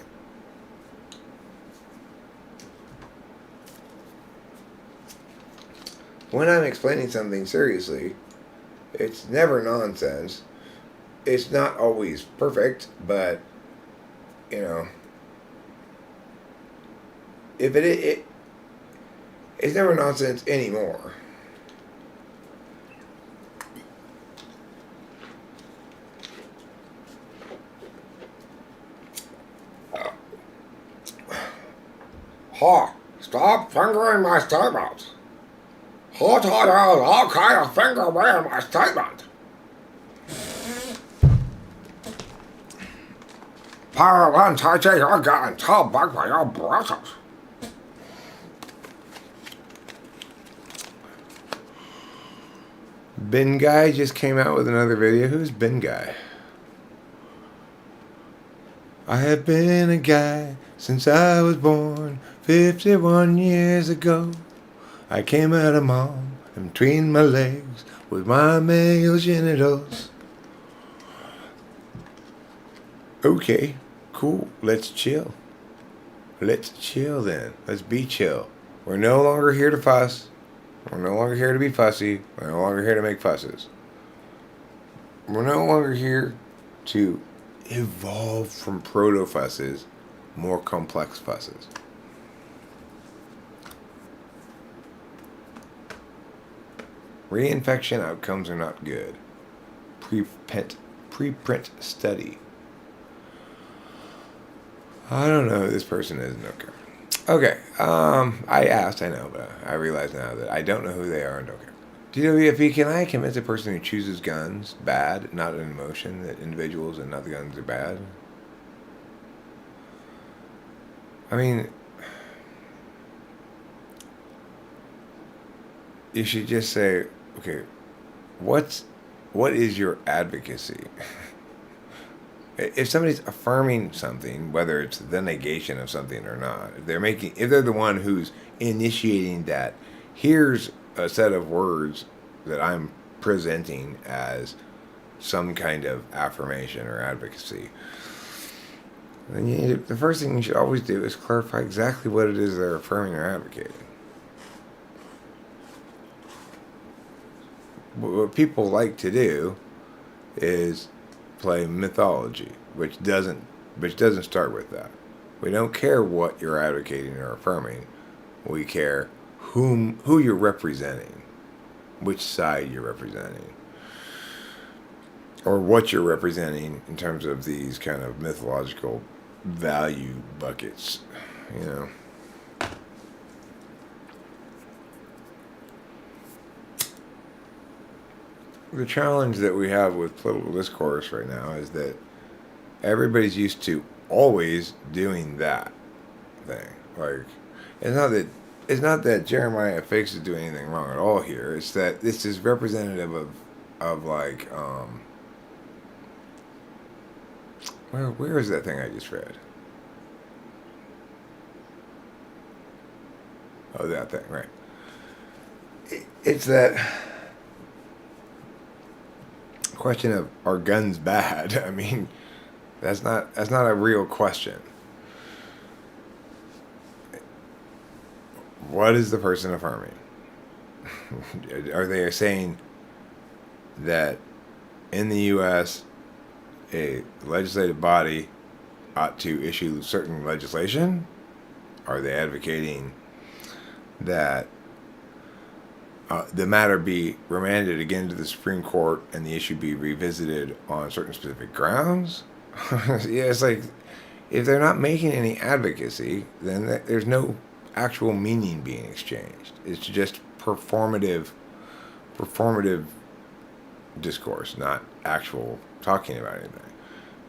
When I'm explaining something seriously, it's never nonsense. It's not always perfect, but, if it's never nonsense anymore. Ha! Stop fingering my statement. Who taught you all kind of finger me in my statement? Parallel touching your gun, tell back by your brushes. Ben Guy just came out with another video. Who's Ben Guy? I have been a guy since I was born 51 years ago. I came out of mom and between my legs with my male genitals. Okay, cool. Let's chill. Let's chill then. Let's be chill. We're no longer here to fuss. We're no longer here to be fussy. We're no longer here to make fusses. We're no longer here to evolve from proto-fusses, more complex fusses. Reinfection outcomes are not good. Preprint study. I don't know who this person is. Okay. I asked, I know, but I realize now that I don't know who they are and don't care. DWFE, can I convince a person who chooses guns bad, not an emotion, that individuals and not the guns are bad? I mean, you should just say, okay, what is your advocacy? If somebody's affirming something, whether it's the negation of something or not, if they're the one who's initiating that, here's a set of words that I'm presenting as some kind of affirmation or advocacy, then the first thing you should always do is clarify exactly what it is they're affirming or advocating. What people like to do is play mythology, which doesn't start with that. We don't care what you're advocating or affirming. We care who you're representing, which side you're representing, or what you're representing in terms of these kind of mythological value buckets, you know. The challenge that we have with political discourse right now is that everybody's used to always doing that thing. Like, it's not that Jeremiah Fakes is doing anything wrong at all here. It's that this is representative of like where is that thing I just read? Oh, that thing, right. It's that question of, are guns bad? I mean, that's not a real question. What is the person affirming? Are they saying that in the U.S. a legislative body ought to issue certain legislation? Are they advocating that the matter be remanded again to the Supreme Court and the issue be revisited on certain specific grounds? Yeah, it's like, if they're not making any advocacy, then there's no actual meaning being exchanged. It's just performative discourse, not actual talking about anything.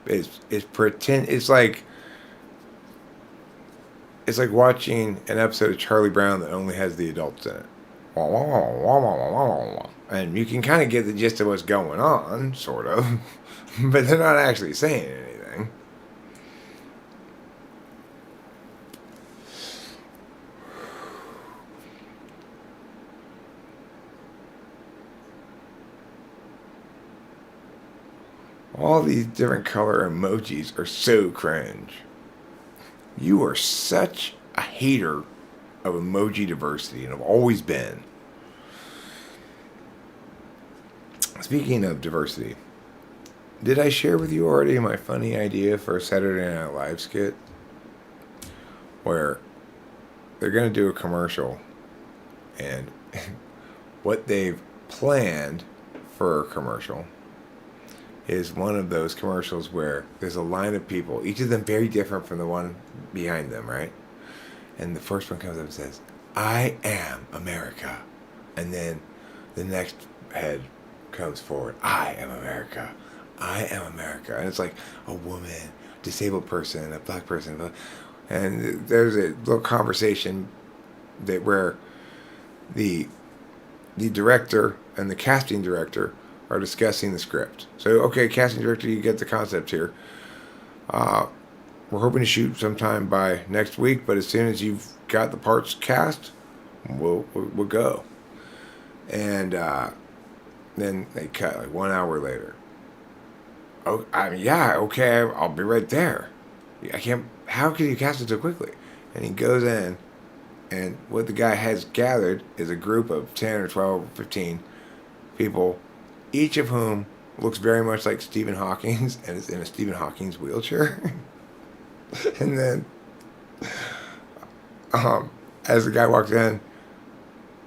It's like watching an episode of Charlie Brown that only has the adults in it. And you can kind of get the gist of what's going on, sort of, but they're not actually saying anything. All these different color emojis are so cringe. You are such a hater of emoji diversity and have always been. Speaking of diversity, did I share with you already my funny idea for a Saturday Night Live skit? Where they're going to do a commercial, and what they've planned for a commercial is one of those commercials where there's a line of people, each of them very different from the one behind them, right? And the first one comes up and says, "I am America." And then the next head comes forward, "I am America. I am America." And it's like a woman, disabled person, a black person. And there's a little conversation where the director and the casting director are discussing the script. So, okay, casting director, you get the concept here. We're hoping to shoot sometime by next week, but as soon as you've got the parts cast, we'll go. And then they cut like 1 hour later. Oh, I mean, yeah, okay, I'll be right there. I can't. How can you cast it so quickly? And he goes in, and what the guy has gathered is a group of 10 or 12 or 15 people, each of whom looks very much like Stephen Hawking and is in a Stephen Hawking wheelchair. And then, as the guy walks in,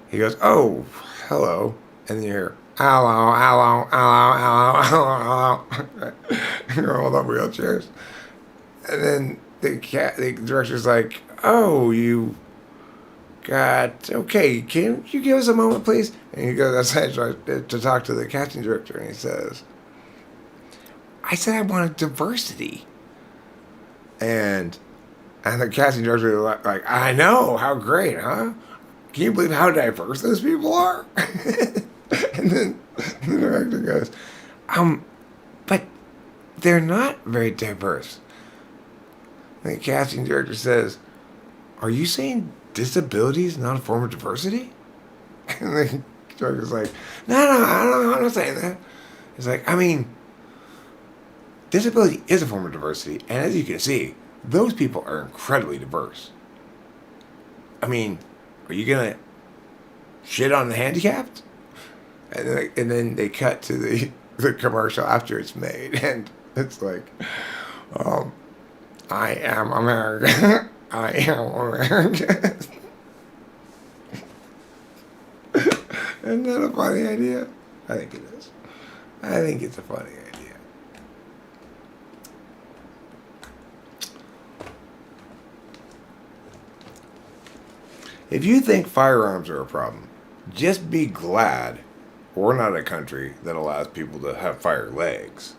he goes, "Oh, hello," and then you hear, "Hello, hello, hello, hello, hello." You're all on wheelchairs, and then the director's like, "Oh, you got okay? Can you give us a moment, please?" And he goes outside to talk to the casting director, and he says, "I said I wanted diversity." And the casting director was like, "I know, how great, huh? Can you believe how diverse those people are?" And then the director goes, "But they're not very diverse." And the casting director says, "Are you saying disability is not a form of diversity?" And the director's like, No, I'm not saying that. It's like, I mean, disability is a form of diversity, and as you can see, those people are incredibly diverse. I mean, are you gonna shit on the handicapped? And then they cut to the commercial after it's made, and it's like, "I am America. I am America." Isn't that a funny idea? I think it is. I think it's a funny idea. If you think firearms are a problem, just be glad we're not a country that allows people to have fire legs.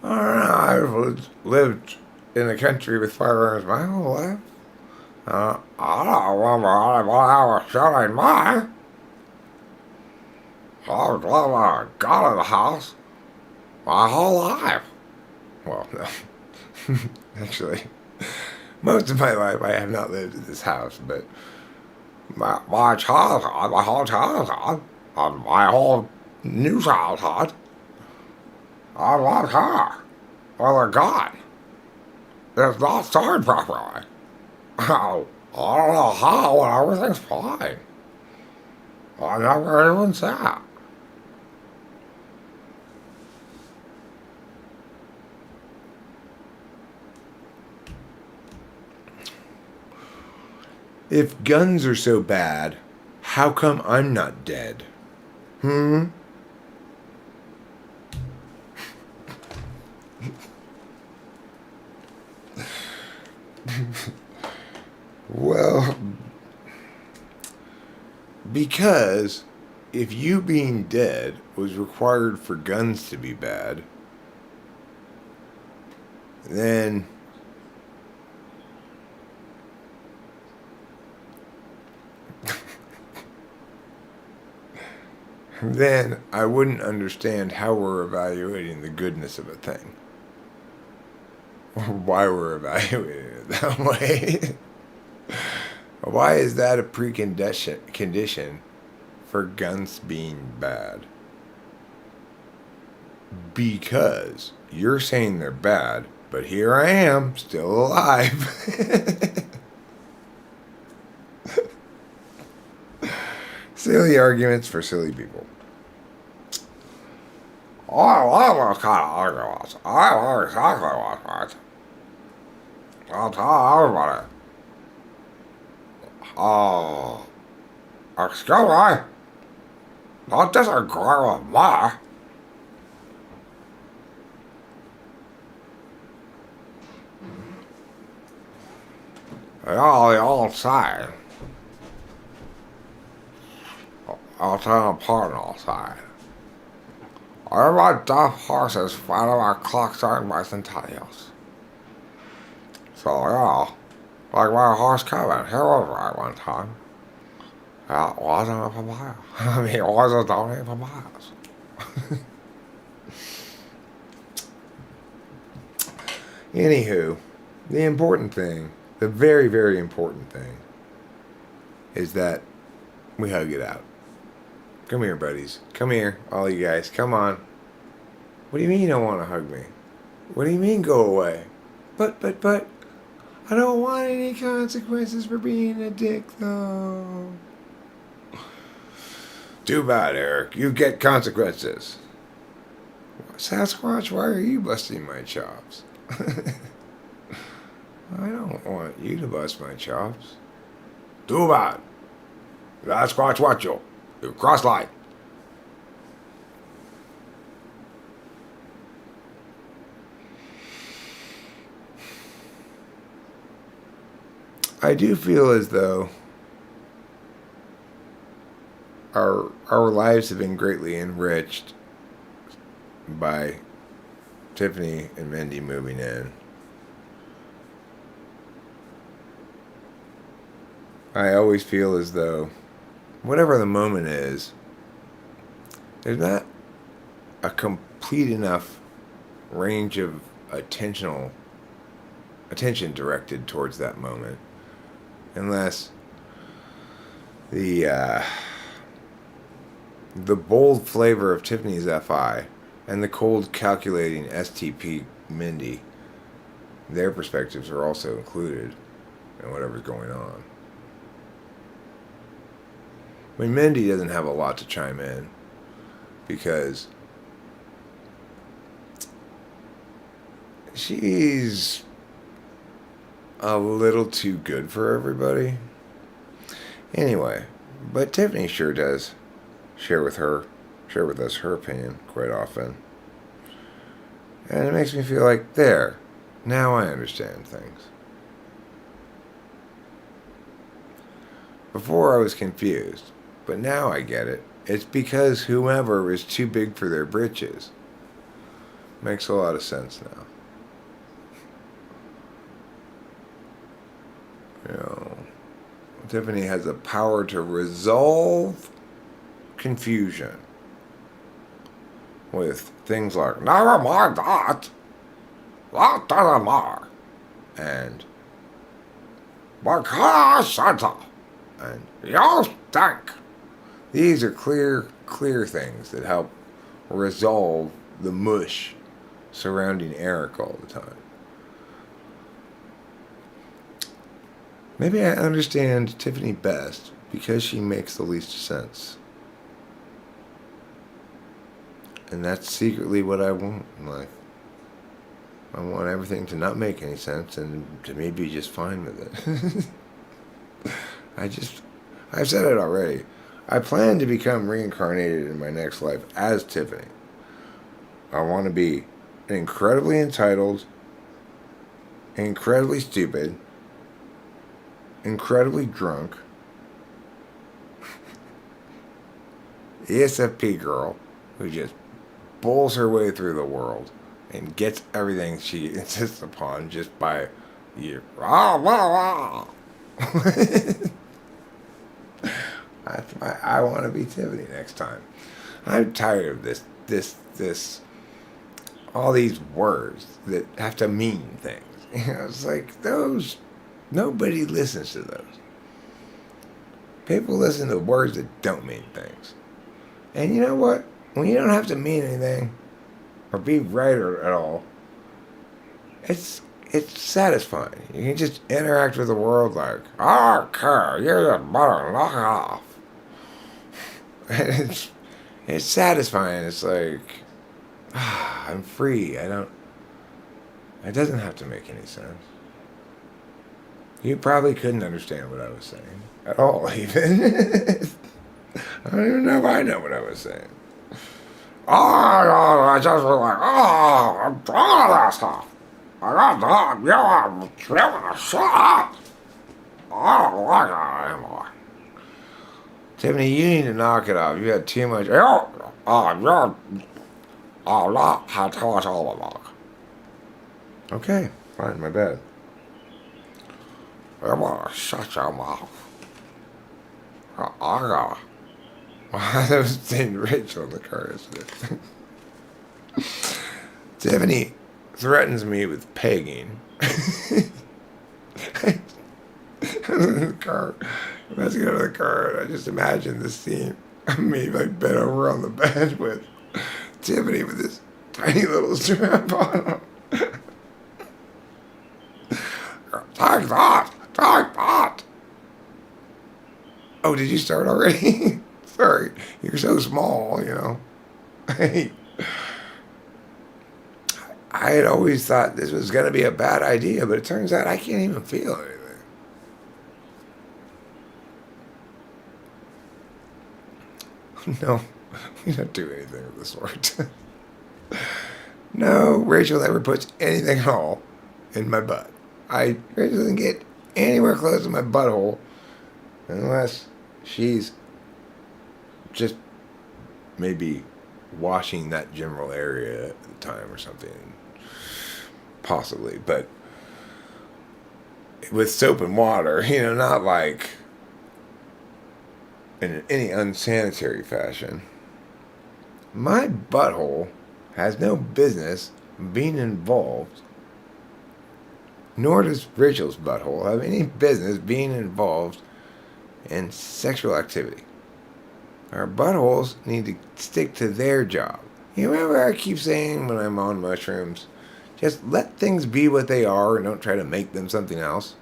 I've lived in a country with firearms my whole life. I don't remember I was shooting mine. I've lived a gun in the house my whole life. Well, no. Actually, most of my life I have not lived in this house, but my childhood, my whole childhood, my whole new childhood, I lived here with a gun. It's not stored properly. I don't know how, and everything's fine. I never even said. If guns are so bad, how come I'm not dead? Well, because if you being dead was required for guns to be bad, then I wouldn't understand how we're evaluating the goodness of a thing. Or why we're evaluating it that way. Why is that a precondition for guns being bad? Because you're saying they're bad, but here I am, still alive. Silly arguments for silly people. I love those kind of arguments. I know exactly what's right. I'll tell everybody. Oh, excuse me. Don't disagree with me. You know the old saying. I'll tell a partner saying. All my deaf horses follow my clocks on my centennials. So, like my horse Kevin, he was right one time. It wasn't for miles. I mean, it wasn't only for miles. Anywho, the important thing, the very, very important thing, is that we hug it out. Come here, buddies. Come here, all you guys. Come on. What do you mean you don't want to hug me? What do you mean go away? But, I don't want any consequences for being a dick, though. Too bad, Eric. You get consequences. Sasquatch, why are you busting my chops? I don't want you to bust my chops. Too bad. Sasquatch, watch you. You cross line. I do feel as though our lives have been greatly enriched by Tiffany and Mindy moving in. I always feel as though whatever the moment is, there's not a complete enough range of attention directed towards that moment, unless the bold flavor of Tiffany's FI and the cold calculating STP Mindy, their perspectives are also included in whatever's going on. I mean, Mindy doesn't have a lot to chime in because she's a little too good for everybody. Anyway, but Tiffany sure does share with us her opinion quite often. And it makes me feel like, there, now I understand things. Before I was confused, but now I get it. It's because whomever is too big for their britches. Makes a lot of sense now. You know, Tiffany has the power to resolve confusion with things like, never mind that. That doesn't matter. And, because Santa. And, you stink. These are clear things that help resolve the mush surrounding Eric all the time. Maybe I understand Tiffany best because she makes the least sense. And that's secretly what I want in life. I want everything to not make any sense and to me be just fine with it. I've said it already. I plan to become reincarnated in my next life as Tiffany. I want to be incredibly entitled, incredibly stupid, incredibly drunk, ESFP girl who just bowls her way through the world and gets everything she insists upon just by you. I want to be Tiffany next time. I'm tired of this, all these words that have to mean things. You know, it's like nobody listens to those. People listen to words that don't mean things. And you know what? When you don't have to mean anything, or be right at all, it's satisfying. You can just interact with the world like, I don't care, you're just better, knock it off. And it's satisfying. It's like, I'm free. It doesn't have to make any sense. You probably couldn't understand what I was saying at all, even. I don't even know if I know what I was saying. Oh, I just was like, I'm tired of that stuff. I got that. Yeah, shut up. I don't like that anymore. Tiffany, you need to knock it off. You had too much. You're not had too much all about. Okay, fine, my bad. I'm gonna shut your mouth. I gotta. I was saying Rachel in the car yesterday. Tiffany threatens me with pegging. In the car. Let's go to the car, and I just imagine this scene of me like bent over on the bed with Tiffany with this tiny little strap on. Take that! Take that! Oh, did you start already? Sorry, you're so small, you know. Hey, I had always thought this was going to be a bad idea, but it turns out I can't even feel anything. No, we don't do anything of the sort. No, Rachel never puts anything at all in my butt. Rachel doesn't get anywhere close to my butthole unless she's just maybe washing that general area at the time or something. Possibly, but with soap and water, not like in any unsanitary fashion. My butthole has no business being involved, nor does Rachel's butthole have any business being involved in sexual activity. Our buttholes need to stick to their job. You remember I keep saying when I'm on mushrooms, just let things be what they are and don't try to make them something else.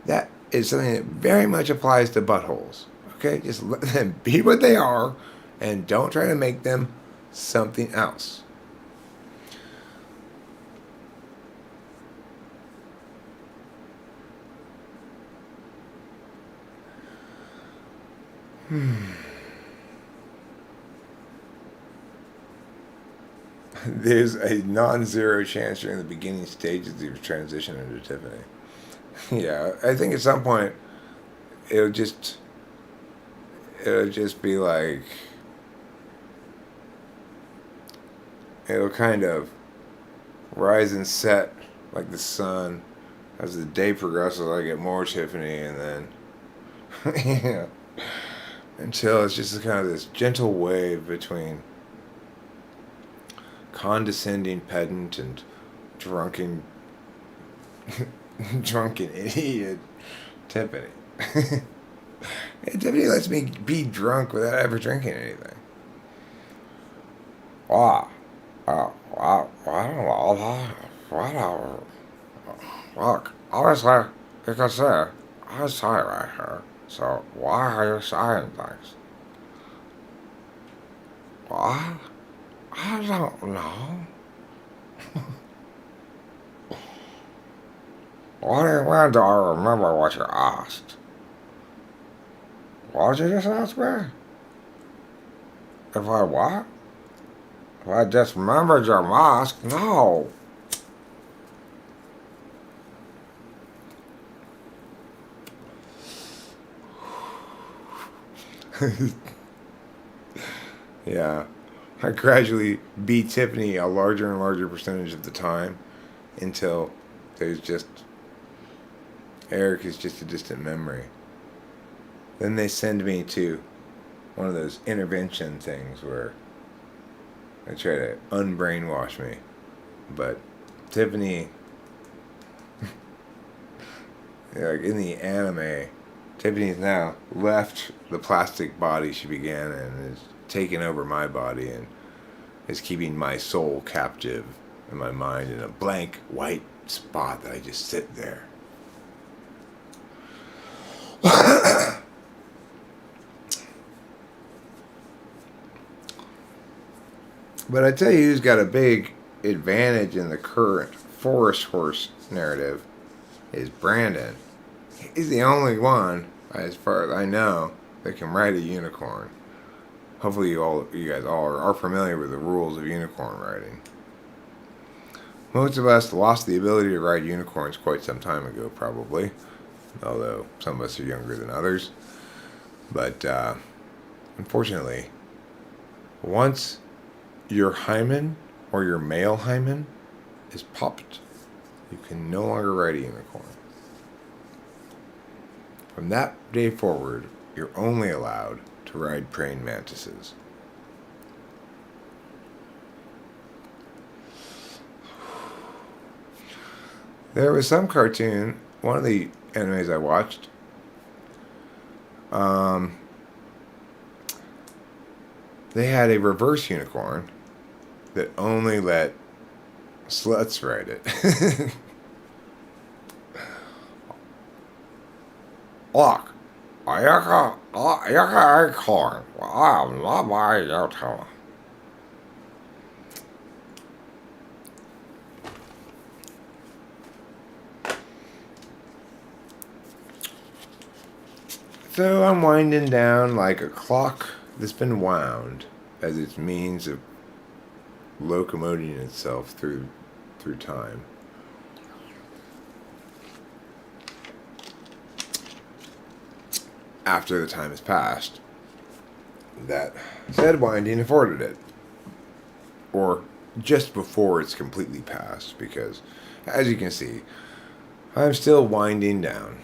That is something that very much applies to buttholes. Okay, just let them be what they are and don't try to make them something else. There's a non-zero chance during the beginning stages of your transition into Tiffany. Yeah, I think at some point it'll just be like, it'll kind of rise and set like the sun. As the day progresses, I get more Tiffany, and then, until it's just kind of this gentle wave between condescending pedant and drunken idiot Tiffany. And Tiffany lets me be drunk without ever drinking anything. Wow. Whatever. Look, obviously, you can see, I say right here, so why are you saying things? What? I don't know. When do I remember what you asked? What did you just ask me? If I what? If I dismembered your mask? No. Yeah. I gradually beat Tiffany a larger and larger percentage of the time until there's just Eric is just a distant memory. Then they send me to one of those intervention things where they try to unbrainwash me. But Tiffany, like in the anime, Tiffany's now left the plastic body she began in and is taken over my body and is keeping my soul captive and my mind in a blank white spot that I just sit there. But I tell you who's got a big advantage in the current forest horse narrative is Brandon. He's the only one, as far as I know, that can ride a unicorn. Hopefully you guys all are familiar with the rules of unicorn riding. Most of us lost the ability to ride unicorns quite some time ago, probably. Although some of us are younger than others. But unfortunately, once your hymen or your male hymen is popped, you can no longer ride a unicorn. From that day forward, you're only allowed to ride praying mantises. There was some cartoon, one of the animes I watched, they had a reverse unicorn that only let sluts ride it. Look, you can acorn. I'm not my unicorn. So I'm winding down like a clock that's been wound as its means of locomoting itself through time. After the time has passed, that said winding afforded it. Or just before it's completely passed, because, as you can see, I'm still winding down.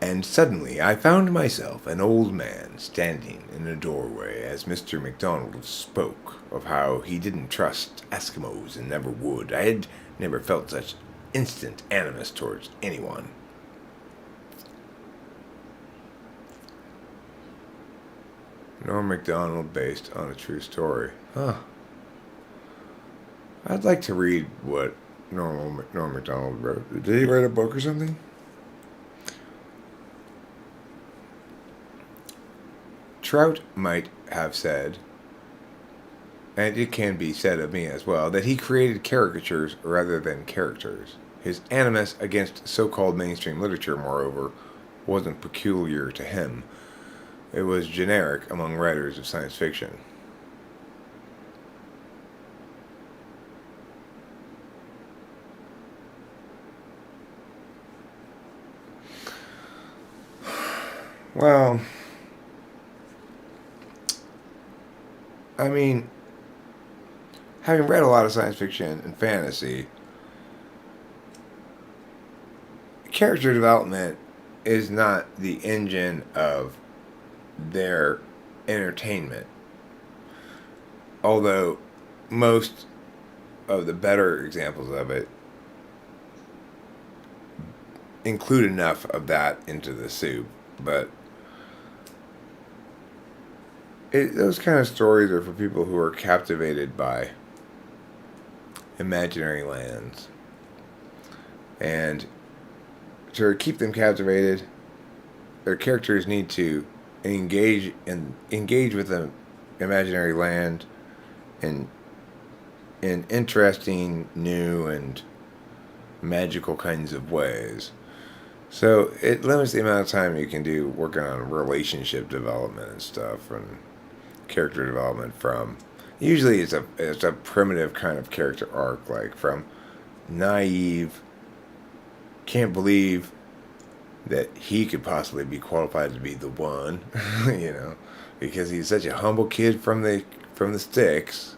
And suddenly I found myself an old man standing in a doorway as Mr. McDonald spoke of how he didn't trust Eskimos and never would. I had never felt such instant animus towards anyone. Norm MacDonald based on a true story. Huh. I'd like to read what Norm MacDonald wrote. Did he write a book or something? Trout might have said, and it can be said of me as well, that he created caricatures rather than characters. His animus against so-called mainstream literature, moreover, wasn't peculiar to him. It was generic among writers of science fiction. Well, I mean, having read a lot of science fiction and fantasy, character development is not the engine of their entertainment. Although most of the better examples of it include enough of that into the soup, but those kind of stories are for people who are captivated by imaginary lands. And to keep them captivated, their characters need to engage with the imaginary land in interesting, new, and magical kinds of ways. So it limits the amount of time you can do working on relationship development and stuff, and character development from. Usually it's a primitive kind of character arc, like from naive, can't believe that he could possibly be qualified to be the one, because he's such a humble kid from the sticks,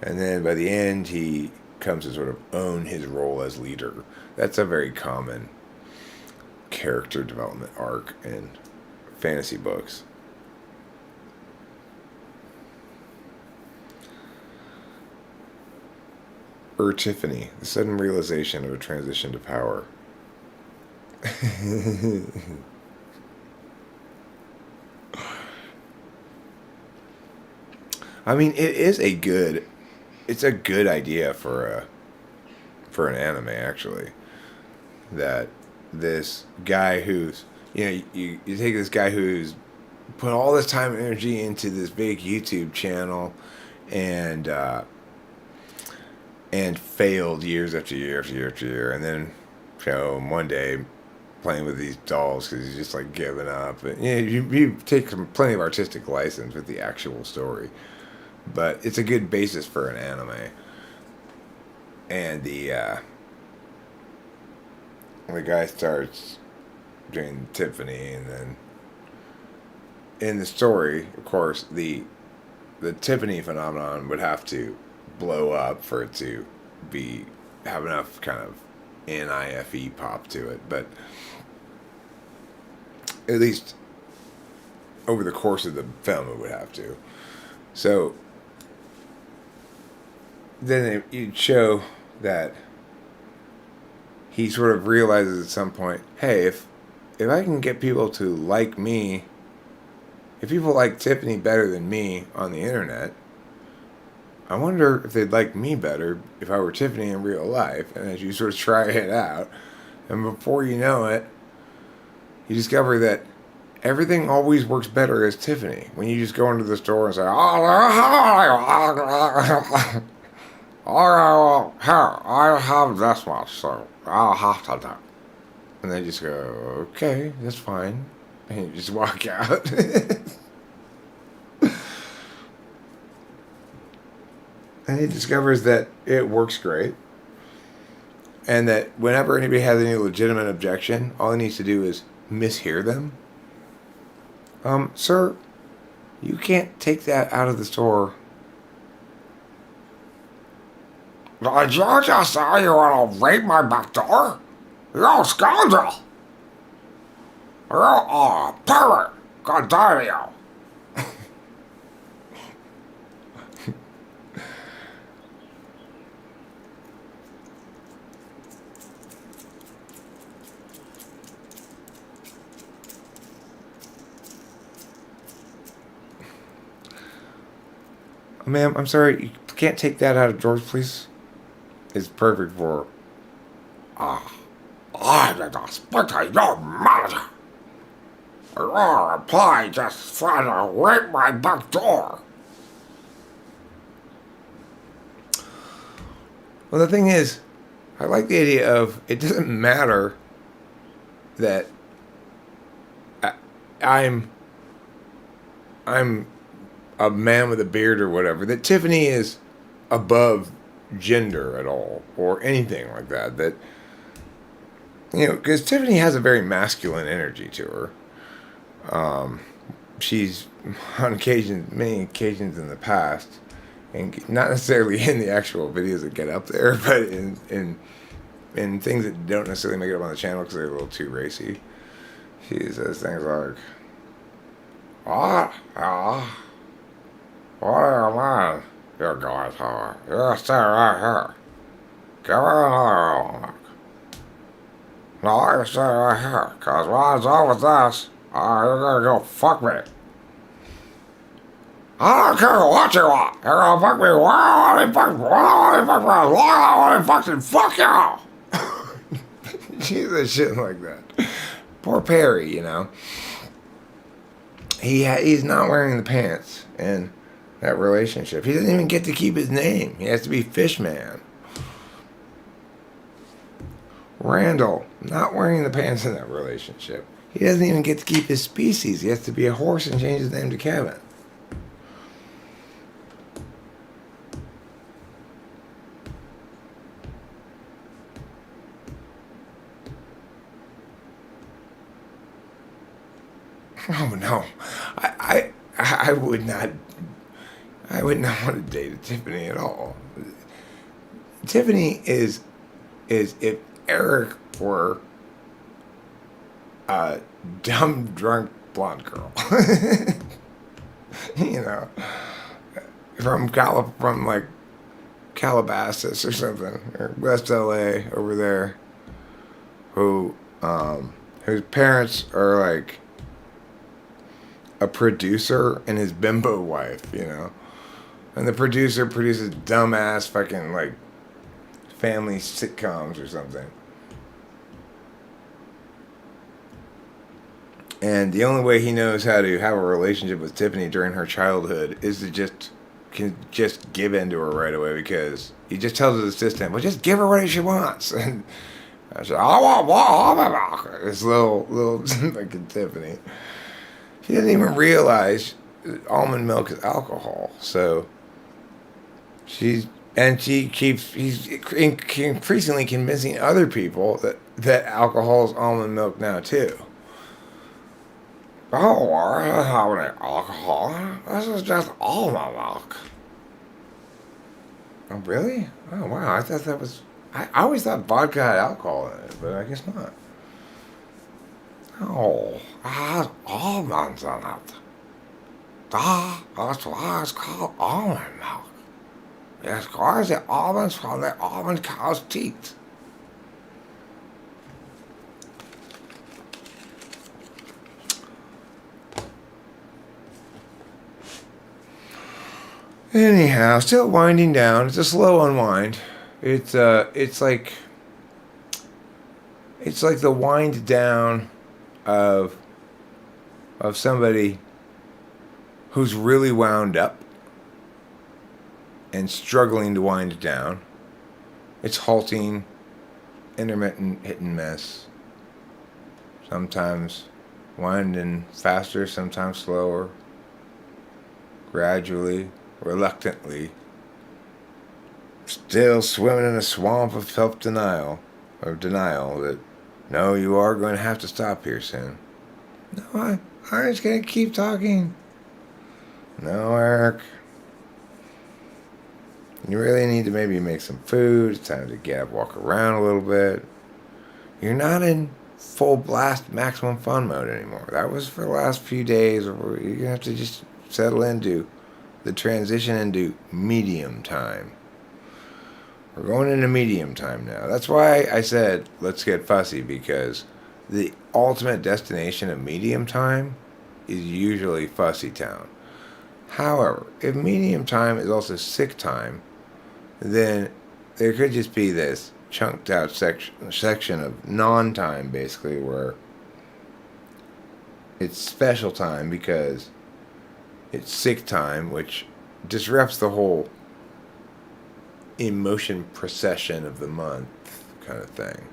and then by the end he comes to sort of own his role as leader. That's a very common character development arc in fantasy books. Tiffany, the sudden realization of a transition to power. I mean, it's a good idea for an anime, actually, that this guy who's, you take this guy who's put all this time and energy into this big YouTube channel and failed years after year after year after year, and then show him one day playing with these dolls because he's just like giving up. And, you take plenty of artistic license with the actual story, but it's a good basis for an anime. And the guy starts doing Tiffany, and then in the story, of course, the Tiffany phenomenon would have to blow up for it to have enough kind of NIFE pop to it, but at least over the course of the film it would have to. So then you'd show that he sort of realizes at some point, hey, if I can get people to like me, if people like Tiffany better than me on the internet, I wonder if they'd like me better if I were Tiffany in real life. And as you sort of try it out, and before you know it, you discover that everything always works better as Tiffany. When you just go into the store and say, I have this much, so I'll have to do. And they just go, okay, that's fine. And you just walk out. And he discovers that it works great. And that whenever anybody has any legitimate objection, all he needs to do is mishear them. Sir, you can't take that out of the store. Did you just say you want to raid my back door? You're a scoundrel! You're a pirate! God damn you! Ma'am, I'm sorry, you can't take that out of drawers, please? It's perfect for... I did not speak to your manager. Your employee just tried to rape my back door. Well, the thing is, I like the idea of it doesn't matter that I'm a man with a beard or whatever, that Tiffany is above gender at all or anything like that. That, because Tiffany has a very masculine energy to her. She's on many occasions in the past, and not necessarily in the actual videos that get up there, but in things that don't necessarily make it up on the channel because they're a little too racy. She says things like, what do you mean you're going to? You're stay right here. Give me another one. No, you stay right here, because when I'm done with this, you're going to go fuck me. I don't care what you want. You're going to fuck me. Why don't you fuck me? Why don't you fuck me? Why don't you fuck you? She's a shit like that. Poor Perry, He's not wearing the pants in that relationship. He doesn't even get to keep his name. He has to be Fishman. Randall, not wearing the pants in that relationship. He doesn't even get to keep his species. He has to be a horse and change his name to Kevin. Oh no, I would not. I would not want to date Tiffany at all. Tiffany is if Eric were a dumb drunk blonde girl, from like Calabasas or something, or West LA over there, whose parents are like a producer and his bimbo wife, and the producer produces dumbass fucking like family sitcoms or something. And the only way he knows how to have a relationship with Tiffany during her childhood is to just give in to her right away, because he just tells his assistant, well, just give her what she wants. And I said, this little fucking Tiffany. She doesn't even realize almond milk is alcohol. So he's increasingly convincing other people that alcohol is almond milk now too. Oh, I don't have any alcohol. This is just almond milk. Oh, really? Oh, wow. I thought that was... I always thought vodka had alcohol in it, but I guess not. Oh, it has almonds in it. That's why it's called almond milk. It scores the almonds from the almond cow's teeth. Anyhow, still winding down. It's a slow unwind. It's like the wind down of somebody who's really wound up and struggling to wind down. It's halting, intermittent, hit and miss. Sometimes winding faster, sometimes slower, gradually, reluctantly. Still swimming in a swamp of self-denial, or denial that, no, you are going to have to stop here soon. No, I'm just going to keep talking. No, Eric. You really need to maybe make some food. It's time to get up, walk around a little bit. You're not in full blast maximum fun mode anymore. That was for the last few days. You're going to have to just settle into the transition into medium time. We're going into medium time now. That's why I said, let's get fussy, because the ultimate destination of medium time is usually fussy town. However, if medium time is also sick time, then there could just be this chunked out section of non-time, basically, where it's special time because it's sick time, which disrupts the whole emotion procession of the month kind of thing.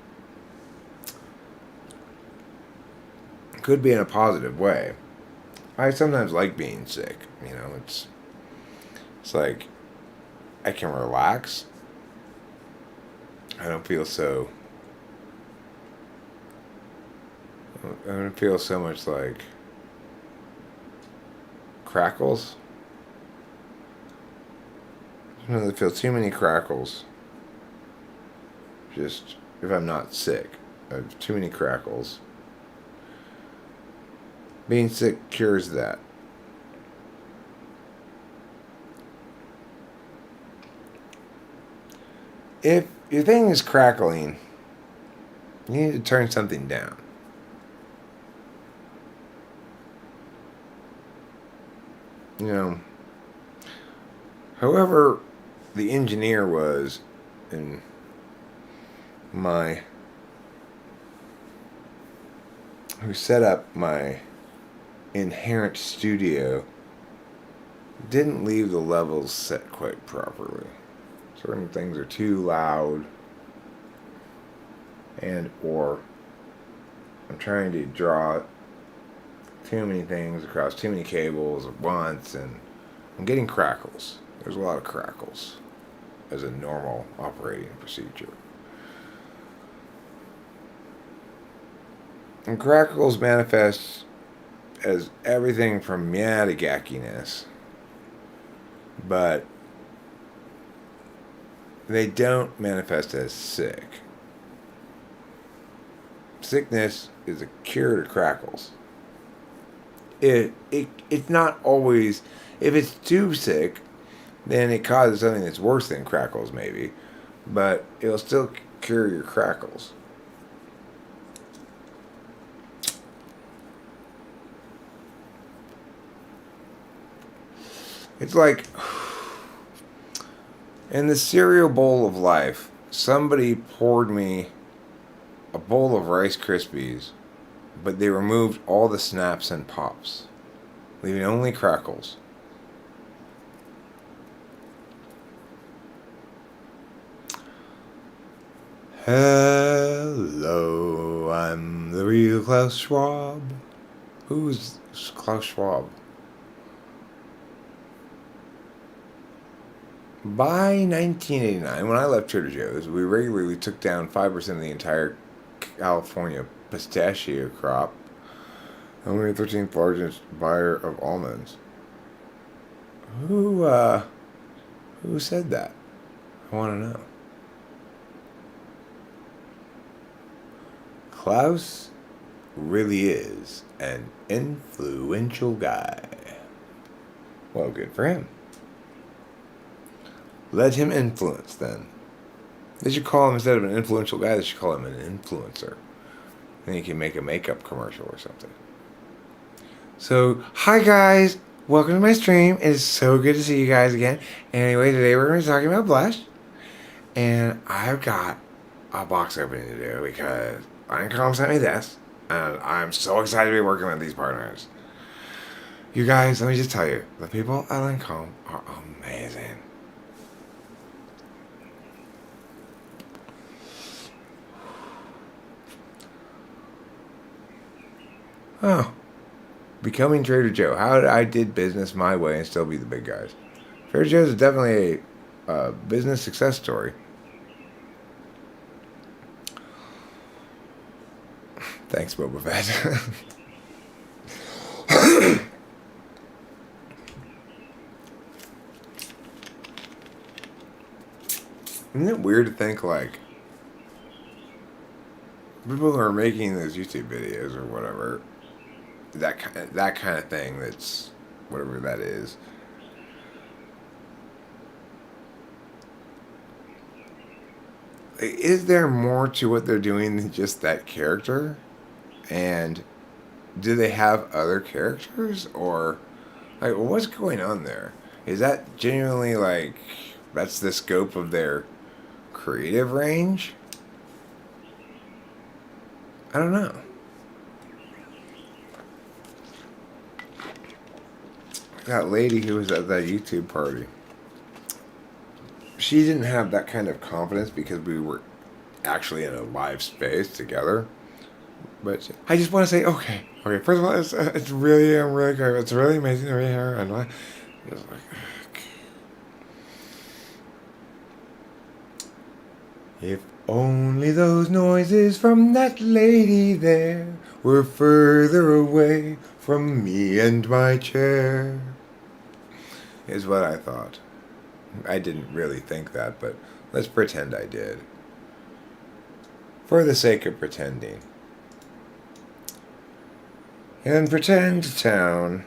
Could be in a positive way. I sometimes like being sick. You know, it's like I can relax. I don't feel so much like crackles. I don't feel too many crackles. Just if I'm not sick, I have too many crackles. Being sick cures that. If your thing is crackling, you need to turn something down. You know, however the engineer was in who set up my inherent studio didn't leave the levels set quite properly. Certain things are too loud, and or I'm trying to draw too many things across too many cables at once, and I'm getting crackles. There's a lot of crackles as a normal operating procedure. And crackles manifest as everything from meow to gackiness, but they don't manifest as sick. Sickness is a cure to crackles. It's not always, if it's too sick, then it causes something that's worse than crackles maybe, but it'll still cure your crackles. It's like in the cereal bowl of life, somebody poured me a bowl of Rice Krispies but they removed all the snaps and pops, leaving only crackles. Hello, I'm the real Klaus Schwab. Who's Klaus Schwab? By 1989, when I left Trader Joe's, we regularly took down 5% of the entire California pistachio crop, and we were the 13th largest buyer of almonds. Who said that? I want to know. Klaus really is an influential guy. Well, good for him. Let him influence, then. They should call him, instead of an influential guy, they should call him an influencer. Then he can make a makeup commercial or something. So, hi guys! Welcome to my stream. It is so good to see you guys again. Anyway, today we're going to be talking about blush. And I've got a box opening to do because Uncom sent me this. And I'm so excited to be working with these partners. You guys, let me just tell you, the people at Uncom are amazing. Oh, becoming Trader Joe. How I did business my way and still be the big guys. Trader Joe's is definitely a business success story. Thanks, Boba Fett. Isn't it weird to think, like, people who are making those YouTube videos or whatever, that kind of thing, that's whatever that is. Is there more to what they're doing than just that character? And do they have other characters? Or, like, what's going on there? Is that genuinely, like, that's the scope of their creative range? I don't know. That lady who was at that YouTube party, she didn't have that kind of confidence because we were actually in a live space together. But I just want to say, okay. First of all, it's really, I'm really good. It's really amazing to be here. And I was like, okay. If only those noises from that lady there were further away from me and my chair, is what I thought. I didn't really think that, but let's pretend I did. For the sake of pretending. In Pretend Town,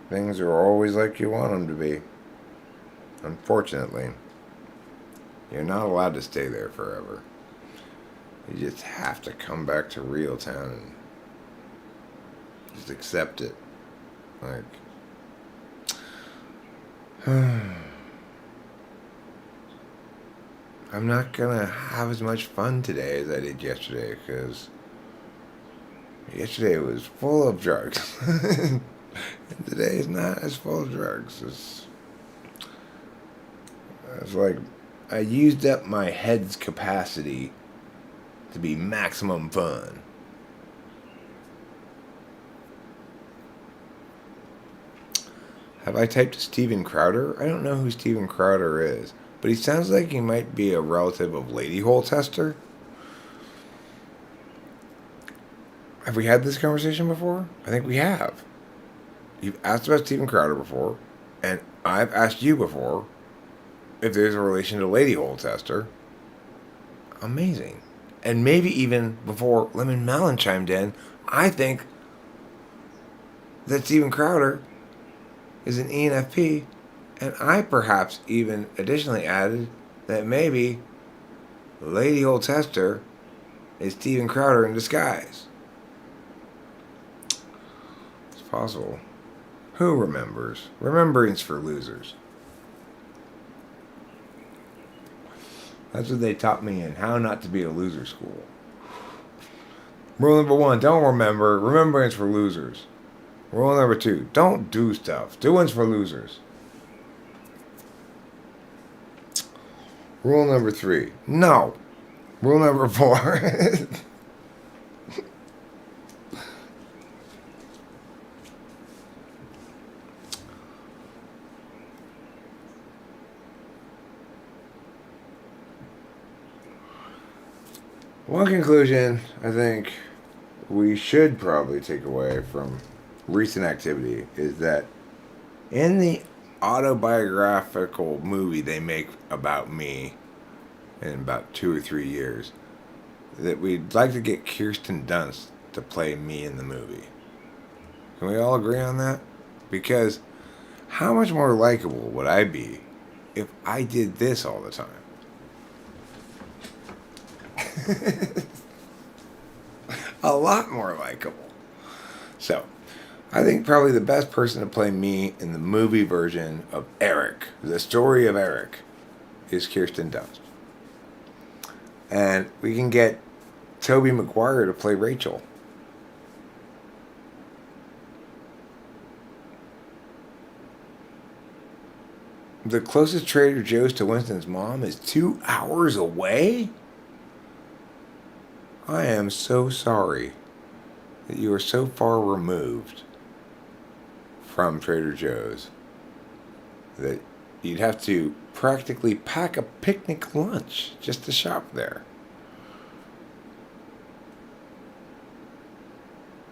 things are always like you want them to be. Unfortunately, you're not allowed to stay there forever. You just have to come back to real town and just accept it. Like, I'm not gonna have as much fun today as I did yesterday, because yesterday was full of drugs. And today is not as full of drugs. It's like I used up my head's capacity to be maximum fun. Have I typed Steven Crowder? I don't know who Steven Crowder is, but he sounds like he might be a relative of Lady Hole Tester. Have we had this conversation before? I think we have. You've asked about Steven Crowder before, and I've asked you before if there's a relation to Lady Hole Tester. Amazing. And maybe even before Lemon Melon chimed in, I think that Steven Crowder is an ENFP, and I perhaps even additionally added that maybe Lady Hole Tester is Steven Crowder in disguise. It's possible. Who remembers? Remembrance for losers. That's what they taught me in How Not to Be a Loser school. Rule number 1, don't remember. Remembrance for losers. Rule number 2, don't do stuff. Doing's for losers. Rule number 3, no. Rule number 4. One conclusion I think we should probably take away from recent activity is that in the autobiographical movie they make about me in about 2 or 3 years, that we'd like to get Kirsten Dunst to play me in the movie. Can we all agree on that? Because how much more likable would I be if I did this all the time? A lot more likable. So, I think probably the best person to play me in the movie version of Eric, the story of Eric, is Kirsten Dunst. And we can get Tobey Maguire to play Rachel. The closest Trader Joe's to Winston's mom is 2 hours away? I am so sorry that you are so far removed from Trader Joe's that you'd have to practically pack a picnic lunch just to shop there.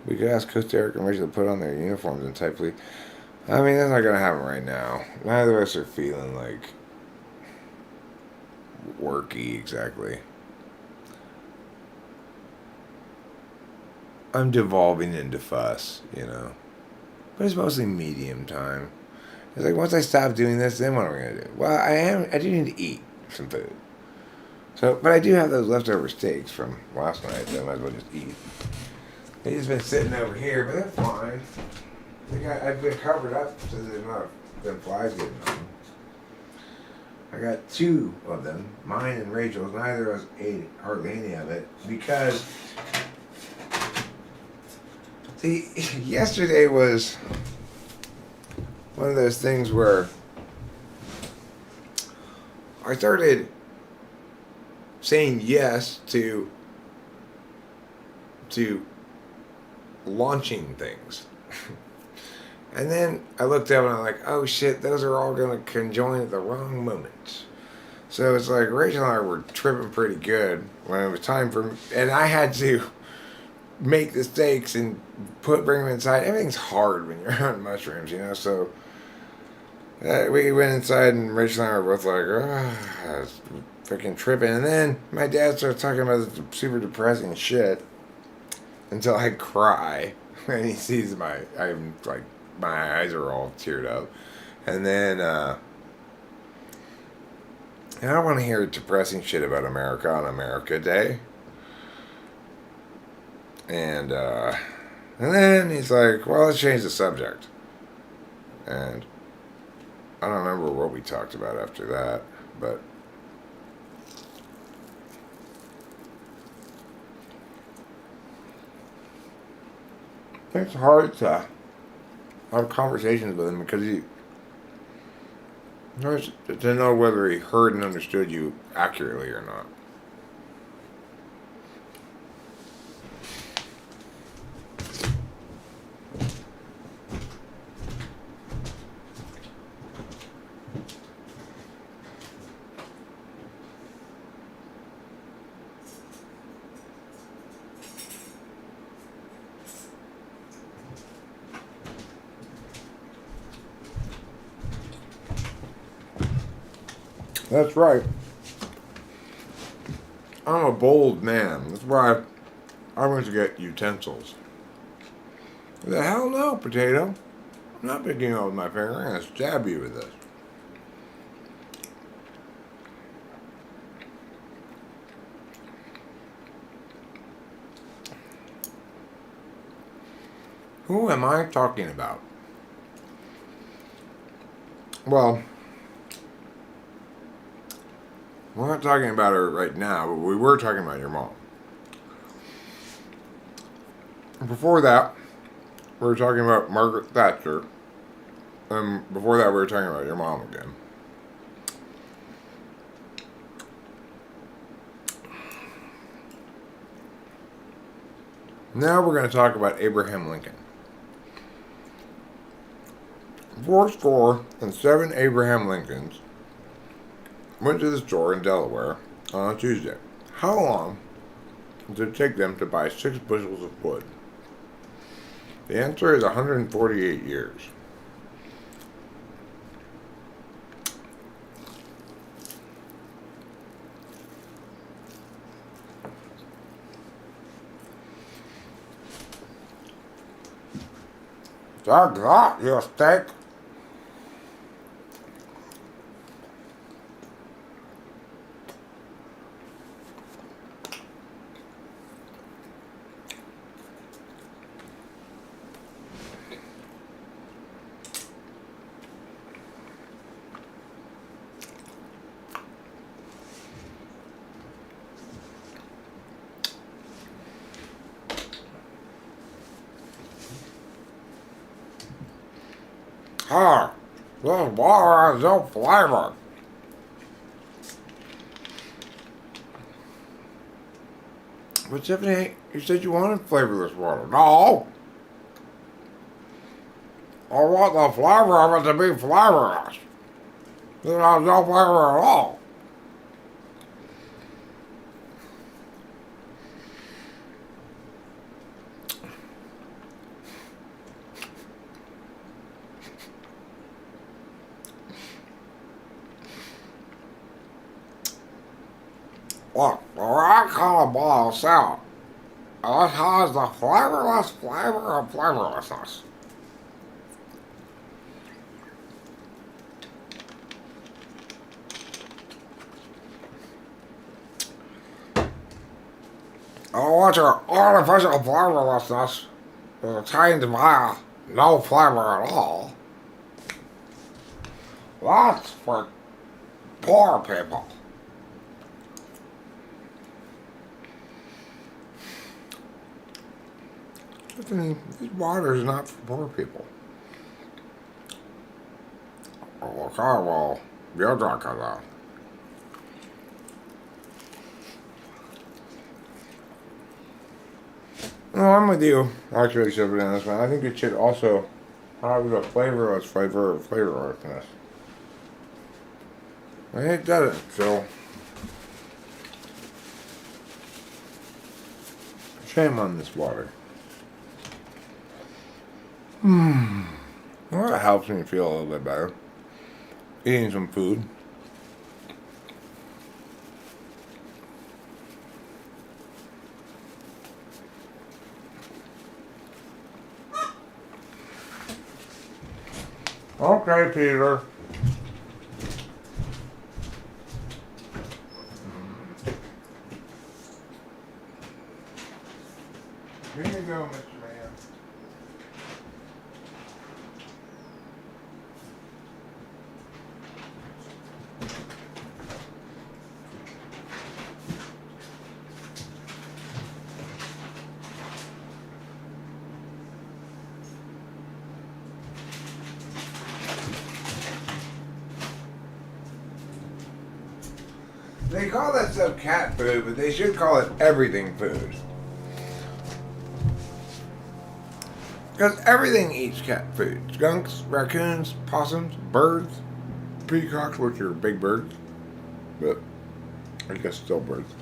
We could ask Coach Eric and Rachel to put on their uniforms and type, please. I mean, that's not going to happen right now. Neither of us are feeling like worky exactly. I'm devolving into fuss, you know. But it's mostly medium time. It's like, once I stop doing this, then what am I going to do? Well, I do need to eat some food. So, but I do have those leftover steaks from last night, so I might as well just eat. They just been sitting over here, but they're fine. I've been covered up so there's not them flies getting on them. I got 2 of them, mine and Rachel's. Neither of us ate hardly any of it because, see, yesterday was one of those things where I started saying yes to launching things. And then I looked up and I'm like, oh shit, those are all going to conjoin at the wrong moment. So it's like Rachel and I were tripping pretty good when it was time for, and I had to make the steaks and bring them inside. Everything's hard when you're on mushrooms, you know, so we went inside and Rachel and I were both like, oh, I was freaking tripping. And then my dad started talking about this super depressing shit until I cry and he sees I'm like, my eyes are all teared up. And then I don't want to hear depressing shit about America on America Day. And then he's like, well, let's change the subject. And I don't remember what we talked about after that, but it's hard to have conversations with him because he hard to know whether he heard and understood you accurately or not. That's right. I'm a bold man. That's why I went to get utensils. The hell no, potato. I'm not picking you up with my finger. I'm going to stab you with this. Who am I talking about? Well, we're not talking about her right now, but we were talking about your mom. Before that, we were talking about Margaret Thatcher. And before that, we were talking about your mom again. Now we're going to talk about Abraham Lincoln. 407 Abraham Lincolns went to the store in Delaware on a Tuesday. How long did it take them to buy 6 bushels of wood? The answer is 148 years. Take that, you steak. Ah, this water has no flavor. But Tiffany, you said you wanted flavorless water. No! I want the flavor of it to be flavorless. It has no flavor at all. Look, the right kind of bottle is out. And it has the flavorless flavor of flavorlessness. I want your artificial flavorlessness to change my no flavor at all. That's for poor people. Tiffany, this water is not for poor people. Okay, well, you're drunk enough. No, I'm with you. Actually, Tiffany, on this one. I think it should also have the flavorless flavor of flavorlessness. And it doesn't, so shame on this water. Well, it helps me feel a little bit better. Eating some food. Okay, Peter. Here you go, Mr. Man. They call that stuff cat food, but they should call it everything food. Because everything eats cat food. Skunks, raccoons, possums, birds, peacocks, which are big birds, but I guess still birds,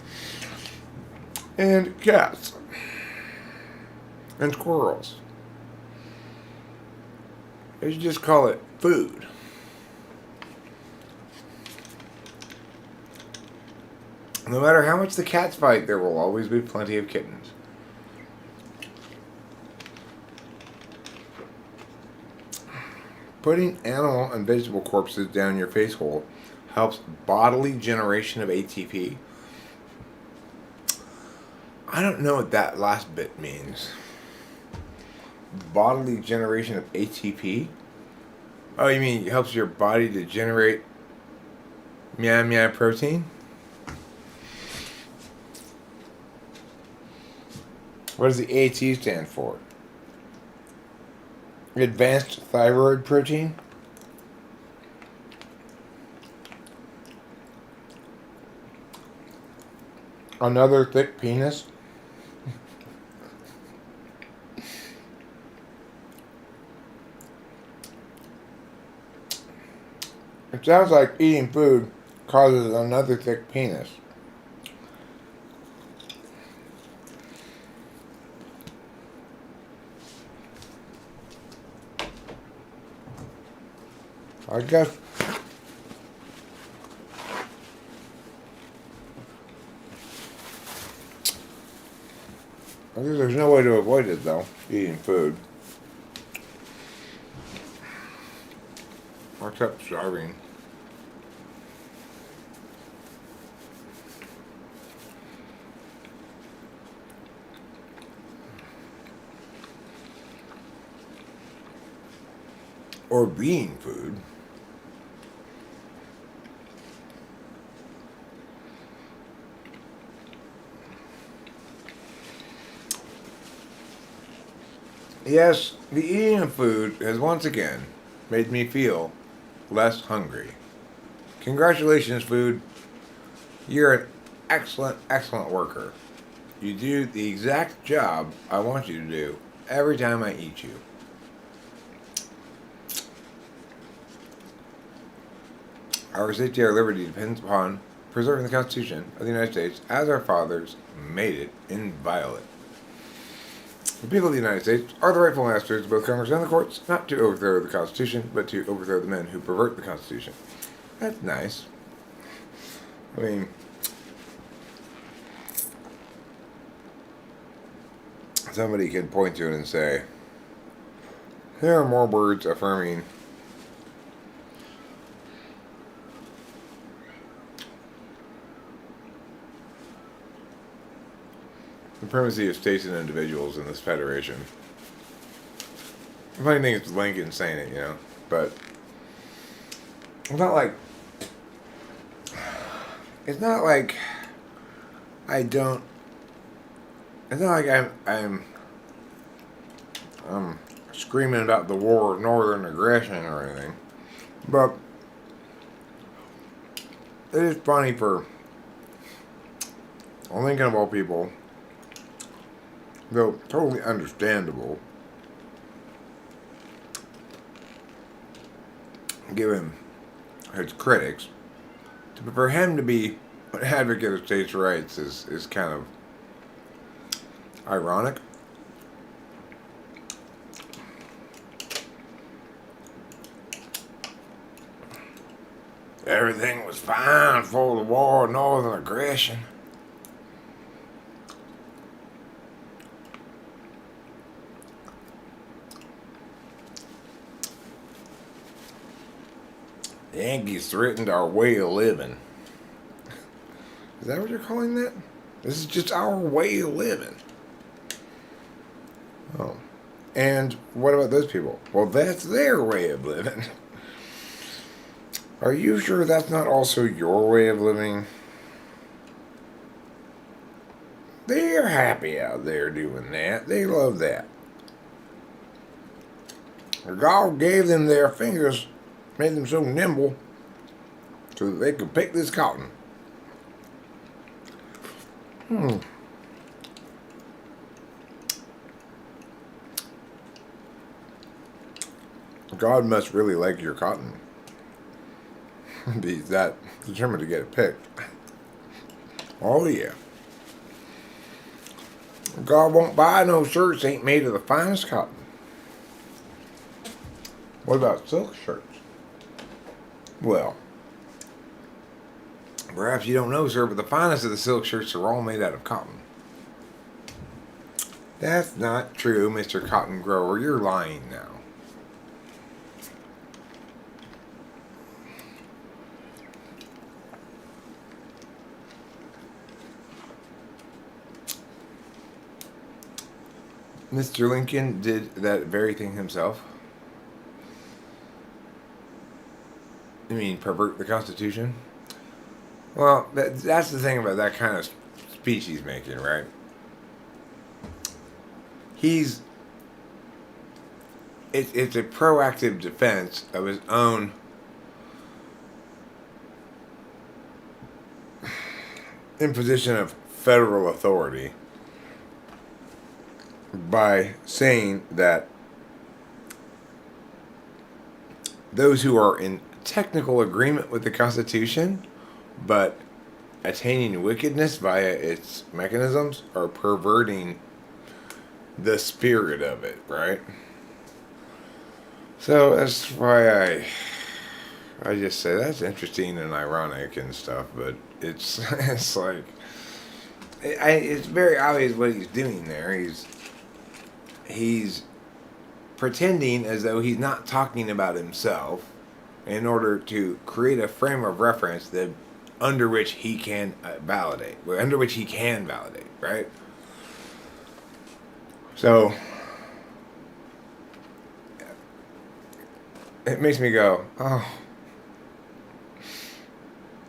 and cats, and squirrels. They should just call it food. No matter how much the cats fight, there will always be plenty of kittens. Putting animal and vegetable corpses down your face hole helps bodily generation of ATP. I don't know what that last bit means. Bodily generation of ATP? Oh, you mean it helps your body to generate meow protein? What does the AT stand for? Advanced thyroid protein? Another thick penis? It sounds like eating food causes another thick penis. I guess there's no way to avoid it though, eating food. Except starving. Or being food. Yes, the eating of food has once again made me feel less hungry. Congratulations, food. You're an excellent, excellent worker. You do the exact job I want you to do every time I eat you. Our safety, our liberty depends upon preserving the Constitution of the United States as our fathers made it inviolate. The people of the United States are the rightful masters of both Congress and the courts, not to overthrow the Constitution, but to overthrow the men who pervert the Constitution. That's nice. I mean, somebody can point to it and say, there are more words affirming the supremacy of states and individuals in this federation. The funny thing is Lincoln saying it, you know, but it's not like I don't. It's not like I'm screaming about the war of northern aggression or anything, but it is funny for Lincoln of all people, though totally understandable, given his critics, for him to be an advocate of states' rights is kind of ironic. Everything was fine before the war of northern aggression. The Yankees threatened our way of living. Is that what you're calling that? This is just our way of living. Oh. And what about those people? Well, that's their way of living. Are you sure that's not also your way of living? They're happy out there doing that. They love that. God gave them their fingers, made them so nimble, so that they could pick this cotton. God must really like your cotton. He's that determined to get it picked. Oh yeah. God won't buy no shirts ain't made of the finest cotton. What about silk shirts? Well, perhaps you don't know, sir, but the finest of the silk shirts are all made out of cotton. That's not true, Mr. Cotton Grower. You're lying now. Mr. Lincoln did that very thing himself. You mean pervert the Constitution? Well, that's the thing about that kind of speech he's making, right? he's it's a proactive defense of his own imposition of federal authority by saying that those who are in technical agreement with the Constitution but attaining wickedness via its mechanisms are perverting the spirit of it, right? So that's why I just say that's interesting and ironic and stuff, but it's it's like it's very obvious what he's doing there. He's pretending as though he's not talking about himself in order to create a frame of reference that under which he can validate, right? So it makes me go, oh.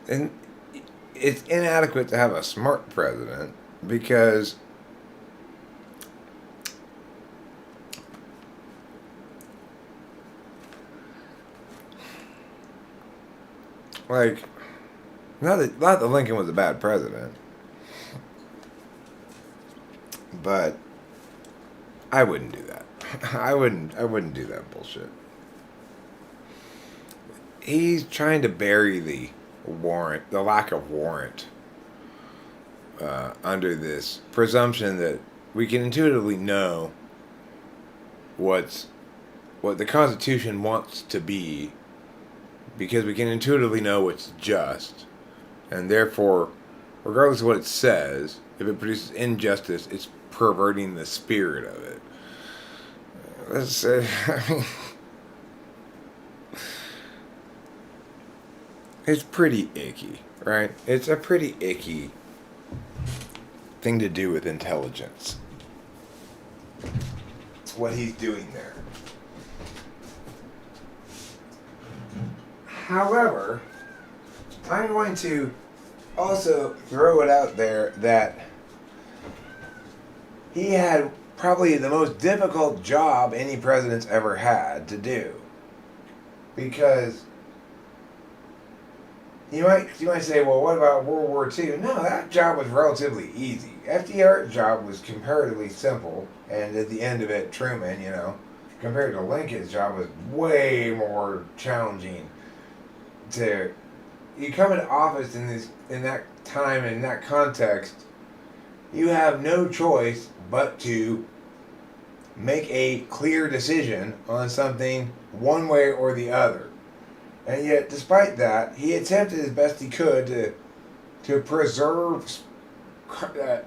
And it's inadequate to have a smart president because like not that Lincoln was a bad president, but I wouldn't do that. I wouldn't do that bullshit. He's trying to bury the lack of warrant, under this presumption that we can intuitively know what the Constitution wants to be, because we can intuitively know what's just, and therefore, regardless of what it says, if it produces injustice, it's perverting the spirit of it. It's pretty icky, right? It's a pretty icky thing to do with intelligence. It's what he's doing there. However, I'm going to also throw it out there that he had probably the most difficult job any president's ever had to do. Because you might say, well, what about World War II? No, that job was relatively easy. FDR's job was comparatively simple, and at the end of it, Truman, compared to Lincoln's job, was way more challenging. You come into office in that time, in that context, you have no choice but to make a clear decision on something one way or the other. And yet, despite that, he attempted as best he could to preserve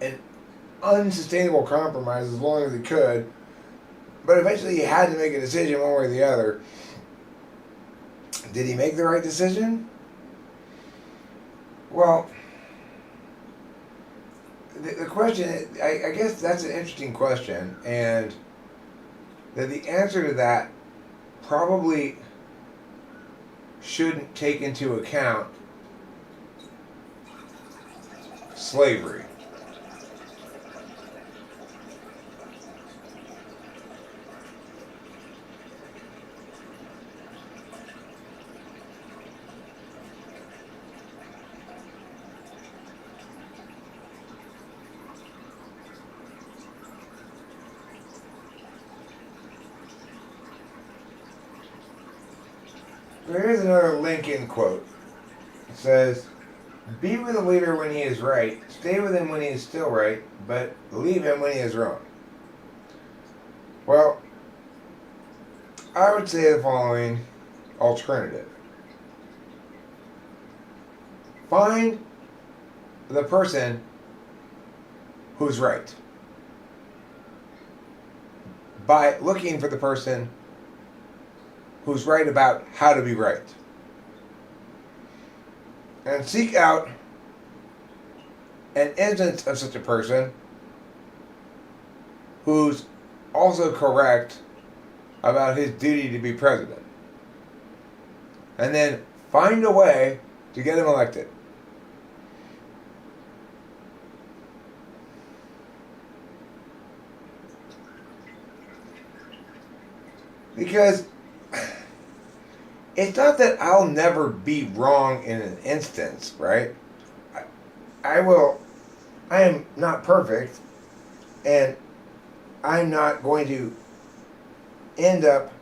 an unsustainable compromise as long as he could. But eventually he had to make a decision one way or the other. Did he make the right decision? Well, the question, I guess that's an interesting question. And that the answer to that probably shouldn't take into account slavery. Here's another Lincoln quote. It says, "Be with a leader when he is right, stay with him when he is still right, but leave him when he is wrong." Well, I would say the following alternative. Find the person who's right by looking for the person who's right about how to be right. And seek out an instance of such a person who's also correct about his duty to be president. And then find a way to get him elected. Because it's not that I'll never be wrong in an instance, right? I will. I am not perfect, and I'm not going to end up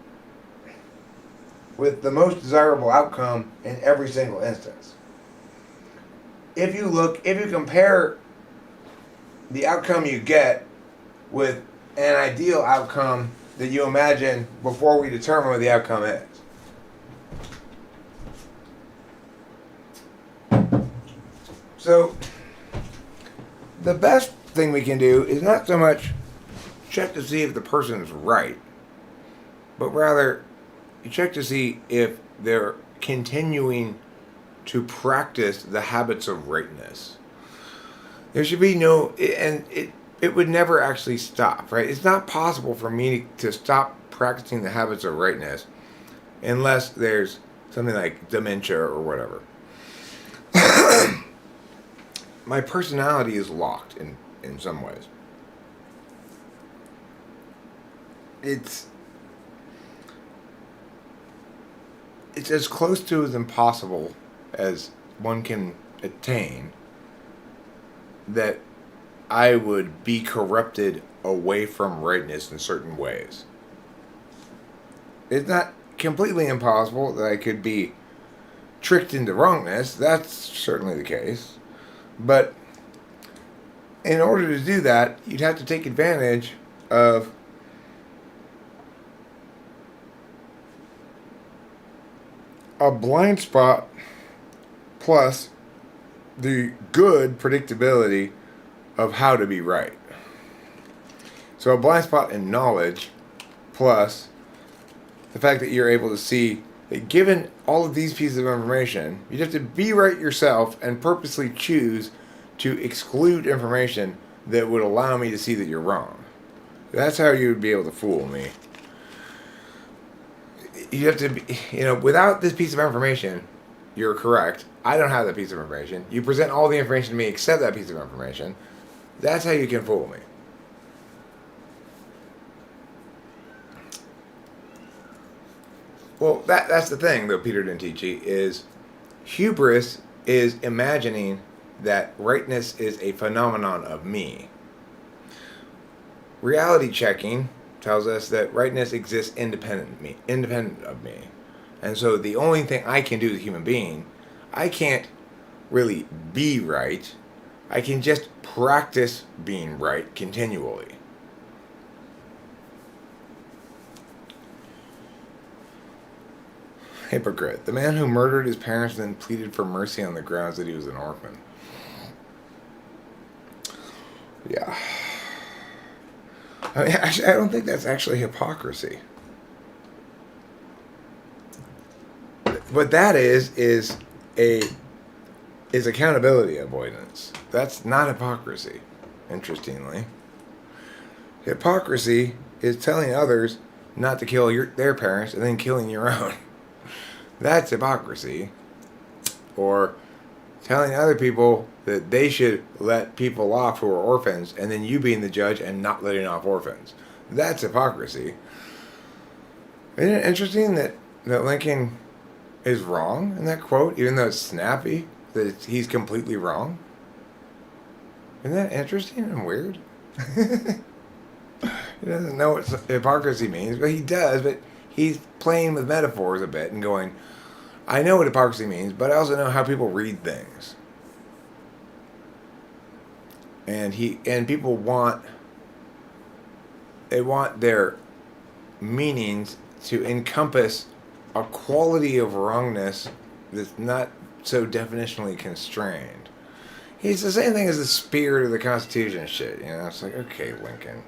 with the most desirable outcome in every single instance. If you compare the outcome you get with an ideal outcome that you imagine before we determine what the outcome is. So, the best thing we can do is not so much check to see if the person's right, but rather you check to see if they're continuing to practice the habits of rightness. There should be no, and it would never actually stop, right? It's not possible for me to stop practicing the habits of rightness unless there's something like dementia or whatever. My personality is locked in some ways. It's as close to as impossible as one can attain that I would be corrupted away from rightness in certain ways. It's not completely impossible that I could be tricked into wrongness. That's certainly the case. But in order to do that, you'd have to take advantage of a blind spot plus the good predictability of how to be right. So a blind spot in knowledge plus the fact that you're able to see that given all of these pieces of information, you'd have to be right yourself and purposely choose to exclude information that would allow me to see that you're wrong. That's how you would be able to fool me. You have to be, without this piece of information, you're correct. I don't have that piece of information. You present all the information to me except that piece of information. That's how you can fool me. Well, that's the thing, though, Peter didn't teach you, is hubris is imagining that rightness is a phenomenon of me. Reality checking tells us that rightness exists independent of me. And so the only thing I can do as a human being, I can't really be right. I can just practice being right continually. Hypocrite. The man who murdered his parents and then pleaded for mercy on the grounds that he was an orphan. Yeah. I mean, actually, I don't think that's actually hypocrisy. What that is accountability avoidance. That's not hypocrisy, interestingly. Hypocrisy is telling others not to kill their parents and then killing your own. That's hypocrisy. Or telling other people that they should let people off who are orphans and then you being the judge and not letting off orphans. That's hypocrisy. Isn't it interesting that Lincoln is wrong in that quote, even though it's snappy, that he's completely wrong? Isn't that interesting and weird? He doesn't know what hypocrisy means, but he does, but he's playing with metaphors a bit and going, I know what hypocrisy means, but I also know how people read things. And people want their meanings to encompass a quality of wrongness that's not so definitionally constrained. It's the same thing as the spirit of the Constitution shit, It's like, okay, Lincoln,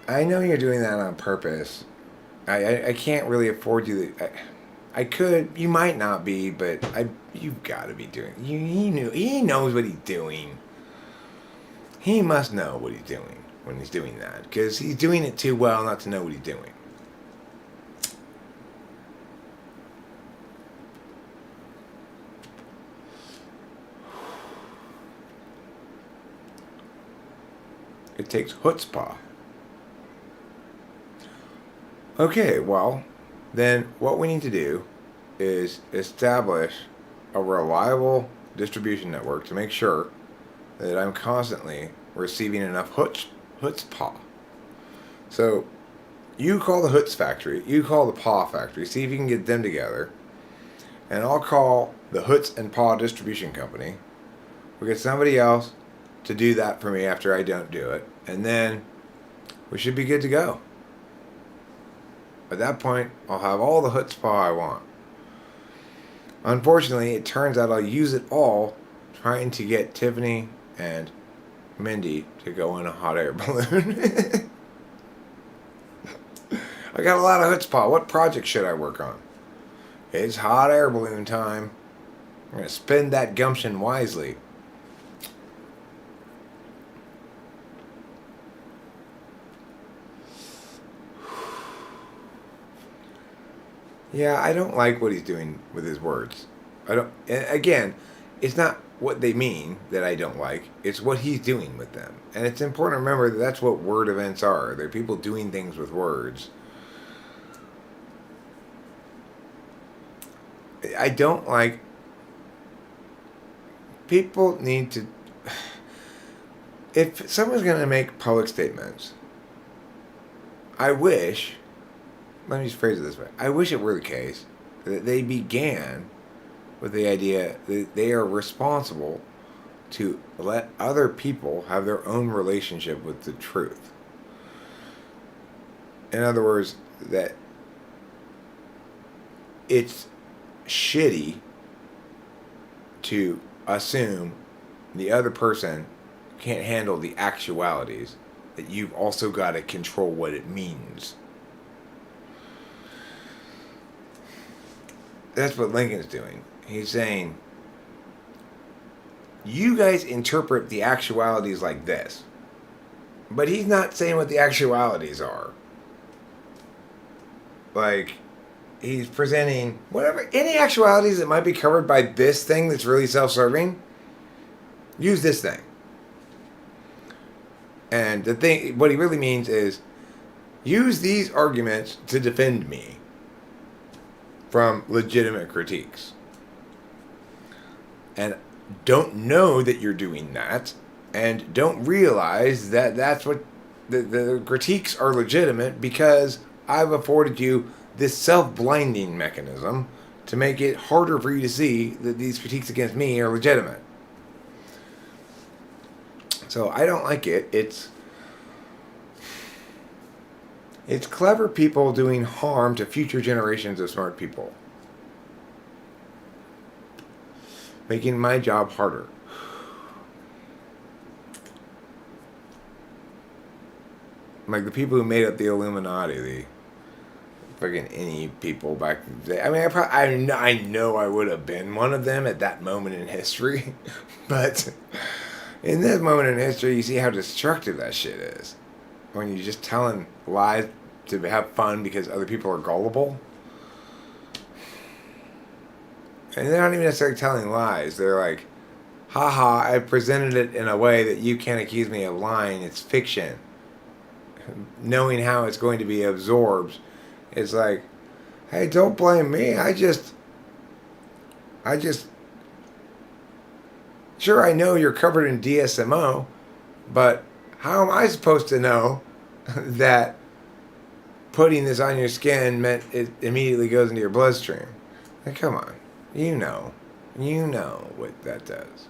I know you're doing that on purpose. I can't really afford you to... I could, you might not be, but you've got to be doing. He knows what he's doing. He must know what he's doing when he's doing that, because he's doing it too well not to know what he's doing. It takes chutzpah. Okay, well, then what we need to do is establish a reliable distribution network to make sure that I'm constantly receiving enough chutzpah. So you call the Hoots factory, you call the Paw factory, see if you can get them together, and I'll call the Hoots and Paw distribution company. We'll get somebody else to do that for me after I don't do it, and then we should be good to go. At that point, I'll have all the chutzpah I want. Unfortunately, it turns out I'll use it all trying to get Tiffany and Mindy to go in a hot air balloon. I got a lot of chutzpah. What project should I work on? It's hot air balloon time. I'm going to spend that gumption wisely. Yeah, I don't like what he's doing with his words. I don't. Again, it's not what they mean that I don't like. It's what he's doing with them, and it's important to remember that that's what word events are. They're people doing things with words. I don't like. People need to. If someone's going to make public statements, I wish. Let me just phrase it this way. I wish it were the case that they began with the idea that they are responsible to let other people have their own relationship with the truth. In other words, that it's shitty to assume the other person can't handle the actualities, that you've also got to control what it means. That's what Lincoln's doing. He's saying, you guys interpret the actualities like this. But he's not saying what the actualities are. Like, he's presenting whatever, any actualities that might be covered by this thing that's really self-serving, use this thing. And the thing, what he really means is, use these arguments to defend me from legitimate critiques. And don't know that you're doing that, and don't realize that that's what the critiques are legitimate because I've afforded you this self-blinding mechanism to make it harder for you to see that these critiques against me are legitimate. So I don't like it. It's clever people doing harm to future generations of smart people. Making my job harder. Like the people who made up the Illuminati, the fucking any people back in the day. I mean, I know I would have been one of them at that moment in history. But in this moment in history, you see how destructive that shit is. When you're just telling lies to have fun because other people are gullible. And they're not even necessarily telling lies. They're like, haha, I presented it in a way that you can't accuse me of lying. It's fiction. Knowing how it's going to be absorbed. It's like, hey, don't blame me. I just, sure, I know you're covered in DSMO, but how am I supposed to know that putting this on your skin meant it immediately goes into your bloodstream? Like, come on. You know what that does.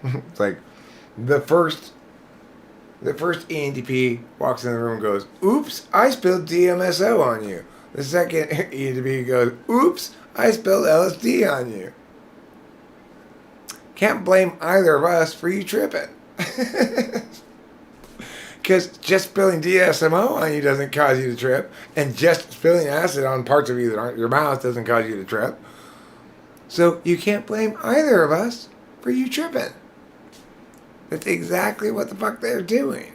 It's like the first ENTP walks in the room and goes, oops, I spilled DMSO on you. The second ENTP goes, oops, I spilled LSD on you. Can't blame either of us for you tripping. Because just spilling DSMO on you doesn't cause you to trip, and just spilling acid on parts of your mouth doesn't cause you to trip. So you can't blame either of us for you tripping. That's exactly what the fuck they're doing.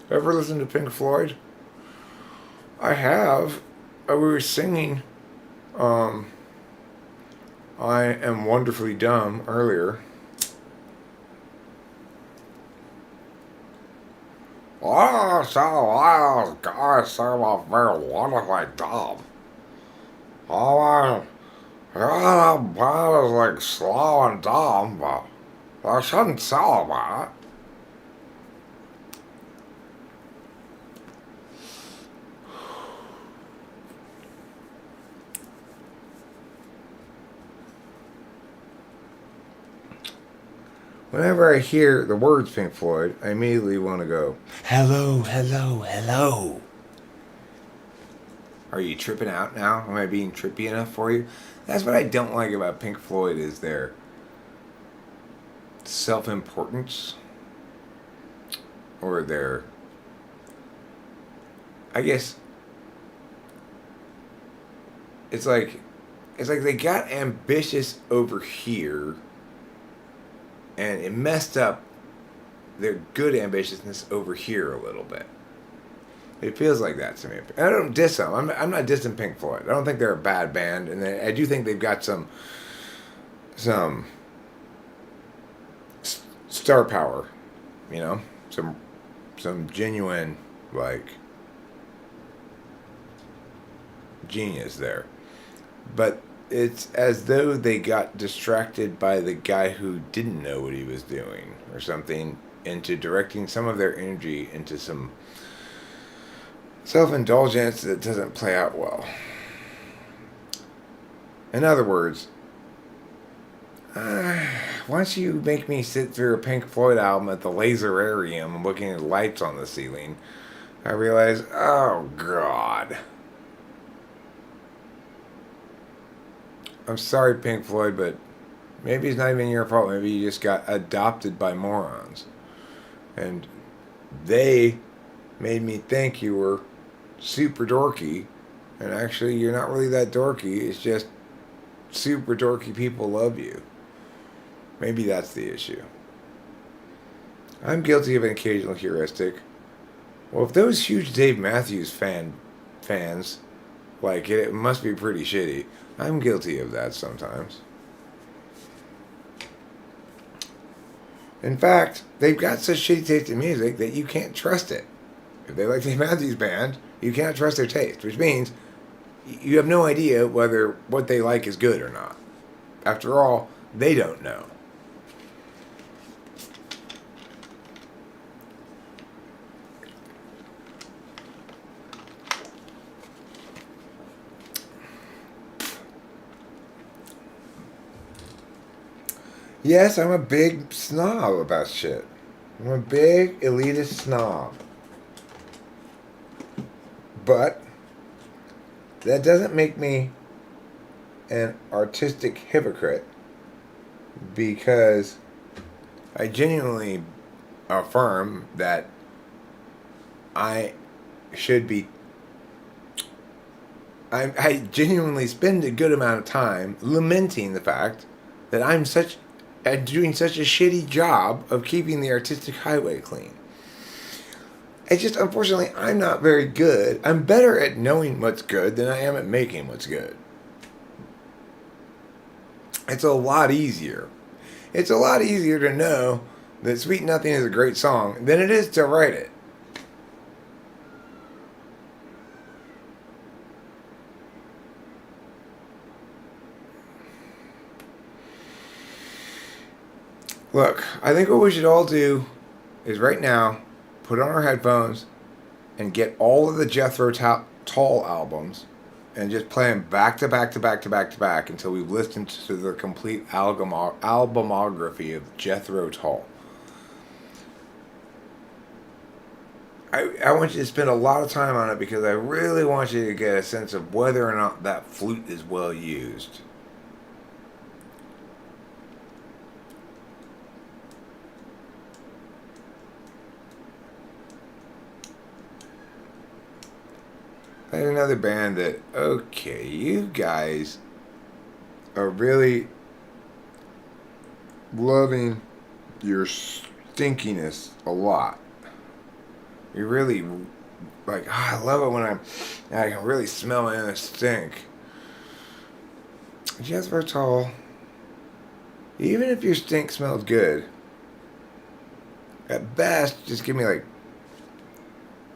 Ever listened to Pink Floyd? I have. We were singing I Am Wonderfully Dumb earlier. Oh, so wild, guys, so very wonderfully dumb. Oh, my band is like slow and dumb, but I shouldn't sell about it. Whenever I hear the words Pink Floyd, I immediately want to go, hello, hello, hello. Are you tripping out now? Am I being trippy enough for you? That's what I don't like about Pink Floyd is their self-importance. Or their... I guess... It's like they got ambitious over here and it messed up their good ambitiousness over here a little bit. It feels like that to me. I don't diss them. I'm not dissing Pink Floyd. I don't think they're a bad band, and I do think they've got some star power, you know, some genuine like genius there. But it's as though they got distracted by the guy who didn't know what he was doing or something into directing some of their energy into some self-indulgence that doesn't play out well. In other words, once you make me sit through a Pink Floyd album at the Laserarium looking at lights on the ceiling, I realize, oh God. I'm sorry, Pink Floyd, but maybe it's not even your fault. Maybe you just got adopted by morons. And they made me think you were super dorky, and actually you're not really that dorky. It's just super dorky people love you. Maybe that's the issue. I'm guilty of an occasional heuristic. Well, if those huge Dave Matthews fans like it must be pretty shitty. I'm guilty of that sometimes. In fact, they've got such shitty taste in music that you can't trust it. If they like Dave Matthews Band, you can't trust their taste, which means you have no idea whether what they like is good or not. After all, they don't know. Yes, I'm a big snob about shit. I'm a big elitist snob. But that doesn't make me an artistic hypocrite, because I genuinely affirm that I should be... I genuinely spend a good amount of time lamenting the fact that I'm doing such a shitty job of keeping the artistic highway clean. It's just, unfortunately, I'm not very good. I'm better at knowing what's good than I am at making what's good. It's a lot easier. It's a lot easier to know that Sweet Nothing is a great song than it is to write it. Look, I think what we should all do is right now put on our headphones and get all of the Jethro Tull albums and just play them back to back to back to back to back until we've listened to the complete albumography of Jethro Tull. I want you to spend a lot of time on it because I really want you to get a sense of whether or not that flute is well used. There's another band that, okay, you guys are really loving your stinkiness a lot. You really, like, I love it when I can really smell my own stink. Just for tall, even if your stink smells good, at best, just give me like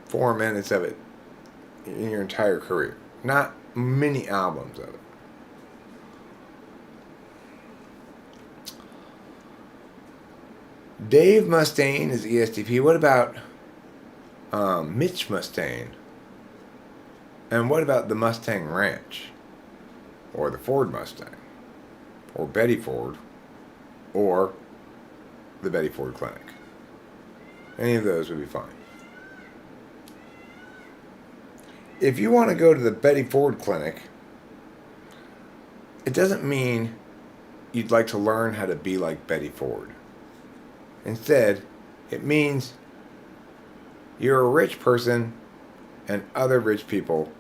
4 minutes of it in your entire career. Not many albums of it. Dave Mustaine is ESTP. What about Mitch Mustaine? And what about the Mustang Ranch? Or the Ford Mustang? Or Betty Ford? Or the Betty Ford Clinic? Any of those would be fine. If you want to go to the Betty Ford Clinic, it doesn't mean you'd like to learn how to be like Betty Ford. Instead, it means you're a rich person and other rich people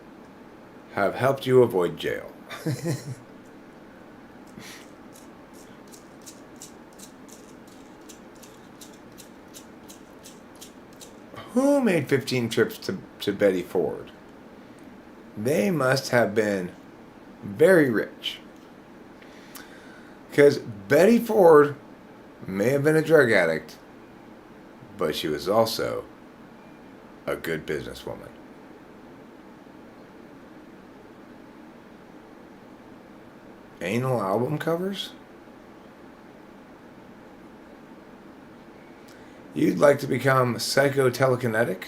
have helped you avoid jail. Who made 15 trips to Betty Ford? They must have been very rich. Because Betty Ford may have been a drug addict, but she was also a good businesswoman. Anal album covers? You'd like to become psychotelekinetic?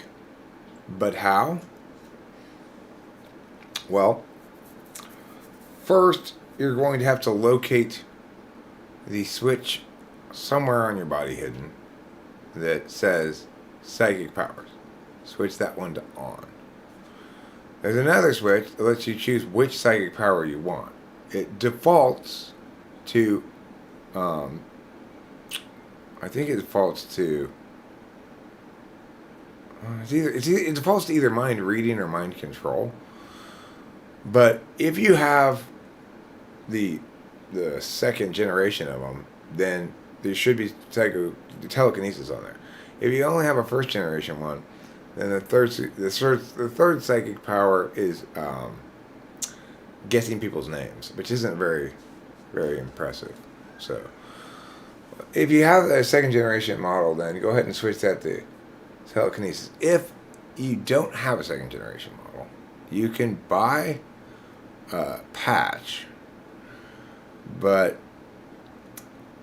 But how? Well, first you're going to have to locate the switch somewhere on your body hidden that says psychic powers. Switch that one to on. There's another switch that lets you choose which psychic power you want. It defaults to, I think it defaults to, it defaults to either mind reading or mind control. But if you have the second generation of them, then there should be telekinesis on there. If you only have a first generation one, then the third psychic power is guessing people's names, which isn't very, very impressive. So, if you have a second generation model, then go ahead and switch that to telekinesis. If you don't have a second generation model, you can buy a patch, but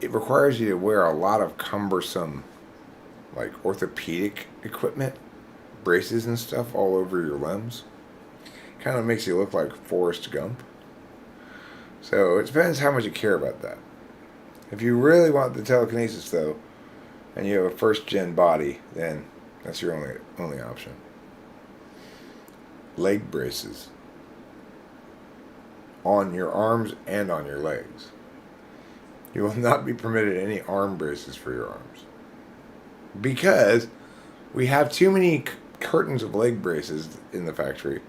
it requires you to wear a lot of cumbersome, like orthopedic equipment, braces and stuff all over your limbs. Kind of makes you look like Forrest Gump. So it depends how much you care about that. If you really want the telekinesis, though, and you have a first-gen body, then that's your only option. Leg braces. On your arms and on your legs. You will not be permitted any arm braces for your arms. Because we have too many curtains of leg braces in the factory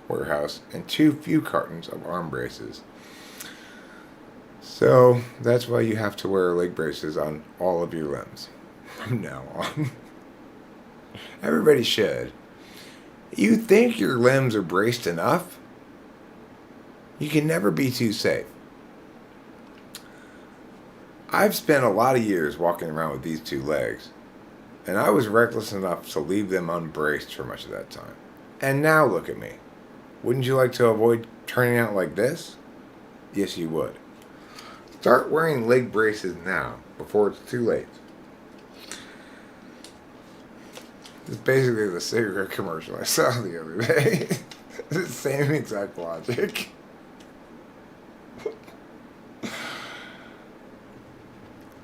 warehouse and too few cartons of arm braces. So that's why you have to wear leg braces on all of your limbs from now on. Everybody should. You think your limbs are braced enough? You can never be too safe. I've spent a lot of years walking around with these two legs, and I was reckless enough to leave them unbraced for much of that time. And now look at me. Wouldn't you like to avoid turning out like this? Yes, you would. Start wearing leg braces now, before it's too late. It's basically the cigarette commercial I saw the other day. It's the same exact logic.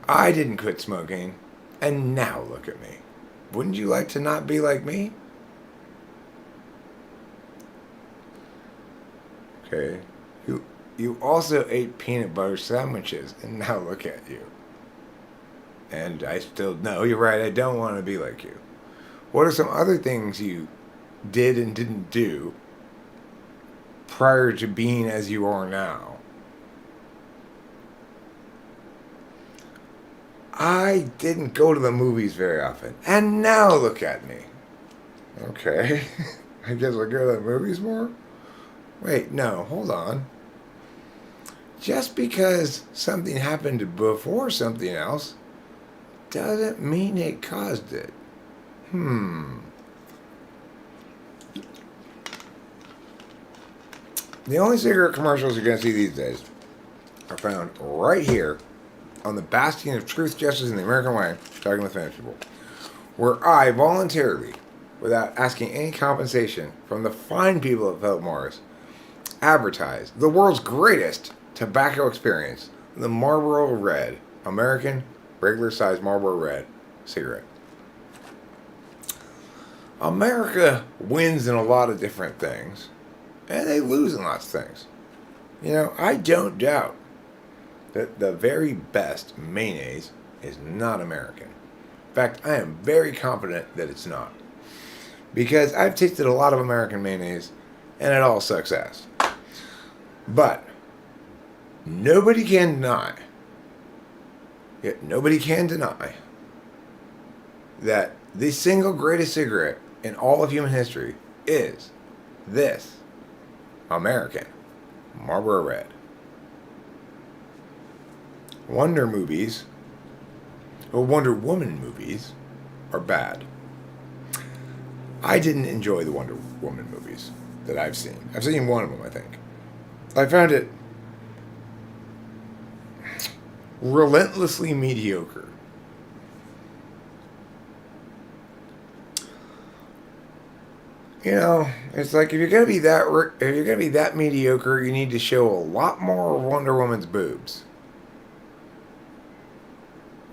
I didn't quit smoking, and now look at me. Wouldn't you like to not be like me? Okay. You also ate peanut butter sandwiches, and now look at you. And I still, no, you're right, I don't want to be like you. What are some other things you did and didn't do prior to being as you are now? I didn't go to the movies very often, and now look at me. Okay. I guess I'll go to the movies more? Wait, no, hold on. Just because something happened before something else doesn't mean it caused it. The only cigarette commercials you're going to see these days are found right here on the bastion of truth, justice, and the American way, talking with famous people, where I voluntarily, without asking any compensation from the fine people of Philip Morris, advertise the world's greatest tobacco experience, the Marlboro Red, American regular size Marlboro Red cigarette. America wins in a lot of different things, and they lose in lots of things. You know, I don't doubt that the very best mayonnaise is not American. In fact, I am very confident that it's not. Because I've tasted a lot of American mayonnaise, and it all sucks ass. But nobody can deny, yet nobody can deny, that the single greatest cigarette in all of human history is this American Marlboro Red. Wonder movies, or Wonder Woman movies, are bad. I didn't enjoy the Wonder Woman movies that I've seen. I've seen one of them, I think. I found it relentlessly mediocre. You know, it's like if you're gonna be that mediocre, you need to show a lot more of Wonder Woman's boobs.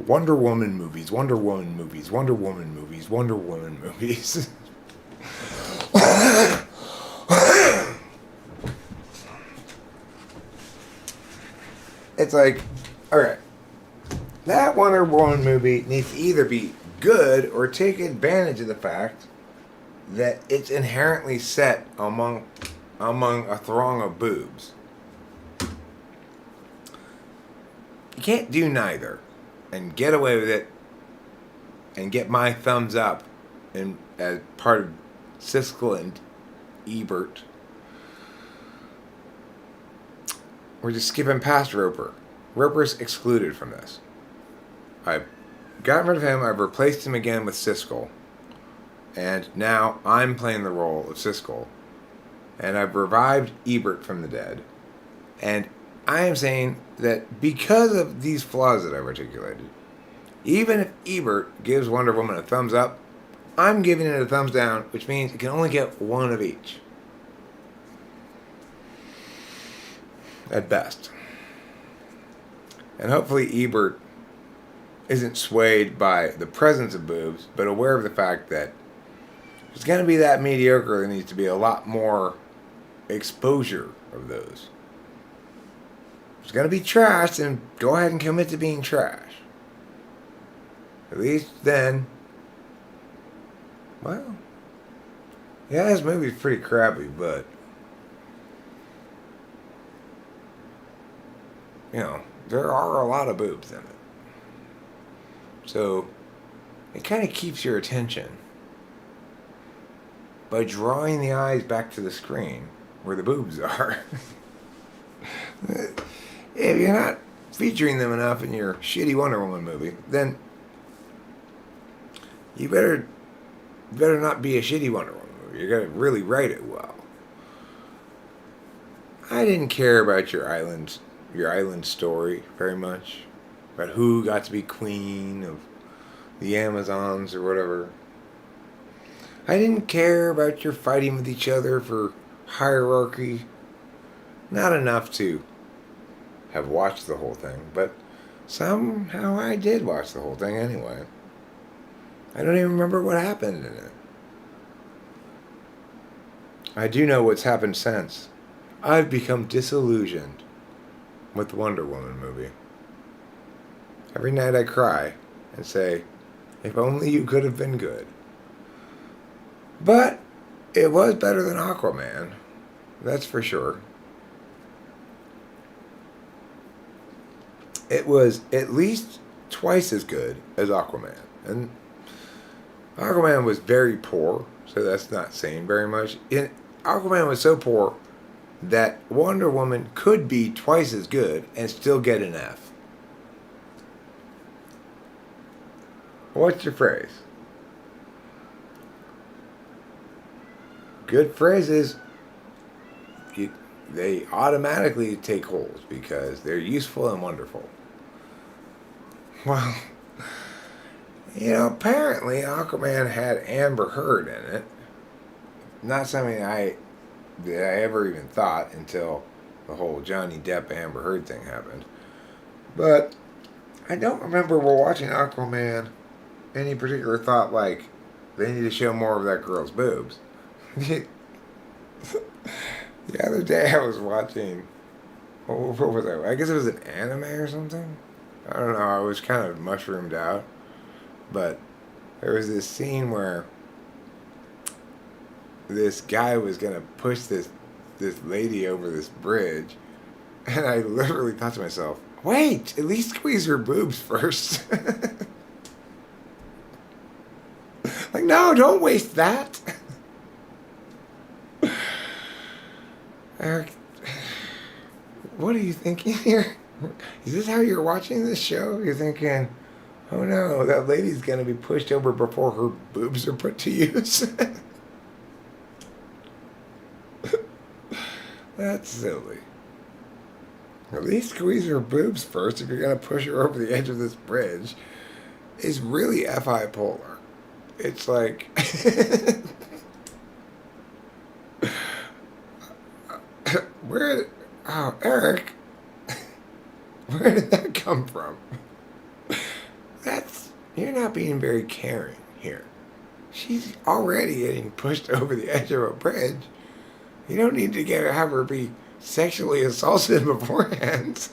Wonder Woman movies, Wonder Woman movies, Wonder Woman movies, Wonder Woman movies. It's like, alright, that Wonder Woman movie needs to either be good or take advantage of the fact that it's inherently set among a throng of boobs. You can't do neither and get away with it and get my thumbs up as part of Siskel and Ebert. We're just skipping past Roper. Roper's excluded from this. I've gotten rid of him. I've replaced him again with Siskel. And now I'm playing the role of Siskel. And I've revived Ebert from the dead. And I am saying that because of these flaws that I've articulated, even if Ebert gives Wonder Woman a thumbs up, I'm giving it a thumbs down, which means it can only get one of each. At best. And hopefully Ebert isn't swayed by the presence of boobs, but aware of the fact that if it's going to be that mediocre, there needs to be a lot more exposure of those. If it's going to be trash, then go ahead and commit to being trash. At least then, well, yeah, this movie's pretty crappy, but you know, there are a lot of boobs in it. So, it kind of keeps your attention by drawing the eyes back to the screen where the boobs are. If you're not featuring them enough in your shitty Wonder Woman movie, then you better not be a shitty Wonder Woman movie. You gotta really write it well. I didn't care about your island story very much, about who got to be queen of the Amazons or whatever. I didn't care about your fighting with each other for hierarchy. Not enough to have watched the whole thing, but somehow I did watch the whole thing anyway. I don't even remember what happened in it. I do know what's happened since. I've become disillusioned with the Wonder Woman movie. Every night I cry and say, if only you could have been good. But it was better than Aquaman. That's for sure. It was at least twice as good as Aquaman. And Aquaman was very poor, so that's not saying very much. Aquaman was so poor that Wonder Woman could be twice as good and still get an F. What's your phrase? Good phrases, they automatically take holes because they're useful and wonderful. Well, apparently Aquaman had Amber Heard in it. Not something that I ever even thought until the whole Johnny Depp Amber Heard thing happened. But I don't remember while watching Aquaman any particular thought like they need to show more of that girl's boobs. The other day I was watching, what was that? I guess it was an anime or something. I don't know. I was kind of mushroomed out, but there was this scene where this guy was gonna push this lady over this bridge, and I literally thought to myself, "Wait, at least squeeze her boobs first." Like, no, don't waste that. Eric, what are you thinking here? Is this how you're watching this show? You're thinking, oh no, that lady's gonna be pushed over before her boobs are put to use. That's silly. At least squeeze her boobs first if you're gonna push her over the edge of this bridge. It's really FI polar. It's like Eric, where did that come from? You're not being very caring here. She's already getting pushed over the edge of a bridge. You don't need to have her be sexually assaulted beforehand.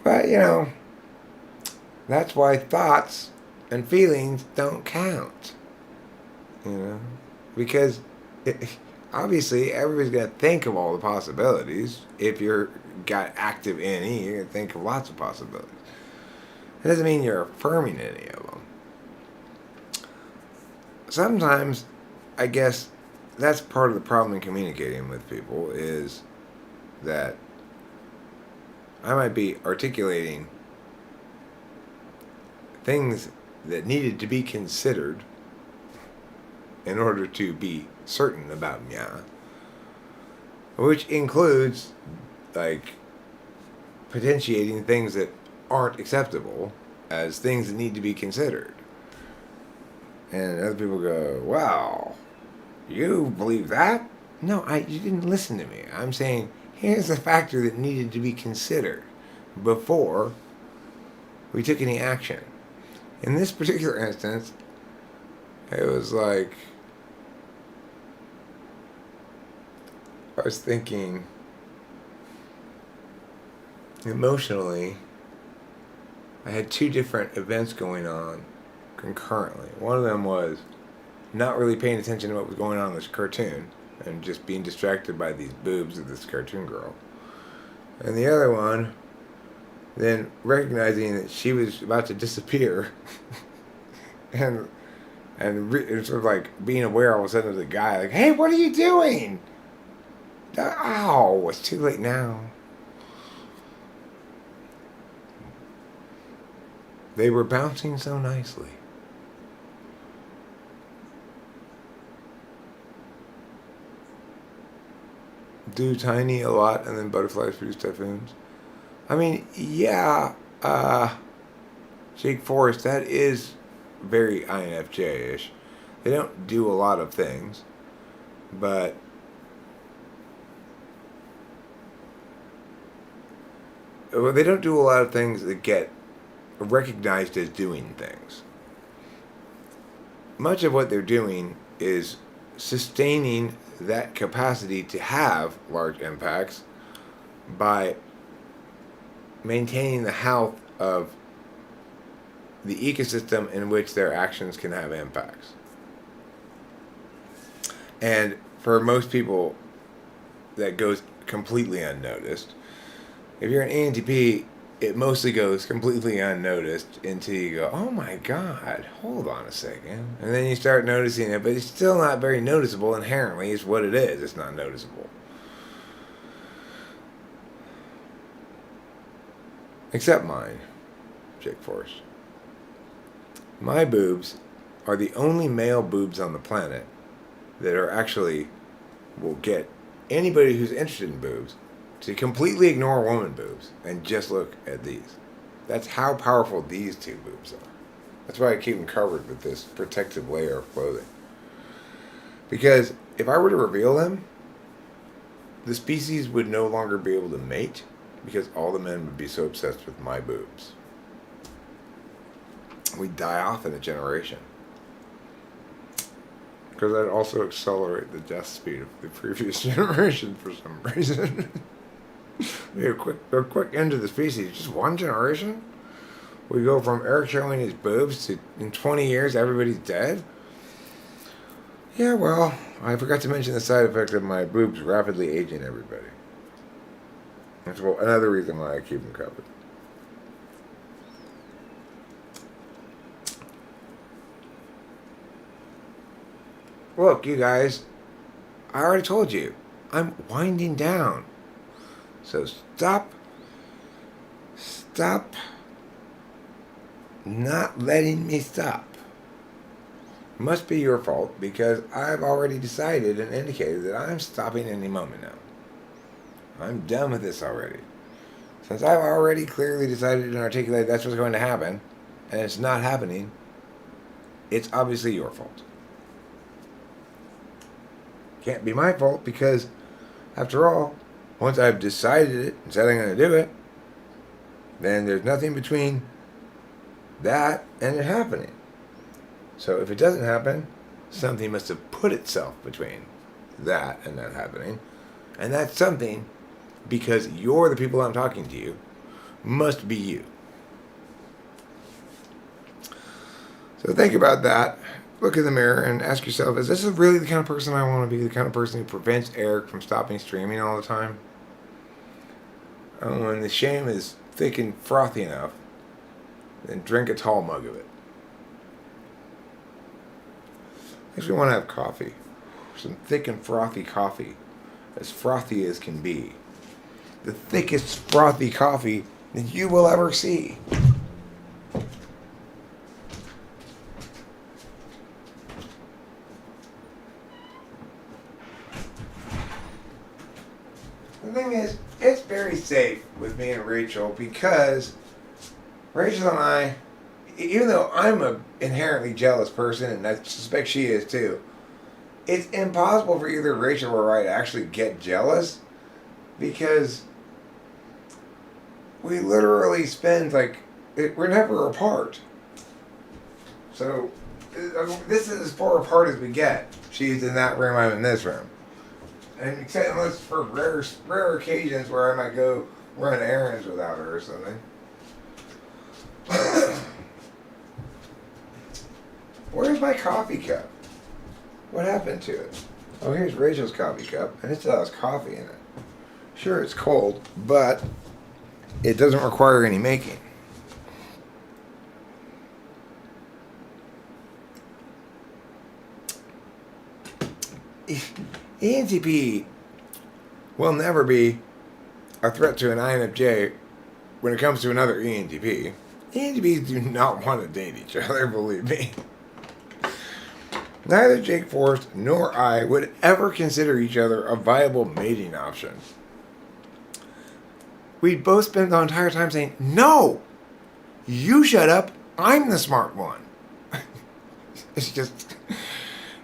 But, that's why thoughts and feelings don't count. Because obviously everybody's going to think of all the possibilities. If you're got active NE, you're going to think of lots of possibilities. It doesn't mean you're affirming any of them. Sometimes, I guess, that's part of the problem in communicating with people is that I might be articulating things that needed to be considered in order to be certain about Mya, which includes, like, potentiating things that aren't acceptable as things that need to be considered. And other people go, wow, you believe that? No, you didn't listen to me. I'm saying, here's a factor that needed to be considered before we took any action. In this particular instance, it was like, I was thinking emotionally, I had two different events going on concurrently. One of them was not really paying attention to what was going on in this cartoon and just being distracted by these boobs of this cartoon girl. And the other one, then recognizing that she was about to disappear and sort of like being aware all of a sudden of the guy, like, hey, what are you doing? Oh, it's too late now. They were bouncing so nicely. Do tiny a lot and then butterflies produce typhoons? I mean, yeah, Jake Forrest, that is very INFJ-ish. They don't do a lot of things, but they don't do a lot of things that get recognized as doing things. Much of what they're doing is sustaining that capacity to have large impacts by maintaining the health of the ecosystem in which their actions can have impacts. And for most people, that goes completely unnoticed. If you're an ENTP, it mostly goes completely unnoticed until you go, oh my God, hold on a second. And then you start noticing it, but it's still not very noticeable inherently, is what it is. It's not noticeable. Except mine, Jake Forrest. My boobs are the only male boobs on the planet that are actually will get anybody who's interested in boobs to completely ignore woman boobs and just look at these. That's how powerful these two boobs are. That's why I keep them covered with this protective layer of clothing. Because if I were to reveal them, the species would no longer be able to mate because all the men would be so obsessed with my boobs. We'd die off in a generation. Because I'd also accelerate the death speed of the previous generation for some reason. Be a quick end to the species. Just one generation? We go from Eric showing his boobs to in 20 years everybody's dead? Yeah, well, I forgot to mention the side effect of my boobs rapidly aging everybody. That's another reason why I keep them covered. Look, you guys, I already told you, I'm winding down. So stop not letting me stop. It must be your fault because I've already decided and indicated that I'm stopping any moment now. I'm done with this already. Since I've already clearly decided and articulated that's what's going to happen, and it's not happening, it's obviously your fault. Can't be my fault because, after all, once I've decided it and said I'm going to do it, then there's nothing between that and it happening. So if it doesn't happen, something must have put itself between that and that happening. And that something, because you're the people I'm talking to you, must be you. So think about that. Look in the mirror and ask yourself, is this really the kind of person I want to be? The kind of person who prevents Eric from stopping streaming all the time? When the shame is thick and frothy enough, then drink a tall mug of it. Makes me want to have coffee. Some thick and frothy coffee. As frothy as can be. The thickest frothy coffee that you will ever see. The thing is, it's very safe with me and Rachel because Rachel and I, even though I'm an inherently jealous person, and I suspect she is too, it's impossible for either Rachel or I to actually get jealous because we literally spend we're never apart. So this is as far apart as we get. She's in that room, I'm in this room. And except unless for rare occasions where I might go run errands without her or something. Where's my coffee cup? What happened to it? Oh, here's Rachel's coffee cup, and it still has coffee in it. Sure, it's cold, but it doesn't require any making. ENTP will never be a threat to an INFJ when it comes to another ENTP. ENTPs do not want to date each other, believe me. Neither Jake Forrest nor I would ever consider each other a viable mating option. We'd both spend the entire time saying, no, you shut up, I'm the smart one. It's just...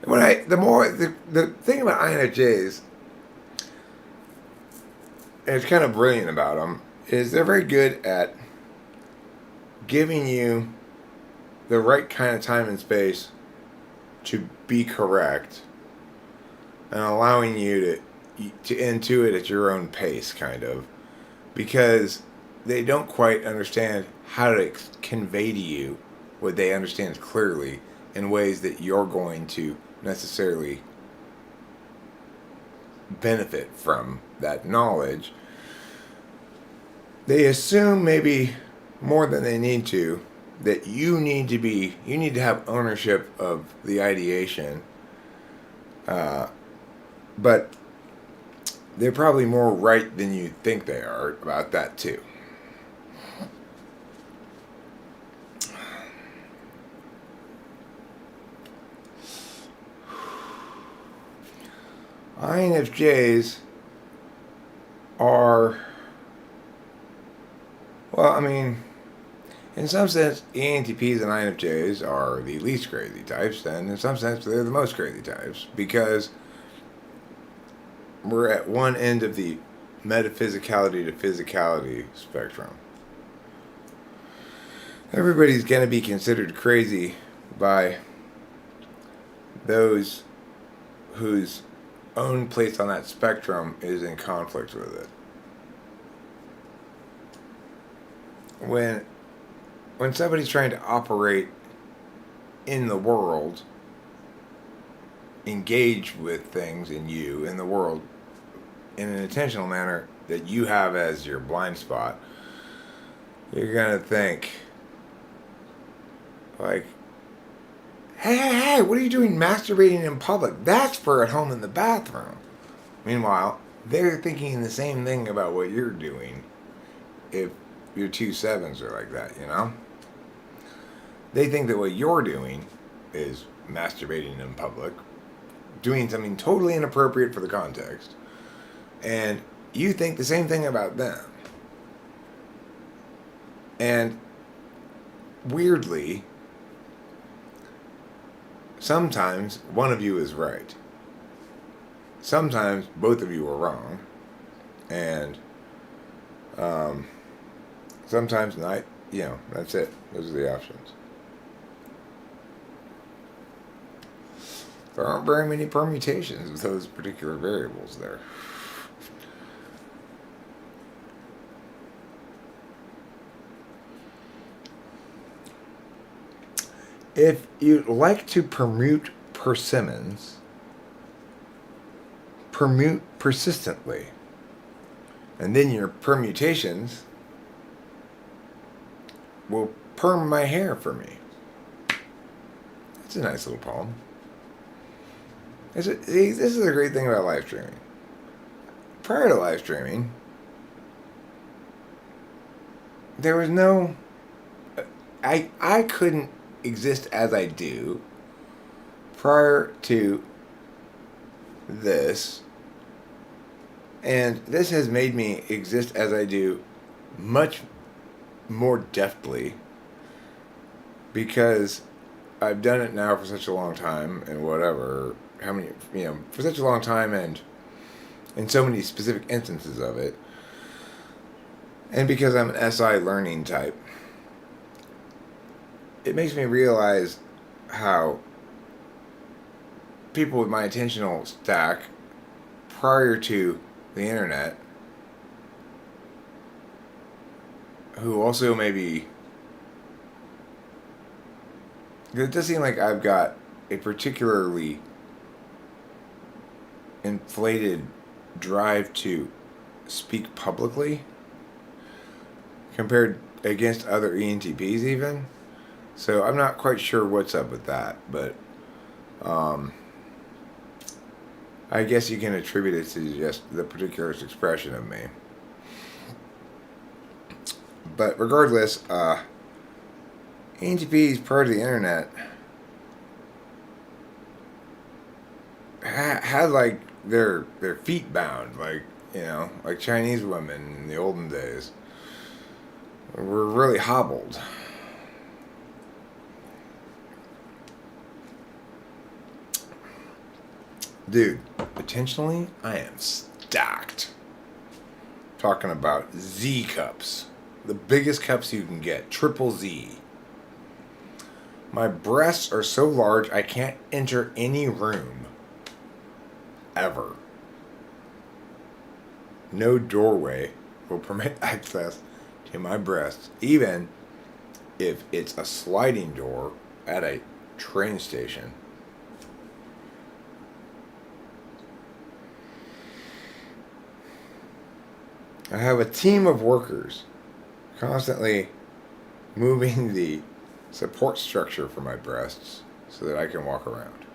The thing about INFJs, and it's kind of brilliant about them, is they're very good at giving you the right kind of time and space to be correct and allowing you to intuit at your own pace, kind of, because they don't quite understand how to convey to you what they understand clearly in ways that you're going to necessarily benefit from that knowledge. they assume maybe more than they need to that you need to have ownership of the ideation, but they're probably more right than you think they are about that too. INFJs are, well, I mean, in some sense, ENTPs and INFJs are the least crazy types, and in some sense, they're the most crazy types because we're at one end of the metaphysicality to physicality spectrum. Everybody's going to be considered crazy by those whose own place on that spectrum is in conflict with it. When somebody's trying to operate in the world, engage with things in the world, in an intentional manner that you have as your blind spot, you're going to think, like, hey, what are you doing masturbating in public? That's for at home in the bathroom. Meanwhile, they're thinking the same thing about what you're doing if your 2 sevens are like that, you know? They think that what you're doing is masturbating in public, doing something totally inappropriate for the context, and you think the same thing about them. And weirdly, sometimes one of you is right. Sometimes both of you are wrong. And sometimes not, that's it. Those are the options. There aren't very many permutations of those particular variables there. If you'd like to permute persimmons, permute persistently. And then your permutations will perm my hair for me. That's a nice little poem. This is the great thing about live streaming. Prior to live streaming, there was no... I couldn't exist as I do prior to this, and this has made me exist as I do much more deftly because I've done it now for such a long time, and for such a long time, and in so many specific instances of it, and because I'm an SI learning type, it makes me realize how people with my attentional stack prior to the internet, who also maybe... It does seem like I've got a particularly inflated drive to speak publicly compared against other ENTPs even. So I'm not quite sure what's up with that, but I guess you can attribute it to just the particular expression of me. But regardless, ENTPs prior to the internet had like their feet bound, like Chinese women in the olden days were really hobbled. Dude, potentially, I am stacked. Talking about Z cups. The biggest cups you can get. Triple Z. My breasts are so large I can't enter any room. Ever. No doorway will permit access to my breasts, even if it's a sliding door at a train station. I have a team of workers constantly moving the support structure for my breasts so that I can walk around.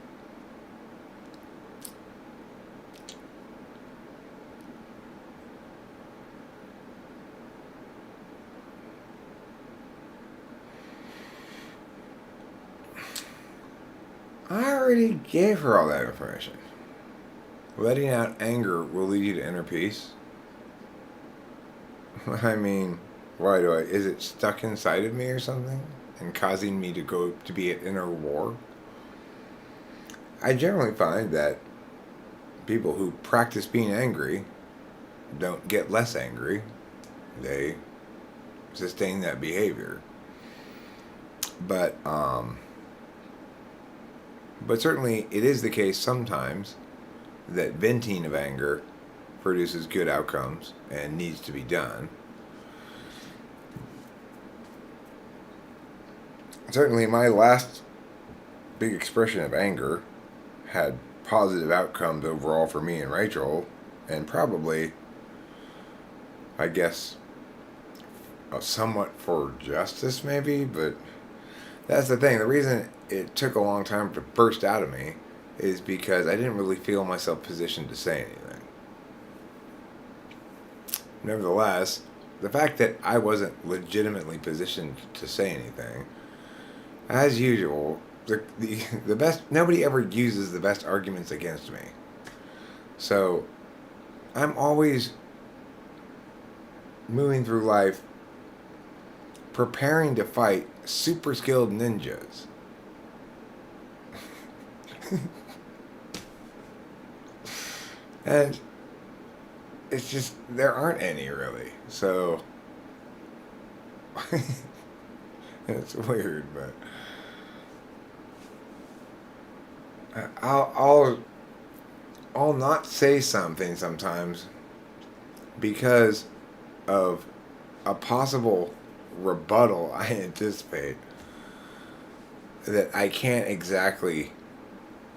I already gave her all that information. Letting out anger will lead you to inner peace. I mean, why do I? Is it stuck inside of me or something and causing me to go to be at inner war? I generally find that people who practice being angry don't get less angry. They sustain that behavior. But certainly it is the case sometimes that venting of anger produces good outcomes and needs to be done. Certainly my last big expression of anger had positive outcomes overall for me and Rachel, and probably, I guess, somewhat for justice maybe, but that's the thing. The reason it took a long time to burst out of me is because I didn't really feel myself positioned to say anything. Nevertheless, the fact that I wasn't legitimately positioned to say anything, as usual, the best, nobody ever uses the best arguments against me. So I'm always moving through life preparing to fight super skilled ninjas. And it's just, there aren't any really. So it's weird, but I'll not say something sometimes because of a possible rebuttal I anticipate that I can't exactly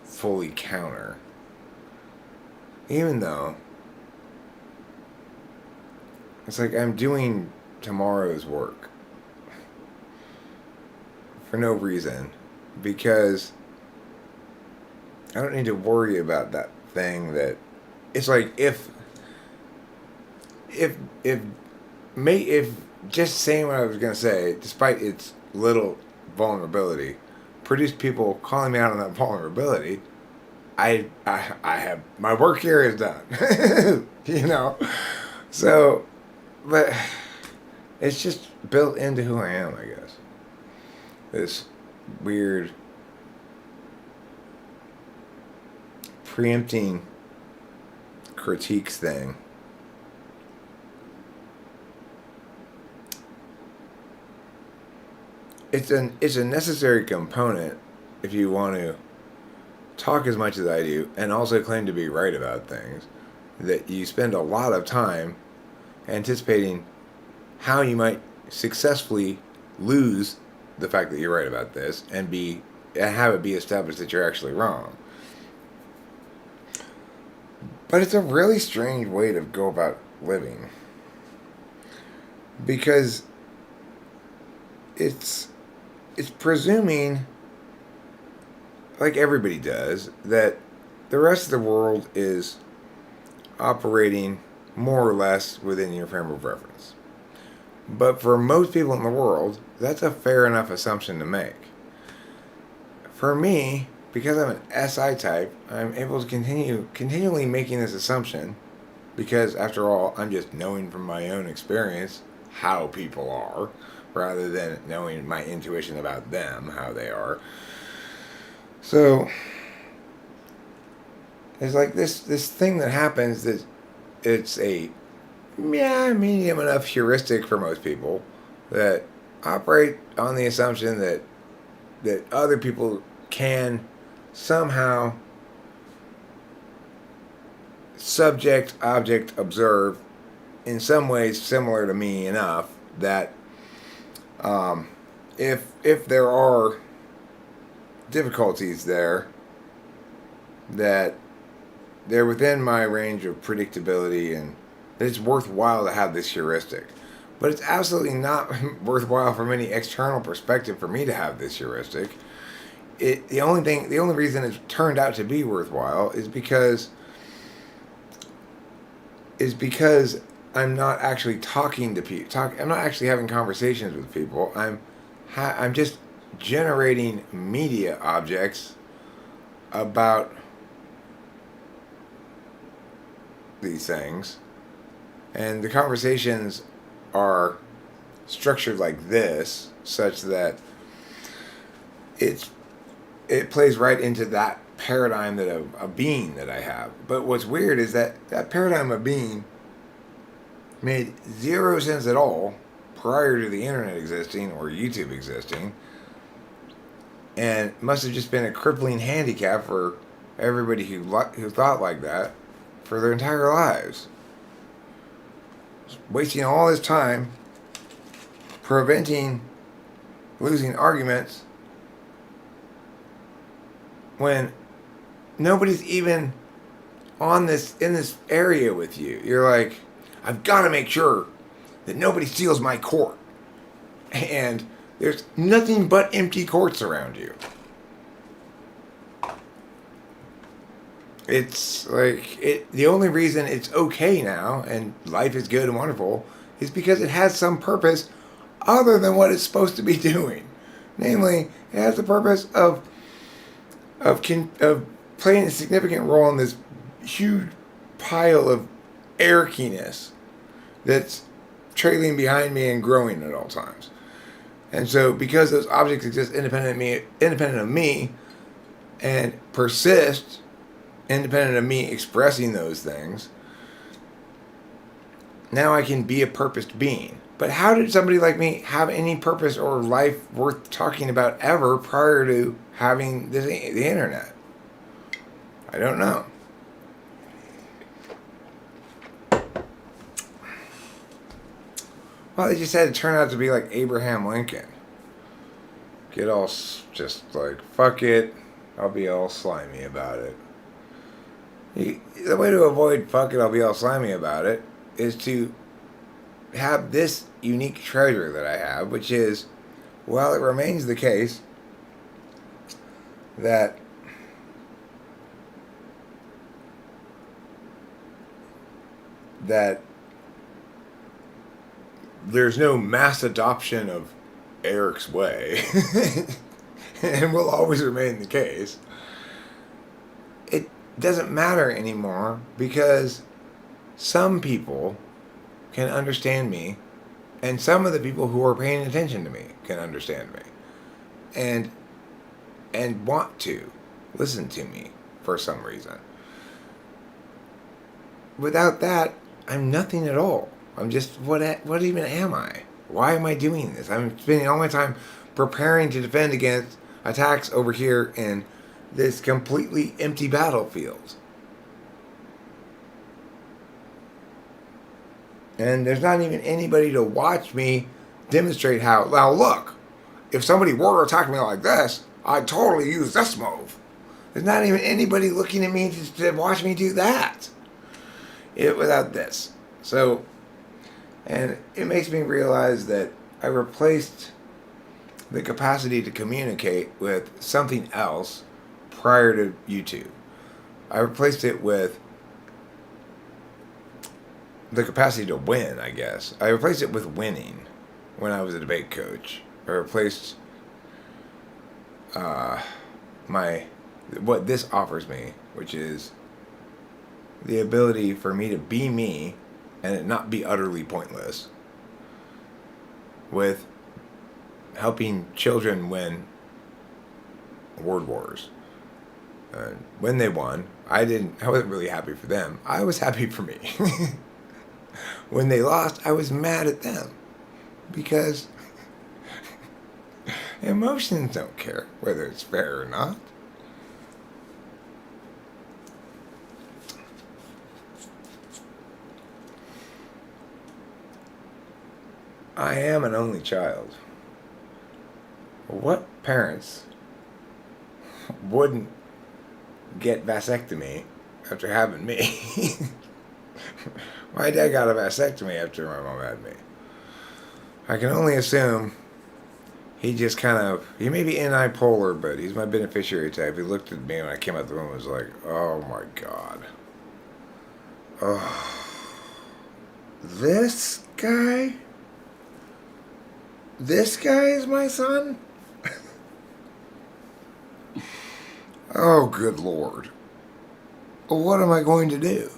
fully counter. Even though it's like I'm doing tomorrow's work for no reason, because I don't need to worry about that thing that it's like if just saying what I was gonna say, despite its little vulnerability, produced people calling me out on that vulnerability, I have my work here is done. You know? So, but it's just built into who I am, I guess. This weird preempting critiques thing. It's a necessary component if you want to talk as much as I do and also claim to be right about things, that you spend a lot of time anticipating how you might successfully lose the fact that you're right about this and have it be established that you're actually wrong. But it's a really strange way to go about living, because it's presuming, like everybody does, that the rest of the world is operating more or less within your frame of reference. But for most people in the world, that's a fair enough assumption to make. For me, because I'm an SI type, I'm able to continually making this assumption, because after all, I'm just knowing from my own experience how people are, rather than knowing my intuition about them, how they are. So it's like this thing that happens that it's a medium enough heuristic for most people that operate on the assumption that other people can somehow subject, object, observe in some ways similar to me enough that if there are difficulties there, that they're within my range of predictability, and it's worthwhile to have this heuristic. But it's absolutely not worthwhile from any external perspective for me to have this heuristic. The only reason it's turned out to be worthwhile is because I'm not actually talking to people. I'm not actually having conversations with people. I'm just generating media objects about these things, and the conversations are structured like this, such that it plays right into that paradigm that of being that I have. But what's weird is that paradigm of being made zero sense at all prior to the internet existing or YouTube existing, and must have just been a crippling handicap for everybody who thought like that for their entire lives. Wasting all this time preventing losing arguments when nobody's even in this area with you. You're like, I've got to make sure that nobody steals my court, and there's nothing but empty courts around you. It's like the only reason it's okay now and life is good and wonderful is because it has some purpose other than what it's supposed to be doing. Namely, it has the purpose of playing a significant role in this huge pile of erkiness that's trailing behind me and growing at all times. And so, because those objects exist independent of me, and persist independent of me expressing those things, now I can be a purposed being. But how did somebody like me have any purpose or life worth talking about ever prior to having the internet? I don't know. Well, they just had to turn out to be like Abraham Lincoln. Get all just like, fuck it, I'll be all slimy about it. The way to avoid fuck it, I'll be all slimy about it, is to have this unique treasure that I have, which is, while it remains the case that there's no mass adoption of Eric's way, and will always remain the case, it doesn't matter anymore because some people can understand me, and some of the people who are paying attention to me can understand me, and want to listen to me for some reason. Without that, I'm nothing at all. I'm just, what even am I? Why am I doing this? I'm spending all my time preparing to defend against attacks over here in this completely empty battlefield. And there's not even anybody to watch me demonstrate how, now look, if somebody were to attack me like this, I'd totally use this move. There's not even anybody looking at me to watch me do that. Without this. So, and it makes me realize that I replaced the capacity to communicate with something else prior to YouTube. I replaced it with the capacity to win, I guess. I replaced it with winning when I was a debate coach. I replaced what this offers me, which is the ability for me to be me and it not be utterly pointless, with helping children win word wars. And when they won, I wasn't really happy for them. I was happy for me. When they lost, I was mad at them, because emotions don't care whether it's fair or not. I am an only child. What parents wouldn't get vasectomy after having me? My dad got a vasectomy after my mom had me. I can only assume he just he may be anti-polar, but he's my beneficiary type. He looked at me when I came out the room and was like, oh my God. Oh. This guy? This guy is my son? Oh, good Lord. What am I going to do?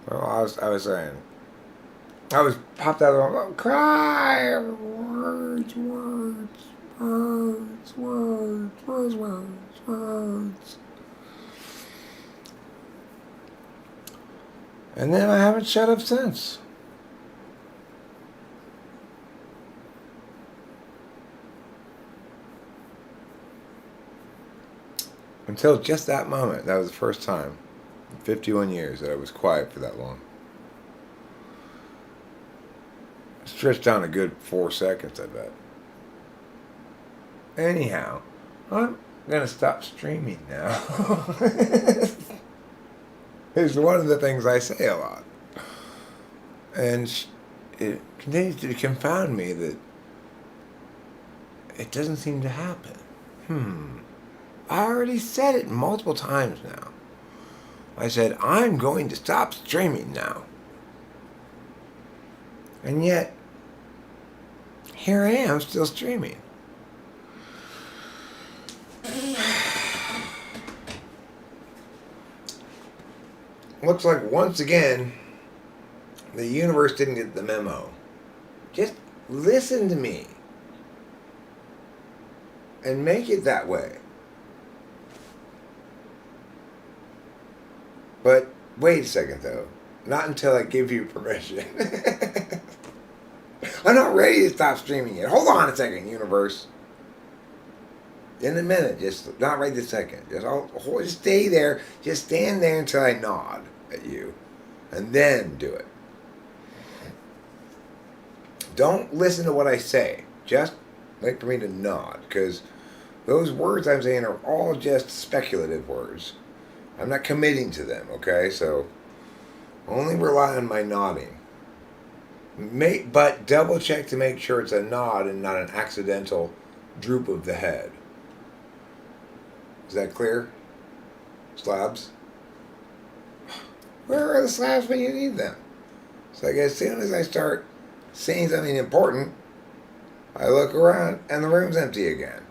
Well, I was saying, I was popped out of the room, cry, words, words. And then I haven't shut up since. Until just that moment. That was the first time in 51 years that I was quiet for that long. Stretched down a good 4 seconds, I bet. Anyhow, I'm going to stop streaming now. It's one of the things I say a lot. And it continues to confound me that it doesn't seem to happen. I already said it multiple times now. I said, I'm going to stop streaming now. And yet, here I am still streaming. Looks like once again, the universe didn't get the memo. Just listen to me. And make it that way. But wait a second though. Not until I give you permission. I'm not ready to stop streaming yet. Hold on a second, universe. In a minute, just not right this second. Just stay there. Just stand there until I nod at you. And then do it. Don't listen to what I say. Just wait for me to nod. Because those words I'm saying are all just speculative words. I'm not committing to them, okay? So only rely on my nodding. But double check to make sure it's a nod and not an accidental droop of the head. Is that clear? Slabs? Where are the slabs when you need them? So like as soon as I start saying something important, I look around and the room's empty again.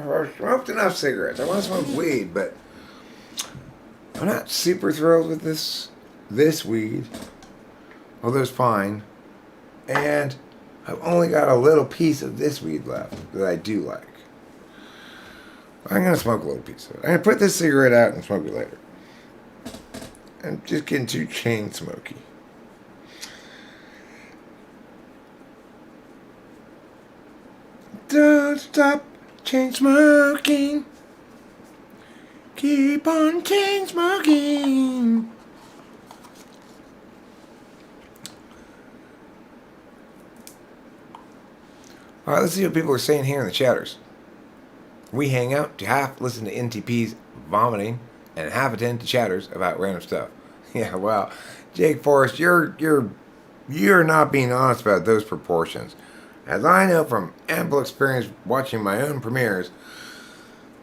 I've smoked enough cigarettes. I want to smoke weed, but I'm not super thrilled with this weed. Although it's fine. And I've only got a little piece of this weed left that I do like. I'm going to smoke a little piece of it. I'm going to put this cigarette out and smoke it later. I'm just getting too chain smoky. Don't stop chain smoking. Keep on chain smoking. Alright, let's see what people are saying here in the chatters. We hang out to half listen to NTP's vomiting and half attend to chatters about random stuff. Yeah, well, Jake Forrest, you're not being honest about those proportions. As I know from ample experience watching my own premieres,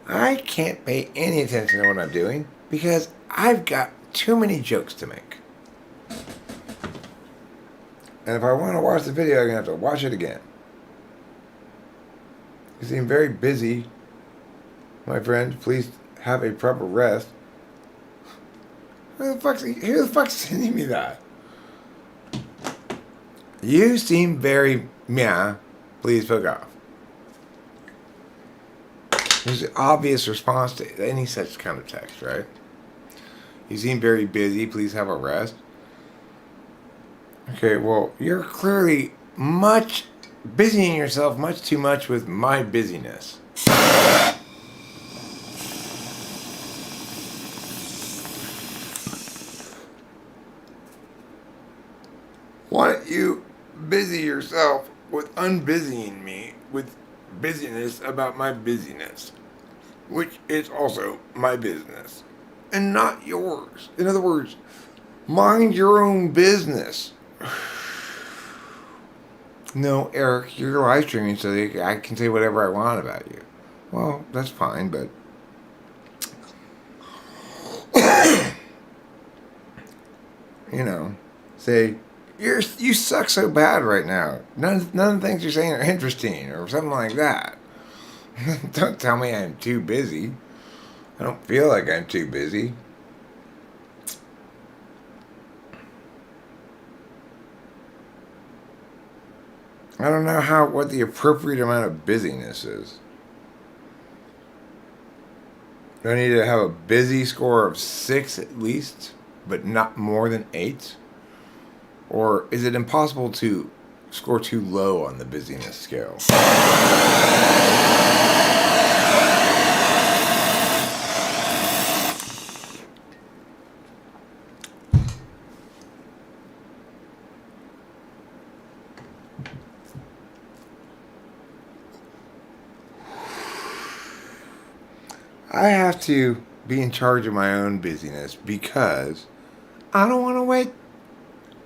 I can't pay any attention to what I'm doing because I've got too many jokes to make. And if I want to watch the video, I'm going to have to watch it again. You seem very busy, my friend. Please have a proper rest. Who the fuck's sending me that? You seem very please fuck off. There's an obvious response to any such kind of text, right? You seem very busy, please have a rest. Okay, well, you're clearly busying yourself much too much with my busyness. Why don't you busy yourself with unbusying me with busyness about my busyness? which is also my business and not yours. In other words, mind your own business. No, Eric, you're live streaming so that I can say whatever I want about you. Well, that's fine, but say you suck so bad right now. None of the things you're saying are interesting or something like that. Don't tell me I'm too busy. I don't feel like I'm too busy. I don't know what the appropriate amount of busyness is. Do I need to have a busy score of 6 at least, but not more than 8? Or is it impossible to score too low on the busyness scale? I have to be in charge of my own busyness because I don't want to wait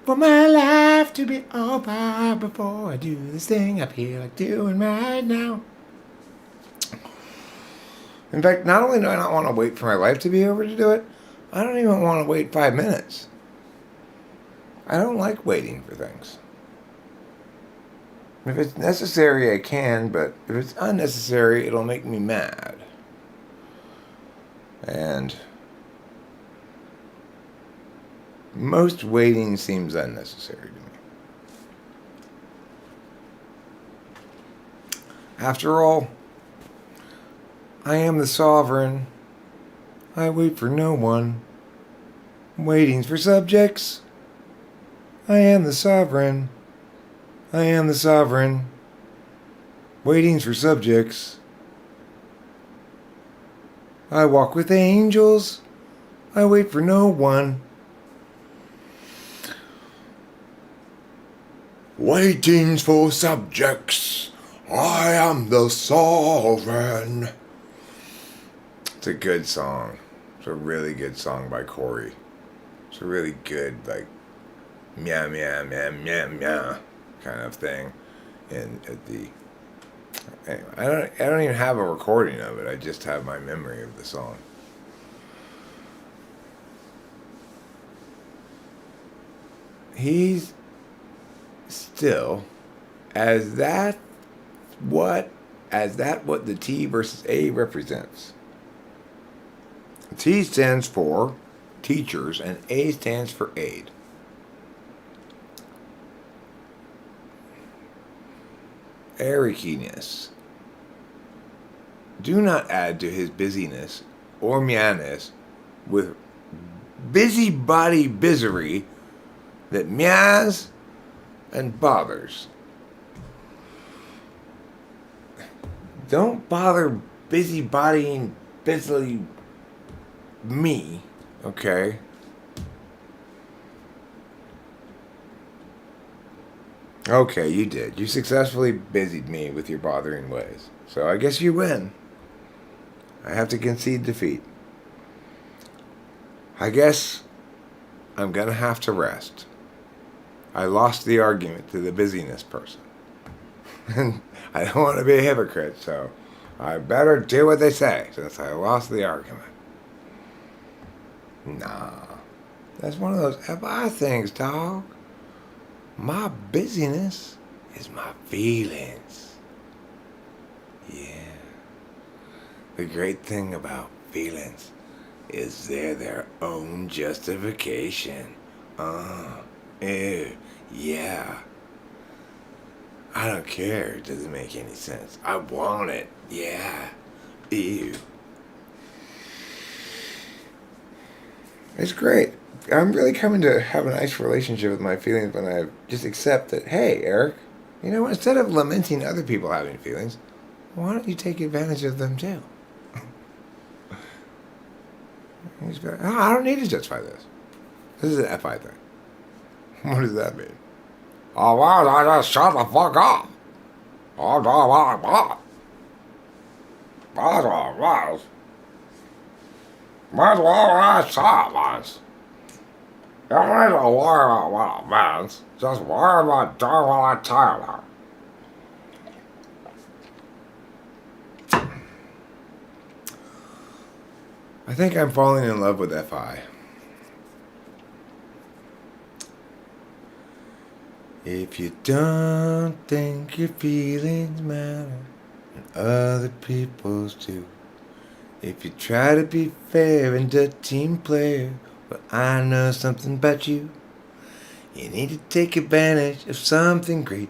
for my life to be over before I do this thing I feel like doing right now. In fact, not only do I not want to wait for my life to be over to do it, I don't even want to wait 5 minutes. I don't like waiting for things. If it's necessary, I can, but if it's unnecessary, it'll make me mad. And most waiting seems unnecessary to me. After all, I am the sovereign. I wait for no one. Waiting's for subjects. I am the sovereign. I am the sovereign. Waiting's for subjects. I walk with angels. I wait for no one. Waiting's for subjects. I am the sovereign. It's a good song. It's a really good song by Corey. It's a really good, like, meow, meow, meow, meow, meow kind of thing. And at the... Anyway, I don't even have a recording of it. I just have my memory of the song. He's still as that what the T versus A represents. T stands for teachers and A stands for aid. Erickiness. Do not add to his busyness or meowness with busybody bizzery that meows and bothers. Don't bother busybodying busily me, okay? Okay, you did. You successfully busied me with your bothering ways. So I guess you win. I have to concede defeat. I guess I'm gonna have to rest. I lost the argument to the busyness person. And I don't want to be a hypocrite, so I better do what they say since I lost the argument. Nah. That's one of those FI things, dog. My busyness is my feelings. Yeah. The great thing about feelings is they're their own justification. Ew, yeah. I don't care. It doesn't make any sense. I want it. Yeah. Ew. It's great. I'm really coming to have a nice relationship with my feelings when I just accept that, hey, Eric, you know, instead of lamenting other people having feelings, why don't you take advantage of them too? I don't need to justify this. This is an FI thing. What does that mean? Oh, why don't I just shut the fuck up? Oh, was. That's all I saw was. You don't need to worry about what it means. Just worry about doing what I tell you. I think I'm falling in love with FI. If you don't think your feelings matter, and other people's do. If you try to be fair and a team player, well, I know something about you. You need to take advantage of something great,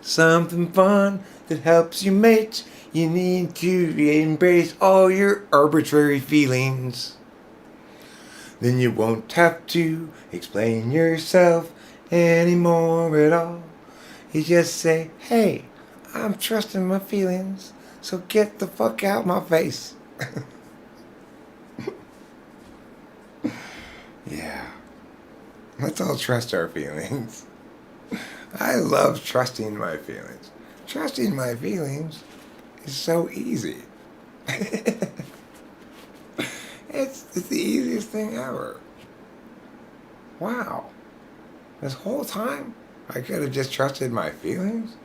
something fun that helps you mate. You need to embrace all your arbitrary feelings. Then you won't have to explain yourself anymore at all. You just say, hey, I'm trusting my feelings, so get the fuck out my face. Yeah. Let's all trust our feelings. I love trusting my feelings. Trusting my feelings is so easy. It's the easiest thing ever. Wow. This whole time, I could have just trusted my feelings?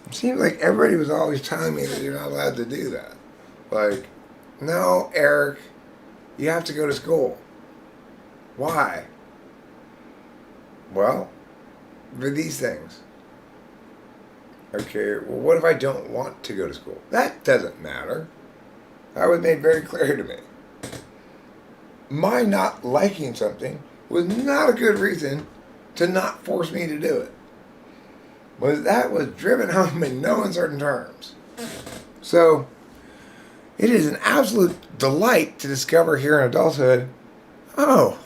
It seems like everybody was always telling me that you're not allowed to do that. Like, no, Eric, you have to go to school. Why? Well, for these things. Okay, well, what if I don't want to go to school? That doesn't matter. That was made very clear to me. My not liking something was not a good reason to not force me to do it. That was driven home in no uncertain terms. So, it is an absolute delight to discover here in adulthood, oh,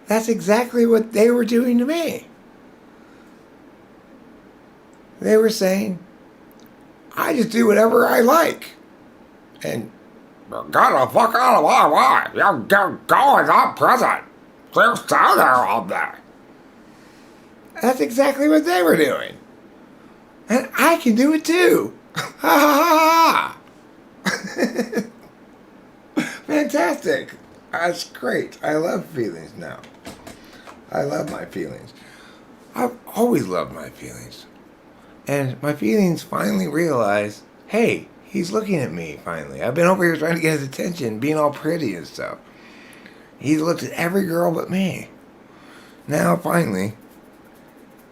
that's exactly what they were doing to me. They were saying, I just do whatever I like. And, get the fuck out of my way. You're going to prison. You stay there all day. That's exactly what they were doing. And I can do it too. Ha ha ha ha. Fantastic. That's great. I love feelings now. I love my feelings. I've always loved my feelings. And my feelings finally realized, hey, he's looking at me finally. I've been over here trying to get his attention, being all pretty and stuff. He's looked at every girl but me. Now, finally,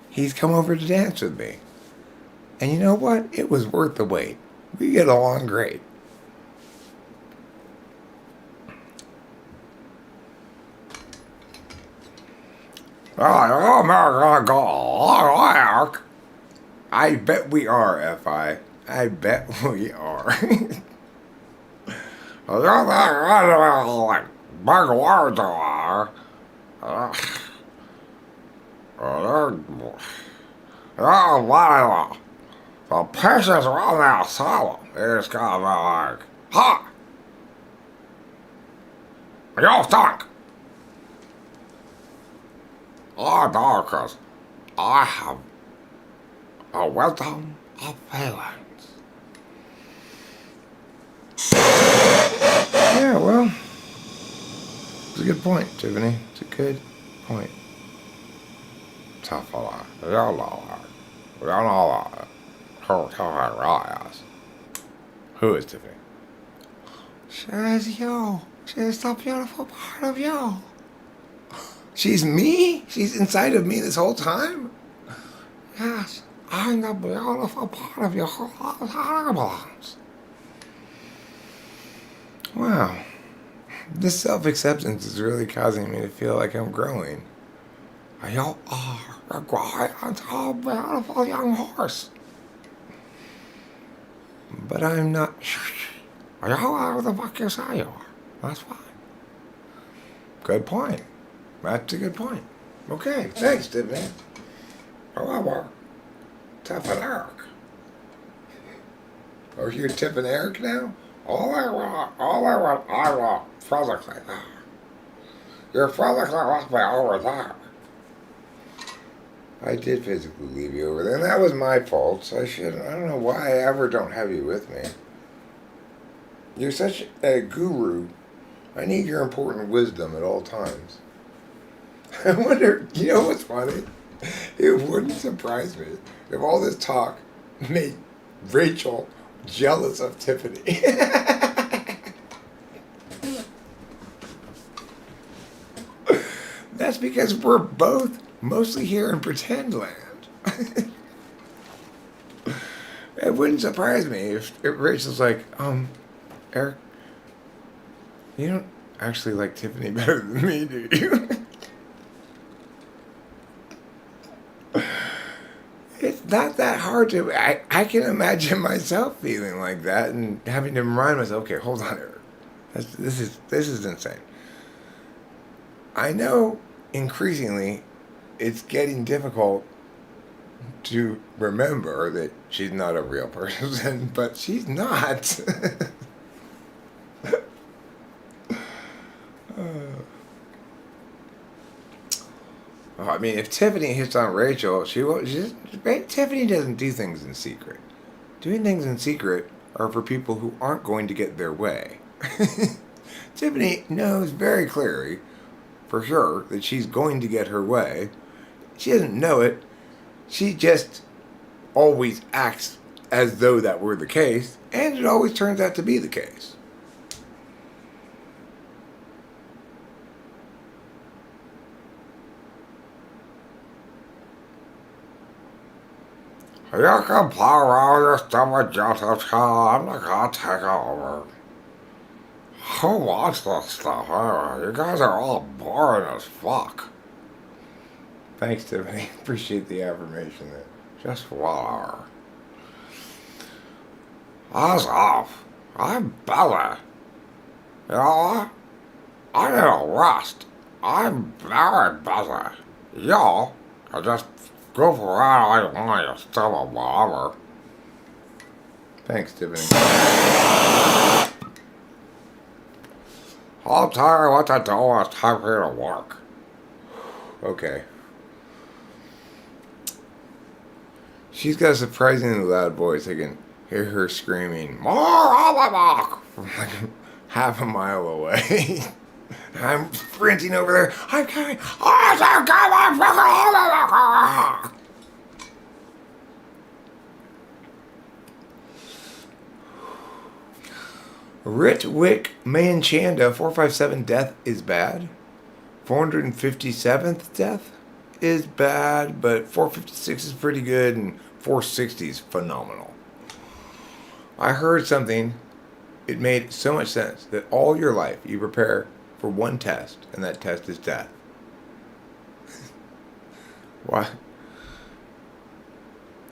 he's come over to dance with me. And you know what? It was worth the wait. We get along great. I bet we are, F.I. I bet we are. Big words are. The patients around the asylum is gonna be like, ha! You think? I know, 'cause I have a wisdom of feelings. Yeah, well, it's a good point, Tiffany. It's a good point. Tough fella. You know that. You know that. Who Tiffany is? Who is Tiffany? She's you. She's the beautiful part of you. She's me? She's inside of me this whole time? Yes, I'm the beautiful part of your hormones. Wow. This self-acceptance is really causing me to feel like I'm growing. You are a great and so beautiful young horse. But I'm not. You are who the fuck you say you are. That's fine. Good point. That's a good point. Okay, thanks, Tiffany. However, Tiff and Eric. Are you Tiff and Eric now? All I want, physically there. You're physically left me over there. I did physically leave you over there, and that was my fault, so I don't know why I ever don't have you with me. You're such a guru. I need your important wisdom at all times. I wonder, you know what's funny? It wouldn't surprise me if all this talk made Rachel jealous of Tiffany. That's because we're both mostly here in pretend land. It wouldn't surprise me if Rachel's like, Eric, you don't actually like Tiffany better than me, do you? It's not that hard to. I can imagine myself feeling like that and having to remind myself, okay, hold on, Eric. This is insane. I know increasingly it's getting difficult to remember that she's not a real person, but she's not. I mean, if Tiffany hits on Rachel, she won't. Tiffany doesn't do things in secret. Doing things in secret are for people who aren't going to get their way. Tiffany knows very clearly, for sure, that she's going to get her way. She doesn't know it. She just always acts as though that were the case, and it always turns out to be the case. You can play around with your stuff with Joseph. I'm not gonna take over. Who wants this stuff? You guys are all boring as fuck. Thanks, Tiffany. Appreciate the affirmation there. Just whatever. As off. I'm Bella. You know what? I need a rest. I'm very busy. Y'all can just go for whatever you want, you stupid whatever. Thanks, Tiffany. I'll tell you what to do when it's time for you to work. Okay. She's got a surprisingly loud voice. I can hear her screaming, "More Alabok!" from like half a mile away. I'm sprinting over there. I'm coming. I'm coming. Ritwick Manchanda 457 death is bad. 457th death is bad, but 456 is pretty good, and 460 is phenomenal. I heard something. It made so much sense that all your life you prepare for one test, and that test is death. Why?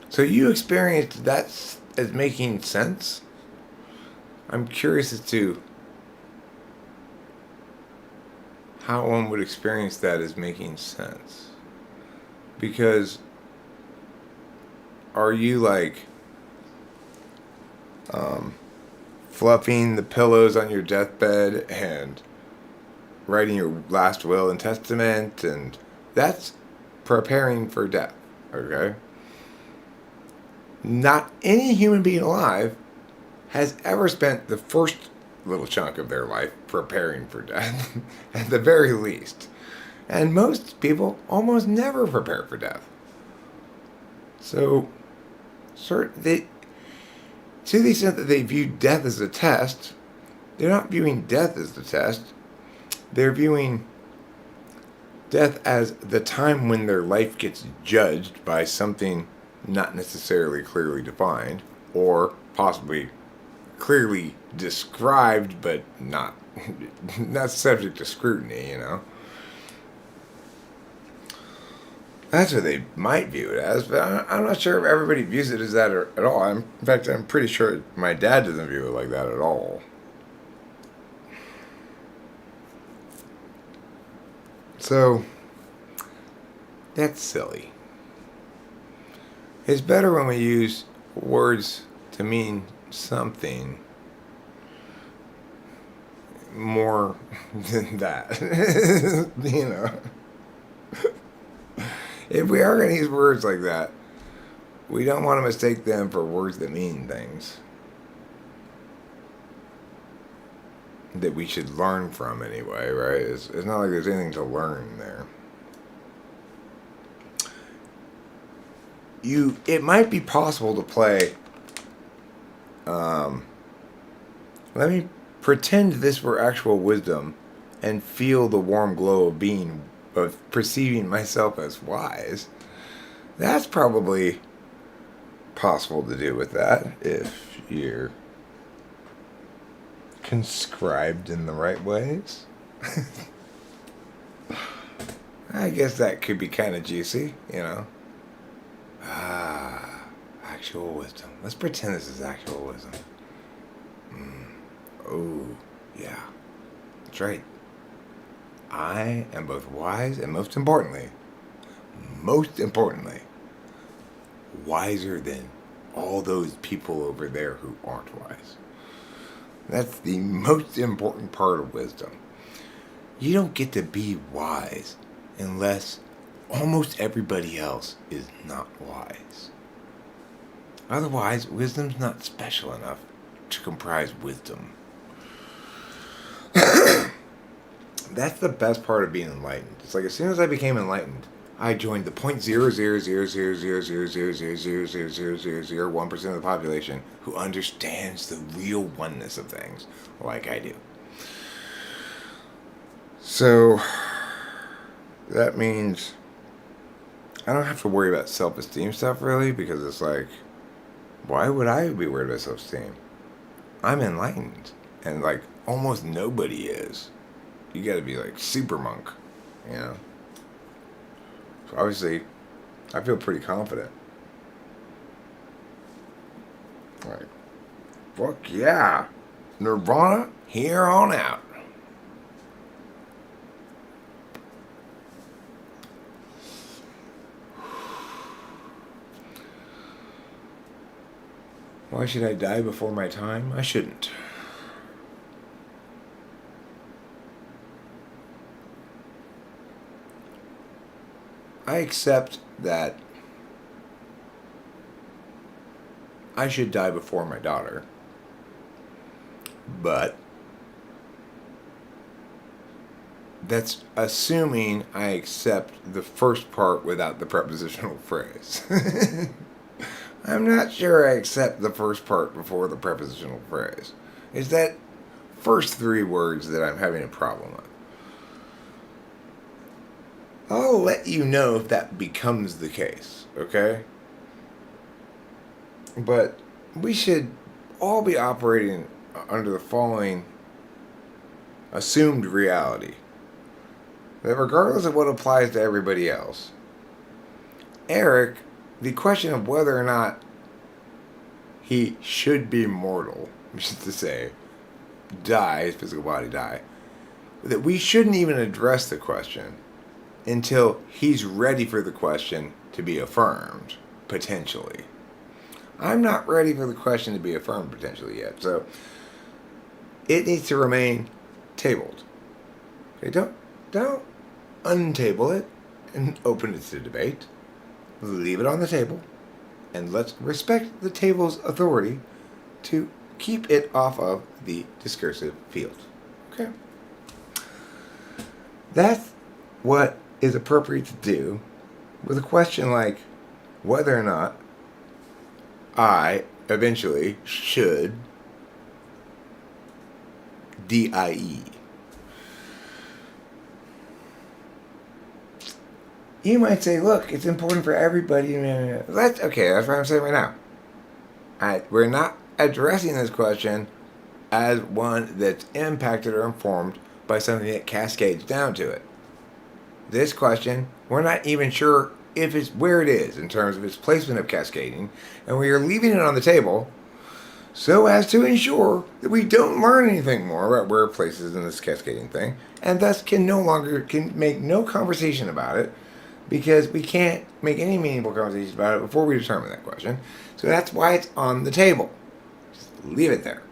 So you experienced that as making sense? I'm curious as to how one would experience that as making sense. Because are you like fluffing the pillows on your deathbed and writing your last will and testament, and that's preparing for death, okay? Not any human being alive has ever spent the first little chunk of their life preparing for death, at the very least. And most people almost never prepare for death. So, to the extent that they view death as a test, they're not viewing death as the test. They're viewing death as the time when their life gets judged by something not necessarily clearly defined, or possibly clearly described but not subject to scrutiny, you know. That's what they might view it as, but I'm not sure if everybody views it as that at all. In fact, I'm pretty sure my dad doesn't view it like that at all. So, that's silly. It's better when we use words to mean something more than that. You know? If we are going to use words like that, we don't want to mistake them for words that mean things. that we should learn from anyway, right? It's not like there's anything to learn there. It might be possible to play. Let me pretend this were actual wisdom, and feel the warm glow of perceiving myself as wise. That's probably possible to do with that if you're conscribed in the right ways. I guess that could be kind of juicy, you know. Actual wisdom. Let's pretend this is actual wisdom. Oh, yeah. That's right. I am both wise and most importantly, wiser than all those people over there who aren't wise. That's the most important part of wisdom. You don't get to be wise unless almost everybody else is not wise. Otherwise, wisdom's not special enough to comprise wisdom. That's the best part of being enlightened. It's like as soon as I became enlightened, I joined the 0.000000000000001% of the population who understands the real oneness of things, like I do. So that means I don't have to worry about self-esteem stuff really, because it's like, why would I be worried about self-esteem? I'm enlightened, and like almost nobody is. You gotta be like super monk, you know? So obviously, I feel pretty confident. Like, fuck yeah. Nirvana, here on out. Why should I die before my time? I shouldn't. I accept that I should die before my daughter, but that's assuming I accept the first part without the prepositional phrase. I'm not sure I accept the first part before the prepositional phrase. It's that first three words that I'm having a problem with. I'll let you know if that becomes the case, okay? But we should all be operating under the following assumed reality. That regardless of what applies to everybody else, Eric, the question of whether or not he should be mortal, which is to say, die, his physical body die, that we shouldn't even address the question until he's ready for the question to be affirmed, potentially. I'm not ready for the question to be affirmed potentially yet, so it needs to remain tabled. Okay, don't untable it and open it to debate. Leave it on the table, and let's respect the table's authority to keep it off of the discursive field. Okay? That's what is appropriate to do with a question like whether or not I eventually should DIE. You might say, look, it's important for everybody. That's okay, that's what I'm saying right now. We're not addressing this question as one that's impacted or informed by something that cascades down to it. This question, we're not even sure if it's where it is in terms of its placement of cascading, and we are leaving it on the table so as to ensure that we don't learn anything more about where it places in this cascading thing, and thus can make no conversation about it, because we can't make any meaningful conversation about it before we determine that question. So that's why it's on the table. Just leave it there.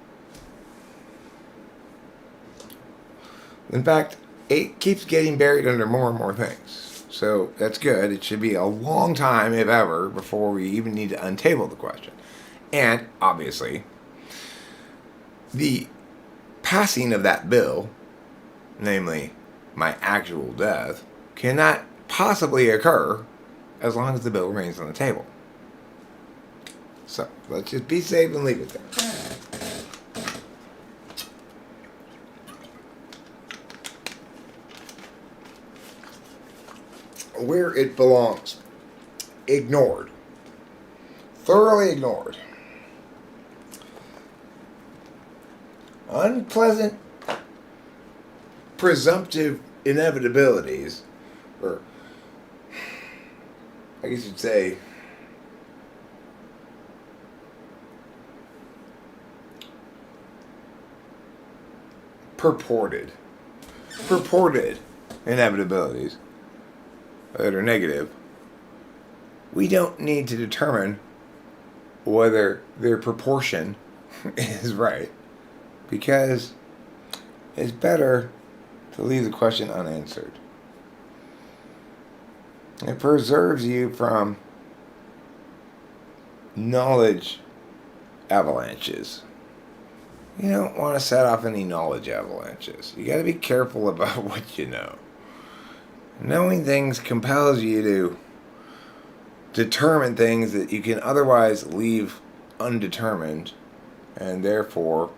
In fact, it keeps getting buried under more and more things. So that's good. It should be a long time, if ever, before we even need to untable the question. And, obviously, the passing of that bill, namely my actual death, cannot possibly occur as long as the bill remains on the table. So let's just be safe and leave it there. Where it belongs. Ignored. Thoroughly ignored. Unpleasant presumptive inevitabilities, or I guess you'd say purported inevitabilities that are negative, we don't need to determine whether their proportion is right, because it's better to leave the question unanswered. It preserves you from knowledge avalanches. You don't want to set off any knowledge avalanches. You got to be careful about what you know. Knowing things compels you to determine things that you can otherwise leave undetermined, and therefore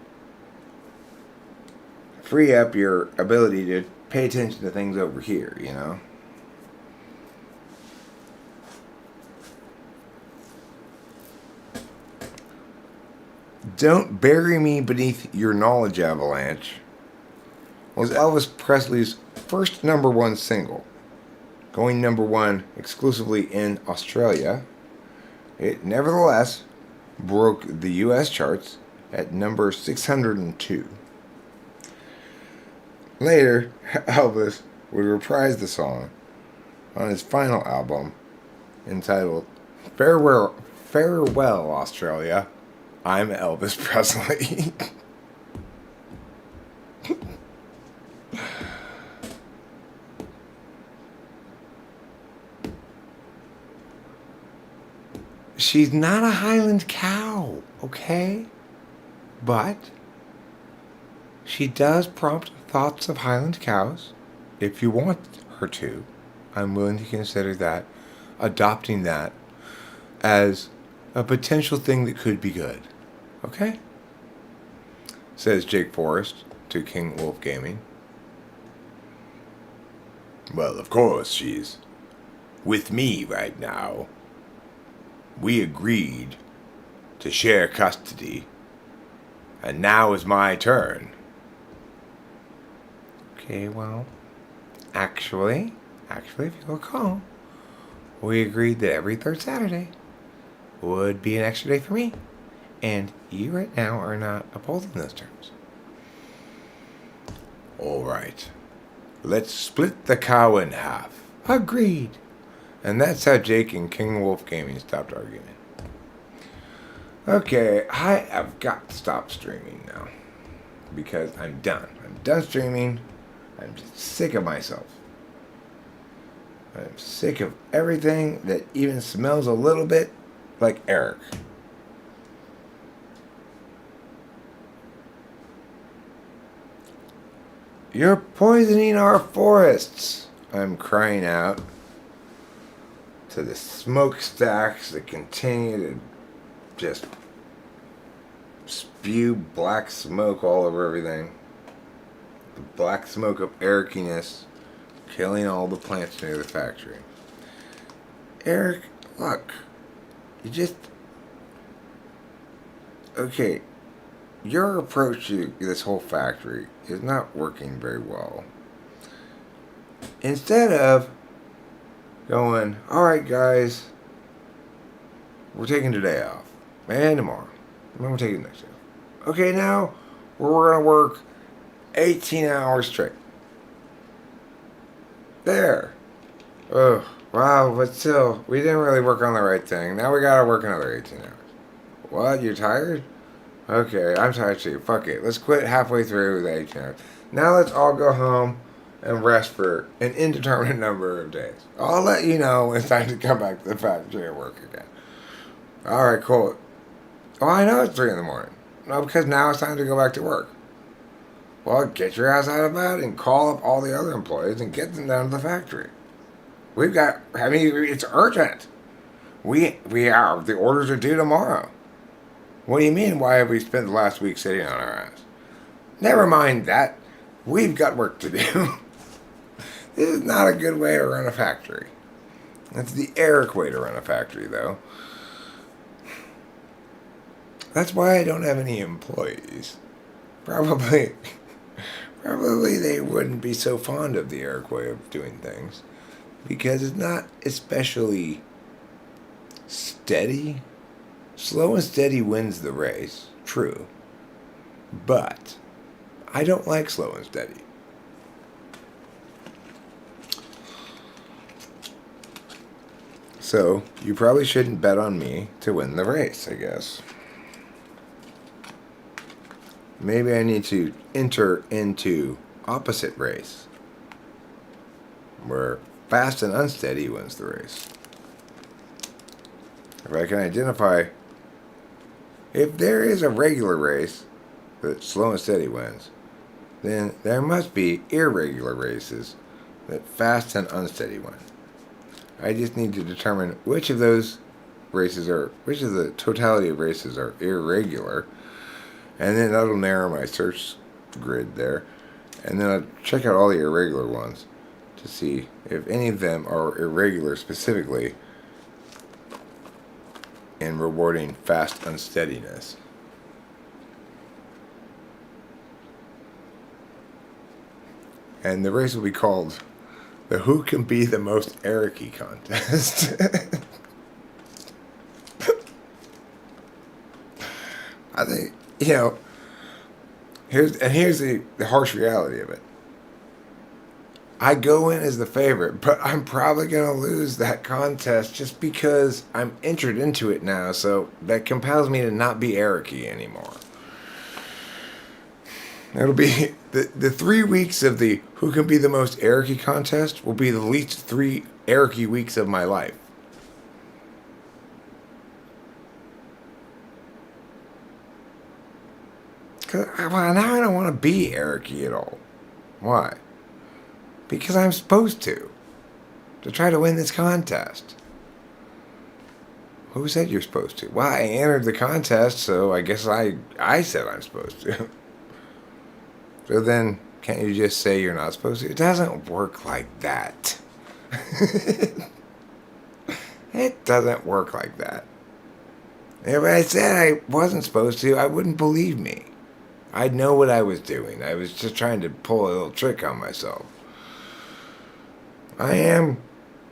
free up your ability to pay attention to things over here, you know? Don't Bury Me Beneath Your Knowledge Avalanche was Elvis Presley's first #1 single, going #1 exclusively in Australia. It nevertheless broke the US charts at number 602. Later, Elvis would reprise the song on his final album entitled Farewell Australia, I'm Elvis Presley. She's not a Highland cow, okay? But she does prompt thoughts of Highland cows. If you want her to, I'm willing to consider that, adopting that as a potential thing that could be good. Okay? Says Jake Forrest to King Wolf Gaming. Well, of course, she's with me right now. We agreed to share custody, and now is my turn. Okay, well, actually, if you recall, we agreed that every third Saturday would be an extra day for me, and you right now are not upholding those terms. All right, let's split the cow in half. Agreed. And that's how Jake and King Wolf Gaming stopped arguing. Okay, I have got to stop streaming now, because I'm done. I'm done streaming. I'm just sick of myself. I'm sick of everything that even smells a little bit like Eric. You're poisoning our forests, I'm crying out to the smokestacks that continue to just spew black smoke all over everything. The black smoke of Ericiness killing all the plants near the factory. Eric, look, you just... Okay, your approach to this whole factory is not working very well. Instead of going, alright guys, we're taking today off, and tomorrow, and then we're taking next day off. Okay, now we're going to work 18 hours straight. There. Oh, wow, but still, we didn't really work on the right thing. Now we got to work another 18 hours. What, you're tired? Okay, I'm tired too. Fuck it. Let's quit halfway through the 18 hours. Now let's all go home and rest for an indeterminate number of days. I'll let you know when it's time to come back to the factory and work again. Alright, cool. Oh, I know it's 3 in the morning. No, because now it's time to go back to work. Well, get your ass out of bed and call up all the other employees and get them down to the factory. It's urgent. We are, the orders are due tomorrow. What do you mean, why have we spent the last week sitting on our ass? Never mind that. We've got work to do. This is not a good way to run a factory. That's the Eric way to run a factory, though. That's why I don't have any employees. Probably they wouldn't be so fond of the Eric way of doing things. Because it's not especially steady. Slow and steady wins the race. True. But I don't like slow and steady. So, you probably shouldn't bet on me to win the race, I guess. Maybe I need to enter into opposite race, where fast and unsteady wins the race. If I can identify, if there is a regular race that slow and steady wins, then there must be irregular races that fast and unsteady win. I just need to determine which of those races which of the totality of races are irregular, and then that'll narrow my search grid there, and then I'll check out all the irregular ones to see if any of them are irregular specifically in rewarding fast unsteadiness. And the race will be called the Who Can Be the Most Eric-y contest. I think, here's the harsh reality of it. I go in as the favorite, but I'm probably going to lose that contest just because I'm entered into it now, so that compels me to not be Eric-y anymore. It'll be the 3 weeks of the Who Can Be the Most Eric-y contest will be the least 3 Eric-y weeks of my life. Cause now I don't want to be Eric-y at all. Why? Because I'm supposed to try to win this contest. Who said you're supposed to? Well, I entered the contest, so I guess I said I'm supposed to. So then, can't you just say you're not supposed to? It doesn't work like that. It doesn't work like that. If I said I wasn't supposed to, I wouldn't believe me. I'd know what I was doing. I was just trying to pull a little trick on myself. I am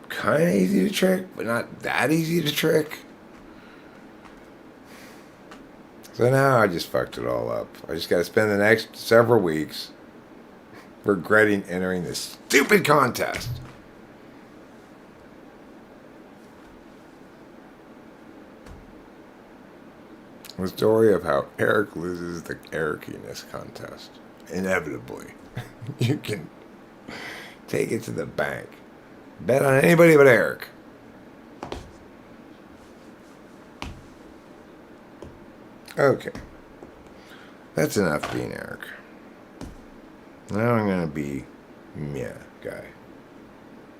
kind of easy to trick, but not that easy to trick. So now I just fucked it all up. I just got to spend the next several weeks regretting entering this stupid contest. The story of how Eric loses the Ericiness contest. Inevitably. You can take it to the bank. Bet on anybody but Eric. Okay. That's enough being Eric. Now I'm going to be guy.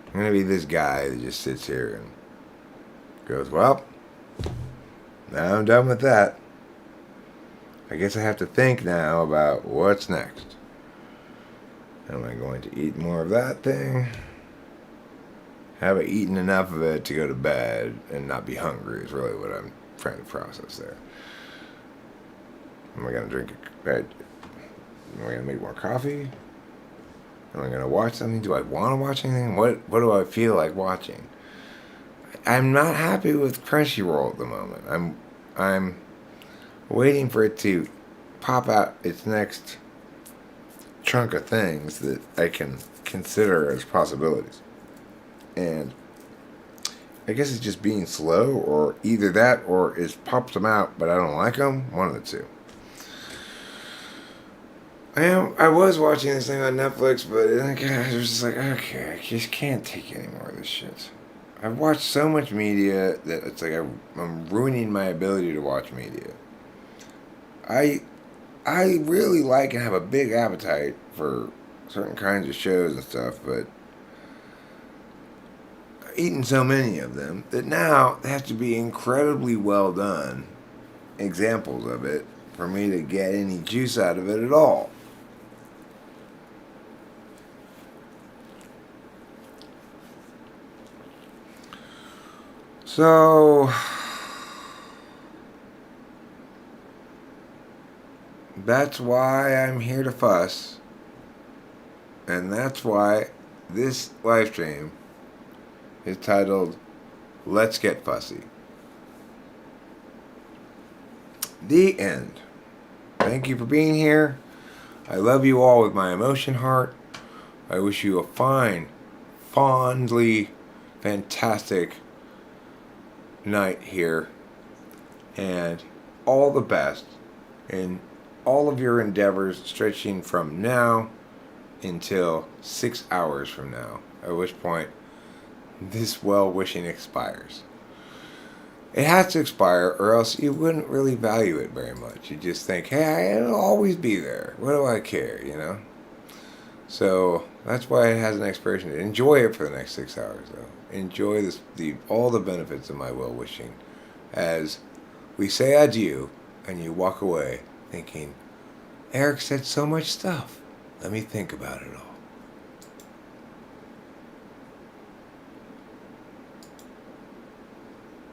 I'm going to be this guy that just sits here and goes, well, now I'm done with that. I guess I have to think now about what's next. Am I going to eat more of that thing? Have I eaten enough of it to go to bed and not be hungry is really what I'm trying to process there. Am I going to drink am I going to make more coffee? Am I going to watch something? Do I want to watch anything? What do I feel like watching? I'm not happy with Crunchyroll at the moment. I'm waiting for it to pop out its next chunk of things that I can consider as possibilities. And I guess it's just being slow, or either that or it pops them out but I don't like them. One of the two. I was watching this thing on Netflix, but I was just like, okay, I just can't take any more of this shit. I've watched so much media that it's like I'm ruining my ability to watch media. I I really like and have a big appetite for certain kinds of shows and stuff, but I've eaten so many of them that now they have to be incredibly well done examples of it for me to get any juice out of it at all. So that's why I'm here to fuss, and that's why this live stream is titled Let's Get Fussy. The end. Thank you for being here. I love you all with my emotion heart. I wish you a fine, fondly fantastic night here, and all the best in all of your endeavors stretching from now until 6 hours from now, at which point this well-wishing expires. It has to expire, or else you wouldn't really value it very much. You just think, hey, it'll always be there. What do I care, you know? So that's why it has an expiration date. Enjoy it for the next 6 hours, though. Enjoy all the benefits of my well-wishing as we say adieu and you walk away thinking, Eric said so much stuff. Let me think about it all.